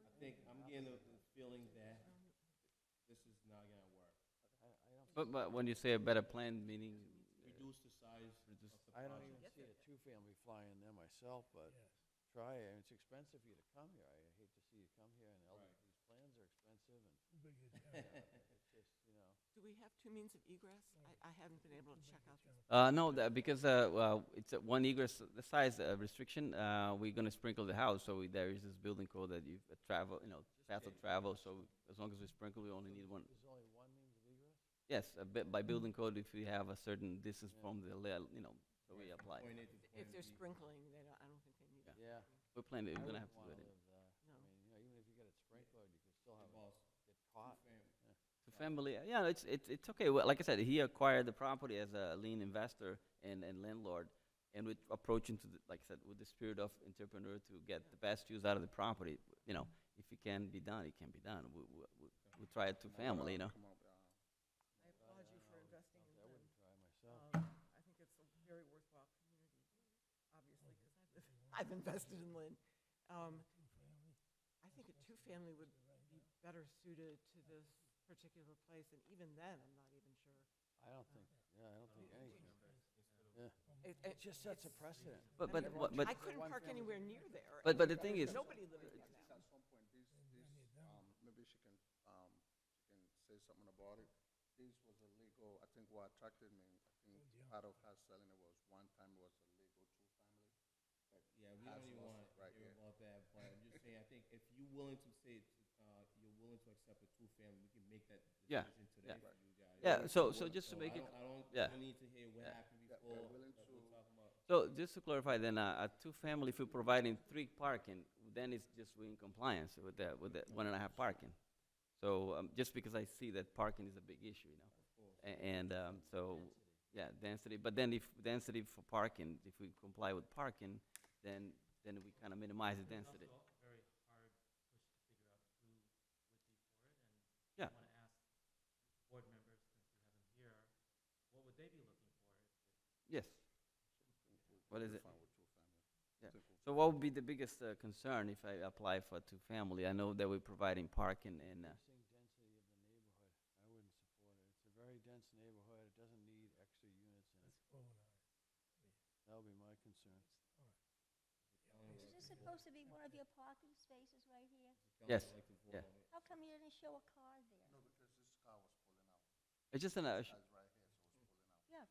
I think I'm getting the feeling that this is not gonna work.
I don't
But when you say a better plan, meaning
Reduce the size of the
I don't
project.
even see a two-family flying there myself, but try it, and it's expensive for you to come here. I hate to see you come here, and
Right.
these plans are expensive, and
Too big a
it's just,
Do we have two means of egress? I haven't been able to check out this.
no, because it's a one egress, the size restriction. We're gonna sprinkle the house, so there is this building code that you travel, path of travel. So as long as we sprinkle, we only need one.
there's only one means of egress?
Yes, by building code, if we have a certain distance from the, so we apply.
Point A to
If
point
they're
B.
sprinkling, I don't think they need it.
Yeah.
We're planning,
I
we're gonna
wouldn't
have to do
wanna
it.
live there.
No.
I mean, even if you get it sprinkled, you could still have
Boss,
get caught.
two-family.
To family, yeah, it's okay. Well, like I said, he acquired the property as a lien investor and landlord, and with approaching to, like I said, with the spirit of entrepreneur to get the best use out of the property. If it can be done, it can be done. We try it to family,
Come on,
I applaud you for investing in
I
Lynn.
wouldn't try myself.
I think it's a very worthwhile community, obviously, because I've invested in Lynn. I think a two-family would be better suited to this particular place, and even then, I'm not even sure.
I don't think anything. Yeah.
It
just sets a precedent.
But
I mean,
but
I couldn't park anywhere near there.
But
and
the thing
there's
is-
nobody living there now.
At some point, maybe she can say something about it. This was illegal. I think what attracted me, part of her selling it was one time it was a legal two-family. But
Yeah, we
has
don't even
lost
want
it
to
right
hear
here.
about that, but I'm just saying, I think if you're willing to say, you're willing to accept a two-family, we can make that
Yeah,
decision today
yeah.
for you guys.
Yeah, so just to make it,
I don't
yeah.
need to hear what
Yeah.
happened
Yeah,
before,
we're willing
that
to-
we're talking about.
So just to clarify, then a two-family, if we're providing 3 parking, then it's just we're in compliance with the 1.5 parking. So just because I see that parking is a big issue, and so yeah, density. But then if density for parking, if we comply with parking, then we kind of minimize the density.
It's also very hard push to figure
What is it?
Fine with two-family.
Yeah.
Simple.
So what would be the biggest concern if I apply for two-family? I know that we're providing parking and,
Increasing density of the neighborhood, I wouldn't support it. It's a very dense neighborhood, it doesn't need extra units in it. That would be my concern.
Is this supposed to be one of your parking spaces right here?
yes, yeah.
How come you didn't show a car there?
No, because this car was pulling out.
It's just an,
This guy's right here, so it's pulling out.
Yeah,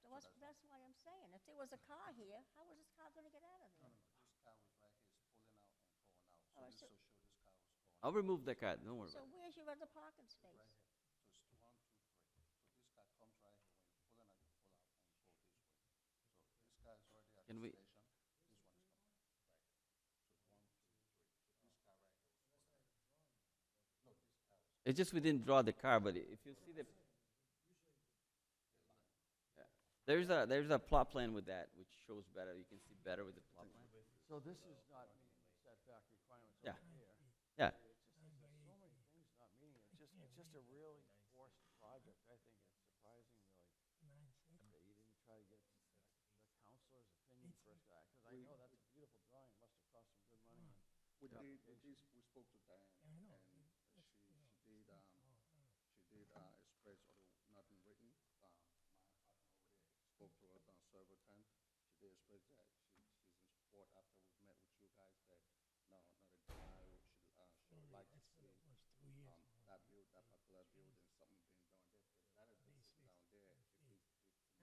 that's why I'm saying, if there was a car here, how was this car gonna get out of there?
No, this car was right here, it's pulling out and going out. So
Oh,
this
so-
will show this car was going
I'll remove the car, don't worry
So
about it.
where's your other parking space?
right here. So it's 1, 2, 3. So this car comes right here. When you're pulling out, you pull out and you go this way. So this car is already at
Can
the
we-
station. This one is coming right here. So it's 1, 2, 3. So this car right here was pulling out. No, this car was.
It's just we didn't draw the car, but if you see the. Yeah. There's a plot plan with that, which shows better, you can see better with the plot plan.
So this is not meeting setback requirements
Yeah.
over here.
Yeah,
There's so many things not meeting it. It's just a really forced project. I think it's surprising, really, that you didn't try to get the counselor's opinion first, because I know that's a beautiful drawing. It must have cost some good money.
We spoke to Diane, and she did express, although nothing written. My partner over there spoke to her several times. She did express that she's in support after we've met with you guys that no, not a denial. She would like to see that particular building, something being done there, because that is down there.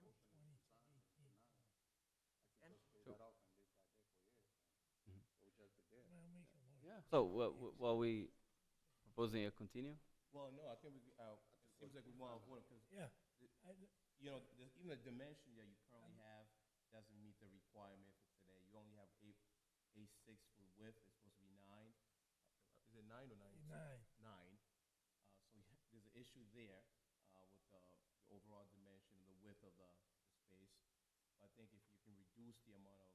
If the motion is designed and denied, I can just pay that off and live right there for years.
Mhm.
It would just be there.
Yeah.
so what we proposing to continue?
Well, no, I think it seems like we want to avoid it, because,
Yeah.
you know, even the dimension that you currently have doesn't meet the requirement for today. You only have a 6-foot width, it's supposed to be 9. Is it 9 or 9?
9.
9. So there's an issue there with the overall dimension and the width of the space. But I think if you can reduce the amount of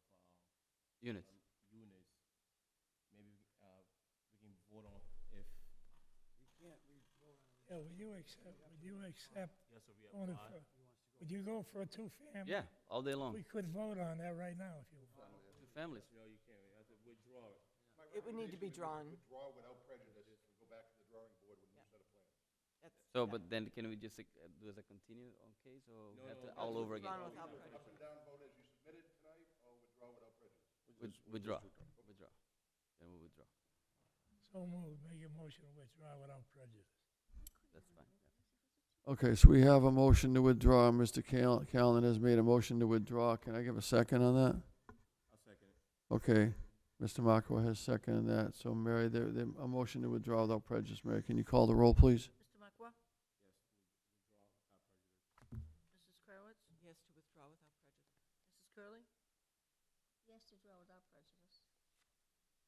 Units.
units, maybe we can vote on if.
We can't vote on
Yeah, would you accept
Yes, so we
going
apply.
for, would you go for a two-family?
Yeah, all day long.
We could vote on that right now if you want.
Two families.
No, you can't. You have to withdraw it.
It would need to be drawn.
Withdraw without prejudice, we go back to the drawing board with a new set of plans.
So, but then can we just do as a continue on case, or
No,
we have
no,
to all over again?
Drawn without
Up
prejudice.
and down vote as you submitted tonight, or withdraw without prejudice?
Withdraw. Then we withdraw.
So moved, make a motion to withdraw without prejudice.
That's fine.
Okay, so we have a motion to withdraw. Mr. Callen has made a motion to withdraw. Can I give a second on that?
I'll second it.
Okay, Mr. Marco has seconded that. So Mary, a motion to withdraw without prejudice. Mary, can you call the roll, please?
Mr. Makwa?
Yes,
Mrs. Krawitz?
Yes, to withdraw without prejudice.
Mrs. Curley?
Yes, to draw without prejudice.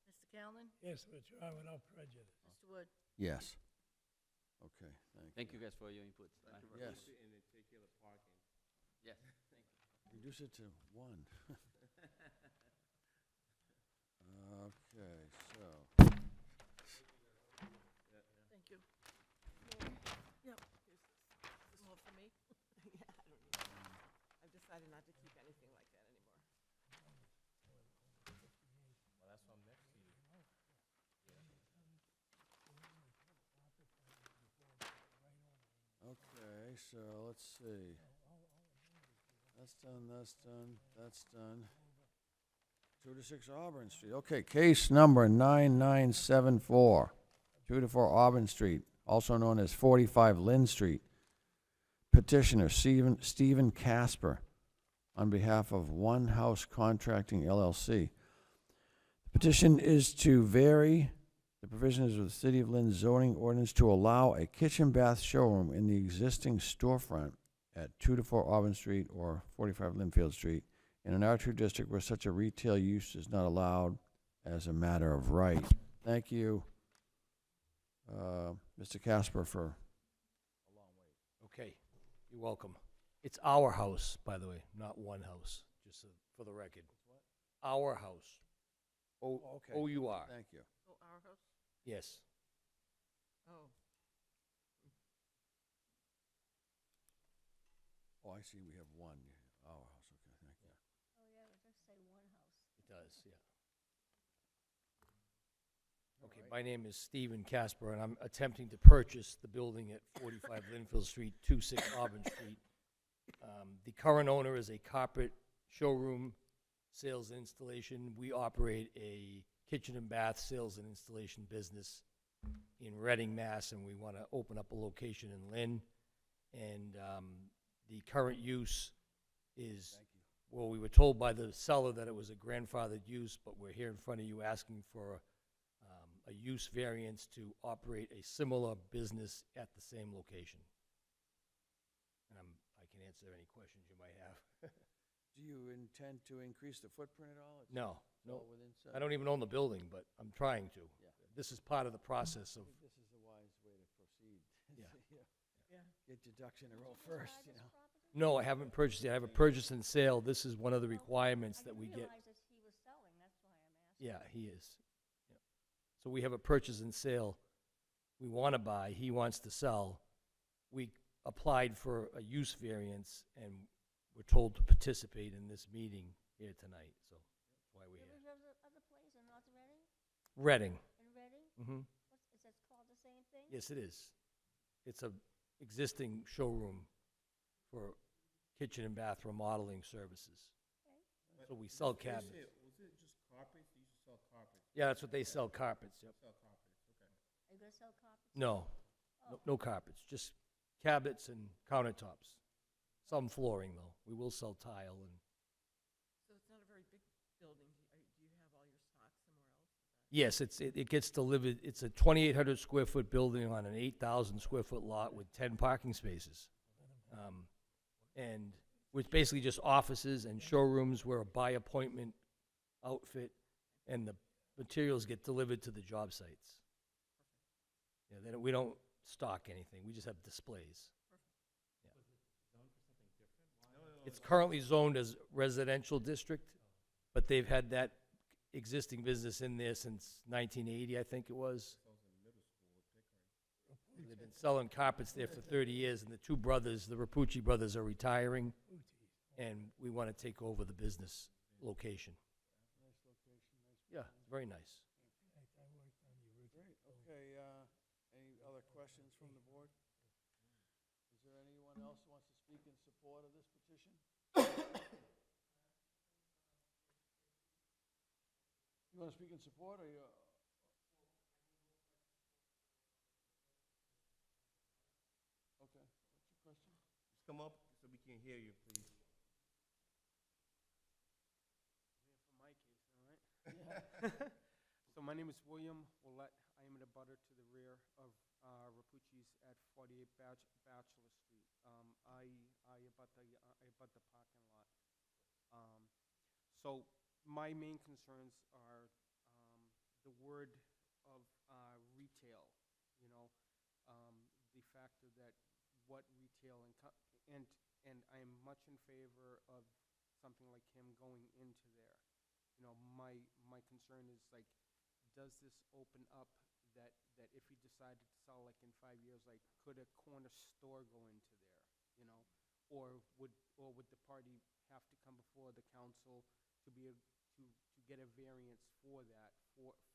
Mr. Callen?
Yes, withdraw without prejudice.
Mr. Wood?
Yes. Okay, thank you.
Thank you guys for your input.
Thank you
Yes.
very much. And then take care of the parking.
Yes, thank you.
Reduce it to 1. Okay, so.
Thank you. Yep. This more for me?
Yeah, I don't need it. I've decided not to keep anything like that anymore.
Well, that's what I'm next to you.
Okay, so let's see. That's done, that's done, that's done. 2 to 6 Auburn Street. Okay, case number 9974. 2 to 4 Auburn Street, also known as 45 Lynn Street. Petitioner Stephen Casper, on behalf of One House Contracting LLC. The petition is to vary the provisions of the City of Lynn zoning ordinance to allow a kitchen bath showroom in the existing storefront at 2 to 4 Auburn Street or 45 Linfield Street in an R2 district where such a retail use is not allowed as a matter of right. Thank you, Mr. Casper, for
A long way. Okay, you're welcome. It's our house, by the way, not One House, just for the record. Our house.
okay.
O-U-R.
Thank you.
Oh, our house?
Yes.
Oh,
Oh, I see, we have one, our house, okay, thank you.
Oh, yeah, it does say one house.
does, yeah. Okay, my name is Stephen Casper, and I'm attempting to purchase the building at 45 Linfield Street, 26 Auburn Street. The current owner is a carpet showroom sales and installation. We operate a kitchen and bath sales and installation business in Reading, Mass., and we want to open up a location in Lynn. And the current use is, well, we were told by the seller that it was a grandfathered use, but we're here in front of you asking for a use variance to operate a similar business at the same location. And I can answer any questions you might have.
Do you intend to increase the footprint at all?
No,
It's
no.
all within
I don't even own the building, but I'm trying to.
Yeah.
This is part of the process of,
I think this is the wise way to proceed.
Yeah.
Get your ducks in a row first, you know.
no, I haven't purchased it. I have a purchase and sale. This is one of the requirements that we get.
I realized that he was selling, that's why I'm asking.
Yeah, he is. Yeah. So we have a purchase and sale. We want to buy, he wants to sell. We applied for a use variance, and we're told to participate in this meeting here tonight, so that's why we're
There
here.
was other place in North Reading?
Reading.
In Reading?
Mm-hmm.
Is that called the same thing?
Yes, it is. It's a existing showroom for kitchen and bath remodeling services. So we sell cabinets.
Was it just carpets? You used to sell carpets.
Yeah, that's what they sell, carpets, yep.
Sell carpets, okay.
Are you gonna sell carpets?
No, no carpets, just cabinets and countertops. Some flooring, though. We will sell tile and,
So it's not a very big building. Do you have all your stock somewhere else?
yes, it gets delivered. It's a 2,800 square foot building on an 8,000 square foot lot with 10 parking spaces. And with basically just offices and showrooms. We're a by appointment outfit, and the materials get delivered to the job sites. Yeah, we don't stock anything. We just have displays. It's currently zoned as residential district, but they've had that existing business in there since 1980, I think it was. They've been selling carpets there for 30 years, and the two brothers, the Rapucci brothers, are retiring, and we want to take over the business location.
Nice location, nice.
Yeah, very nice.
Great, okay, any other questions from the board? Is there anyone else who wants to speak in support of this petition? You want to speak in support, or you? Okay, what's your question?
Just come up so we can hear you, please.
For my case, all right? So my name is William Willett. I am in a butter to the rear of Rapucci's at 48 Bachelor Street. I abut the parking lot. So my main concerns are the word of retail, you know, the factor that what retail and I am much in favor of something like him going into there. You know, my concern is like, does this open up that if he decided to sell like in 5 years, like could a corner store go into there, you know, or would the party have to come before the council to be to get a variance for that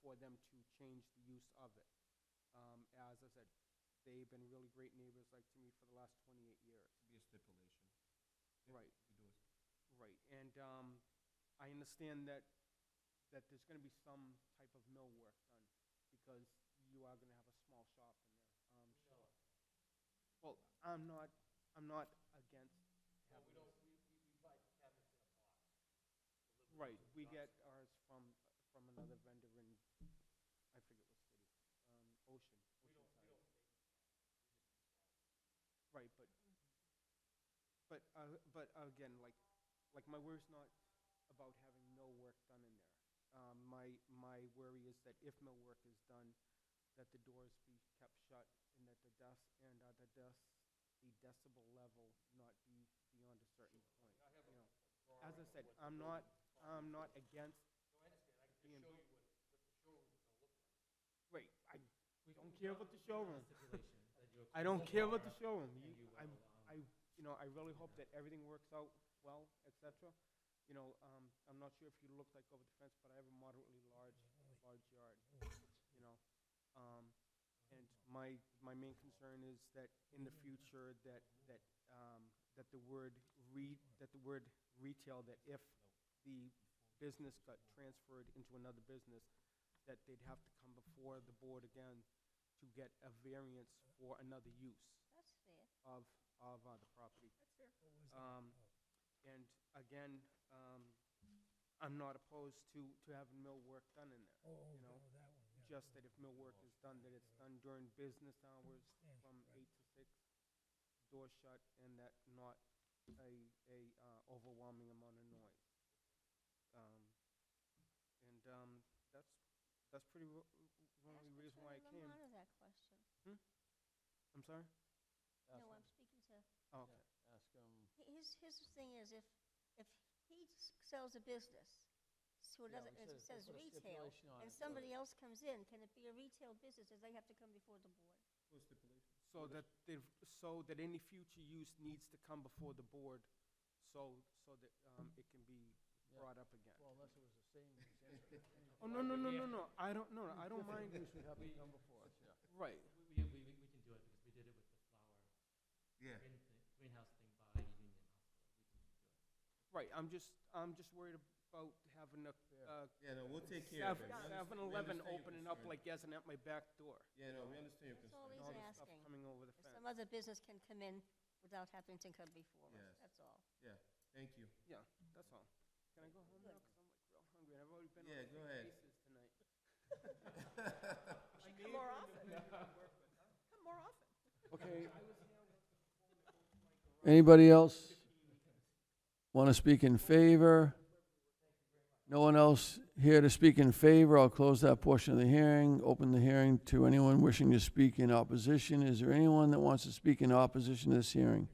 for them to change the use of it? As I said, they've been really great neighbors like to me for the last 28 years.
Be a stipulation.
Right.
We do it.
Right, and I understand that there's going to be some type of mill work done because you are going to have a small shop in there. Sure. Well, I'm not against.
Well, we buy cabinets in a box.
Right, we get ours from another vendor in, I forget what city, Ocean.
We don't make them.
Right, but again, like my worry's not about having mill work done in there. My worry is that if mill work is done, that the doors be kept shut and that the decibel level not be beyond a certain point. You know, as I said, I'm not against.
No, I understand. I can just
being-
show you what the showroom is gonna look like.
Right, I don't care about the showroom.
Stipulation that you
I don't
approve
care
the
about the
bar
showroom.
and you will,
I really hope that everything works out well, etc. I'm not sure if you look like over the fence, but I have a moderately large yard, you know. And my main concern is that in the future, that the word retail, that if the business got transferred into another business, that they'd have to come before the board again to get a variance for another use
That's fair.
of the property.
That's fair.
And again, I'm not opposed to having mill work done in there, you know.
That one, yeah.
Just that if mill work is done, that it's done during business hours from 8 to 6, doors shut, and that not a overwhelming amount of noise. That's pretty the only reason why I came.
Lamont that question.
I'm sorry?
No, I'm speaking to.
Oh, okay.
Ask him.
His thing is if he sells a business, so it
Yeah,
doesn't,
we
it
said
says
put a
retail,
stipulation on
and
it,
somebody else comes in, can it be a retail business, or they have to come before the board?
Full stipulation.
So that any future use needs to come before the board, so that it can be brought up again.
Well, unless it was the same use.
Oh, no, I don't mind.
Different use would have to come before us, yeah.
Right.
We can do it because we did it with the flower
Yeah.
greenhouse thing by Union Hospital. We can do it.
Right, I'm just worried about having a,
Yeah, no, we'll take care of it.
7-Eleven opening up like Yazan at my back door.
Yeah, no, we understand your
That's
concern.
all he's
All the stuff
asking.
coming over the
If
fence.
some other business can come in without having to come before us,
Yes.
that's all.
Yeah, thank you.
Yeah, that's all. Can I go home now? Because I'm like real hungry. I've already been
Yeah,
on
go
3
ahead.
cases tonight.
Come more often. Come more often.
Okay. Anybody else want to speak in favor? No one else here to speak in favor. I'll close that portion of the hearing. Open the hearing to anyone wishing to speak in opposition. Is there anyone that wants to speak in opposition to this hearing?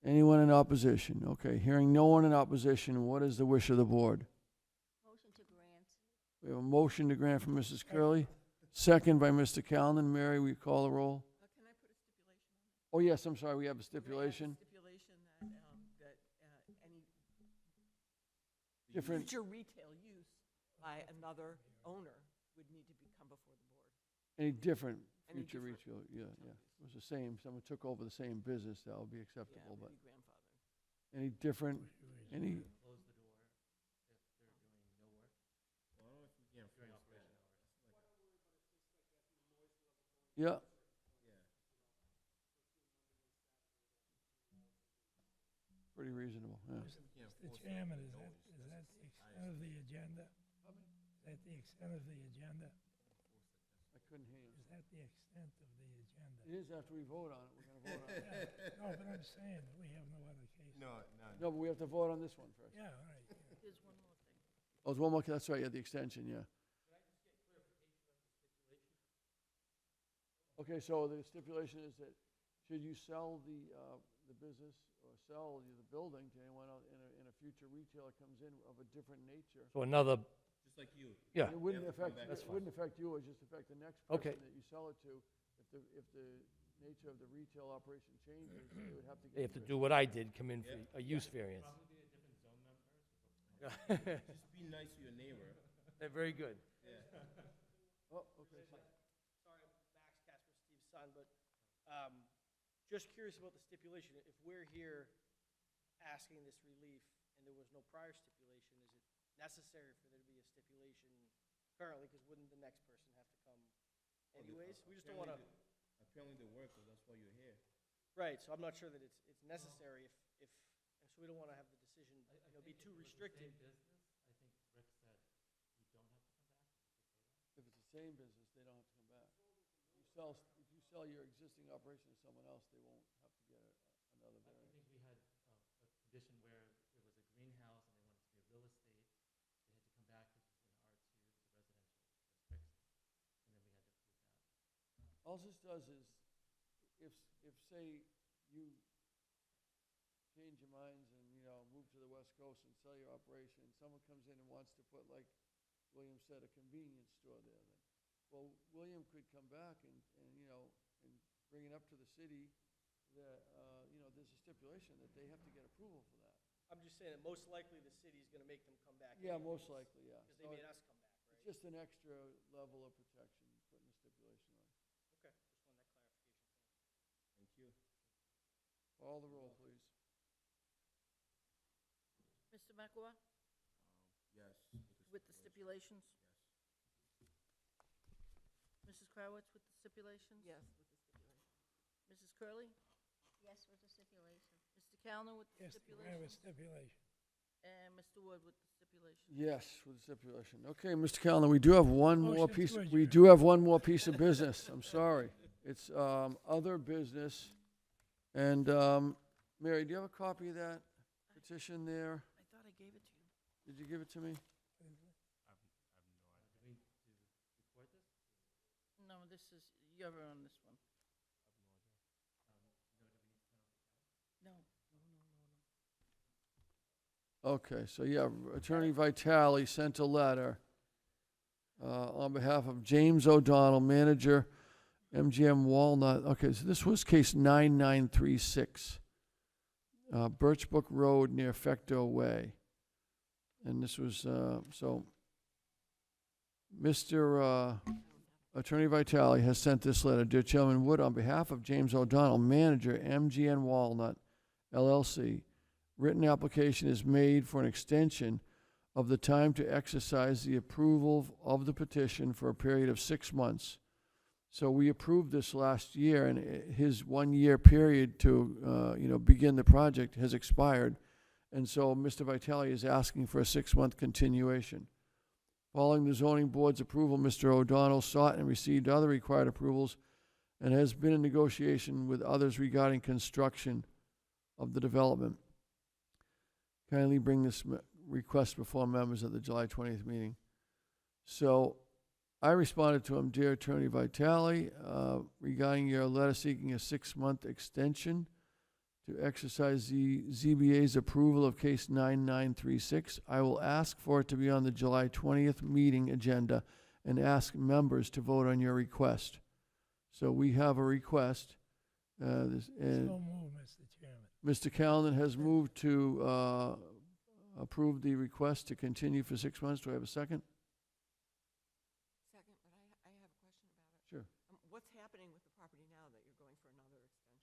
Anyone in opposition? Okay, hearing no one in opposition, what is the wish of the board?
Motion to grant.
We have a motion to grant from Mrs. Curley, second by Mr. Callen. Mary, will you call the roll?
Can I put a stipulation on it?
Oh, yes, I'm sorry, we have a stipulation.
Stipulation that any
Different,
future retail use by another owner would need to come before the board.
any different
Any
future
different
retail, yeah,
retail
yeah.
use.
It was the same, someone took over the same business, that would be
Yeah,
acceptable,
it
but
would be grandfathered.
any different, any,
Close the door if they're doing no work
Well, I don't know if we can
during
enforce that.
operation hours.
yeah. Pretty reasonable, yeah.
Mr. Chairman, is that the extent of the agenda? Is that the extent of the agenda?
I couldn't hear you.
Is that the extent of the agenda?
It is after we vote on it, we're gonna vote on it.
No, but I'm saying that we have no other case.
No,
No, but we have to vote on this one first.
Yeah, all right.
There's one more thing.
Oh, there's one more, that's right, yeah, the extension, yeah. Okay, so the stipulation is that should you sell the business or sell the building to anyone in a future retailer comes in of a different nature,
So another,
Just like you.
yeah,
it wouldn't
have to come
affect,
back.
it wouldn't affect you, it would just affect the next
Okay.
person that you sell it to. If the nature of the retail operation changes, they would have to
they
get.
have to do what I did, come in for a use variance.
Probably a different zone number.
Just be nice to your neighbor.
They're very good.
Yeah.
Oh, okay.
Sorry, Max Casper, Steve's son, but just curious about the stipulation. If we're here asking this relief and there was no prior stipulation, is it necessary for there to be a stipulation currently? Because wouldn't the next person have to come anyways? We just don't want to.
Apparently they work, so that's why you're here.
Right, so I'm not sure that it's necessary if and so we don't want to have the decision, be too restricted.
Same business, I think Rick said you don't have to come back.
If it's the same business, they don't have to come back. If you sell your existing operation to someone else, they won't have to get another
I
variance.
think we had a condition where it was a greenhouse and they wanted to be a real estate. They had to come back because it was in R2, the residential districts, and then we had to approve that.
All this does is, if say you change your minds and, move to the West Coast and sell your operation, and someone comes in and wants to put, like William said, a convenience store there, then, well, William could come back and bring it up to the city that, there's a stipulation that they have to get approval for that.
I'm just saying that most likely the city's gonna make them come back.
Yeah,
anyways,
most likely, yeah.
Because they
So
made us come back, right?
It's just an extra level of protection, putting a stipulation on.
Okay, just wanted that clarification.
Thank you.
Call the roll, please.
Mr. McElroy,
Yes.
with the stipulations? Mrs. Krawitz with the stipulations?
Yes, with the stipulation.
Mrs. Curley?
Yes, with the stipulation.
Mr. Calner with the
Yes, to grant with
stipulations?
stipulation.
And Mr. Wood with the stipulations?
Yes, with the stipulation. Okay, Mr. Callen, we do have one more
Motion
piece,
to
we
adjourn.
do have one more piece of business. I'm sorry. It's other business. And Mary, do you have a copy of that petition there?
I thought I gave it to you.
Did you give it to me?
No, this is, you're on this one. No, no, no, no, no.
Okay, so yeah, Attorney Vitale sent a letter on behalf of James O'Donnell, manager, MGM Walnut. Okay, so this was case 9936, Birchbrook Road near Fecto Way. And this was, so Mr. Attorney Vitale has sent this letter. Dear Chairman Wood, on behalf of James O'Donnell, manager, MGM Walnut, LLC, written application is made for an extension of the time to exercise the approval of the petition for a period of 6 months. So we approved this last year, and his 1-year period to, begin the project has expired. And so Mr. Vitale is asking for a 6-month continuation. Following the zoning board's approval, Mr. O'Donnell sought and received other required approvals and has been in negotiation with others regarding construction of the development. Kindly bring this request before members at the July 20th meeting. So I responded to him, Dear Attorney Vitale, regarding your letter seeking a 6-month extension to exercise the ZBA's approval of case 9936, I will ask for it to be on the July 20th meeting agenda and ask members to vote on your request. So we have a request.
So move, Mr. Chairman.
Mr. Callen has moved to approve the request to continue for 6 months. Do I have a second?
Second, but I have a question about it.
Sure.
What's happening with the property now that you're going for another extension?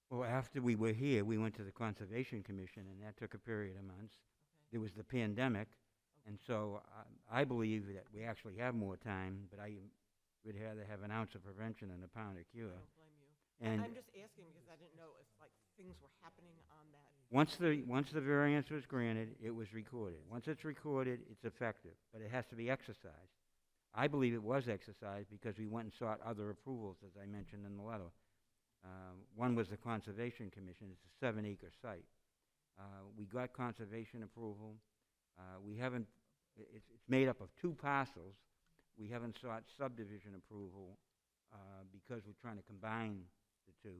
Well, after we were here, we went to the Conservation Commission, and that took a period of months. There was the pandemic, and so I believe that we actually have more time, but I would rather have an ounce of prevention than a pound of cure.
I don't blame you.
And
I'm just asking because I didn't know if things were happening on that.
once the variance was granted, it was recorded. Once it's recorded, it's effective, but it has to be exercised. I believe it was exercised because we went and sought other approvals, as I mentioned in the letter. One was the Conservation Commission. It's a 7-acre site. We got conservation approval. We haven't, it's made up of 2 parcels. We haven't sought subdivision approval because we're trying to combine the 2.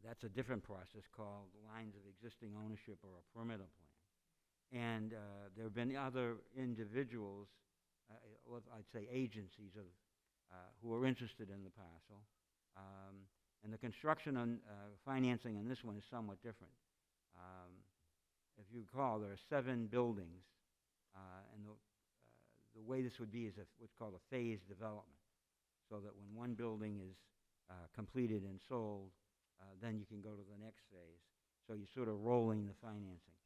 That's a different process called lines of existing ownership or a perimeter plan. And there have been other individuals, I'd say agencies, who are interested in the parcel. And the construction and financing on this one is somewhat different. If you recall, there are 7 buildings, and the way this would be is what's called a phased development, so that when one building is completed and sold, then you can go to the next phase. So you're sort of rolling the financing.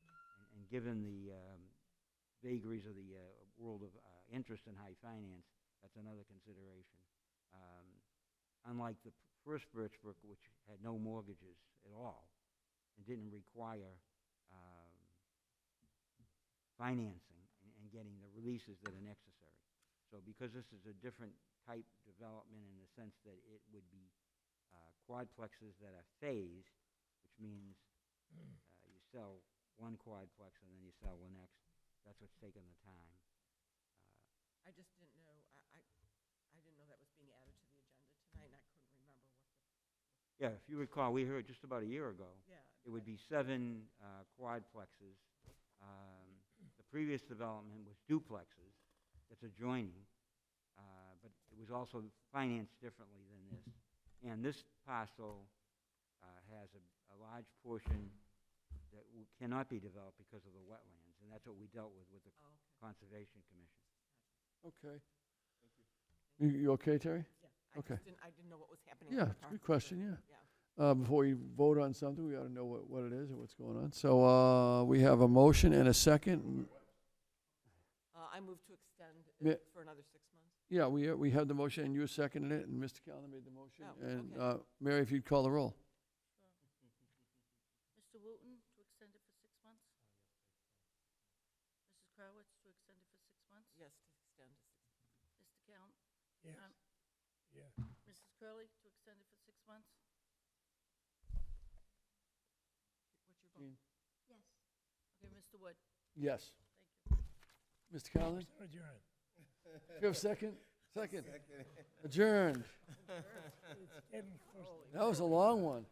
And given the vagaries of the world of interest in high finance, that's another consideration. Unlike the first Birchbrook, which had no mortgages at all and didn't require financing and getting the releases that are necessary. So because this is a different type development in the sense that it would be quadplexes that are phased, which means you sell one quadplex and then you sell the next. That's what's taken the time.
I just didn't know. I didn't know that was being added to the agenda tonight, and I couldn't remember what the.
Yeah, if you recall, we heard just about a year ago.
Yeah.
It would be 7 quadplexes. The previous development was duplexes. That's adjoining, but it was also financed differently than this. And this parcel has a large portion that cannot be developed because of the wetlands, and that's what we dealt with the Conservation Commission.
Okay. You okay, Terry?
Yeah.
Okay.
I didn't know what was happening.
Yeah,
on the
it's a good
property.
question, yeah.
Yeah.
Before we vote on something, we ought to know what it is and what's going on. So we have a motion and a second.
I move to extend
Ma-
it for another 6 months.
Yeah, we have the motion, and you seconded it, and Mr. Callen made the motion.
Oh,
And
okay.
Mary, if you'd call the roll.
Mr. Wooten, to extend it for 6 months? Mrs. Crowitz, to extend it for 6 months?
Yes, to extend to 6 months.
Mr. Count?
Yes. Yeah.
Mrs. Curley, to extend it for 6 months?
What's your vote?
Yes.
Okay, Mr. Wood?
Yes.
Thank you.
Mr. Callen?
Adjourn.
You have a second? Second. Adjourned.
It's getting close.
That was a long one.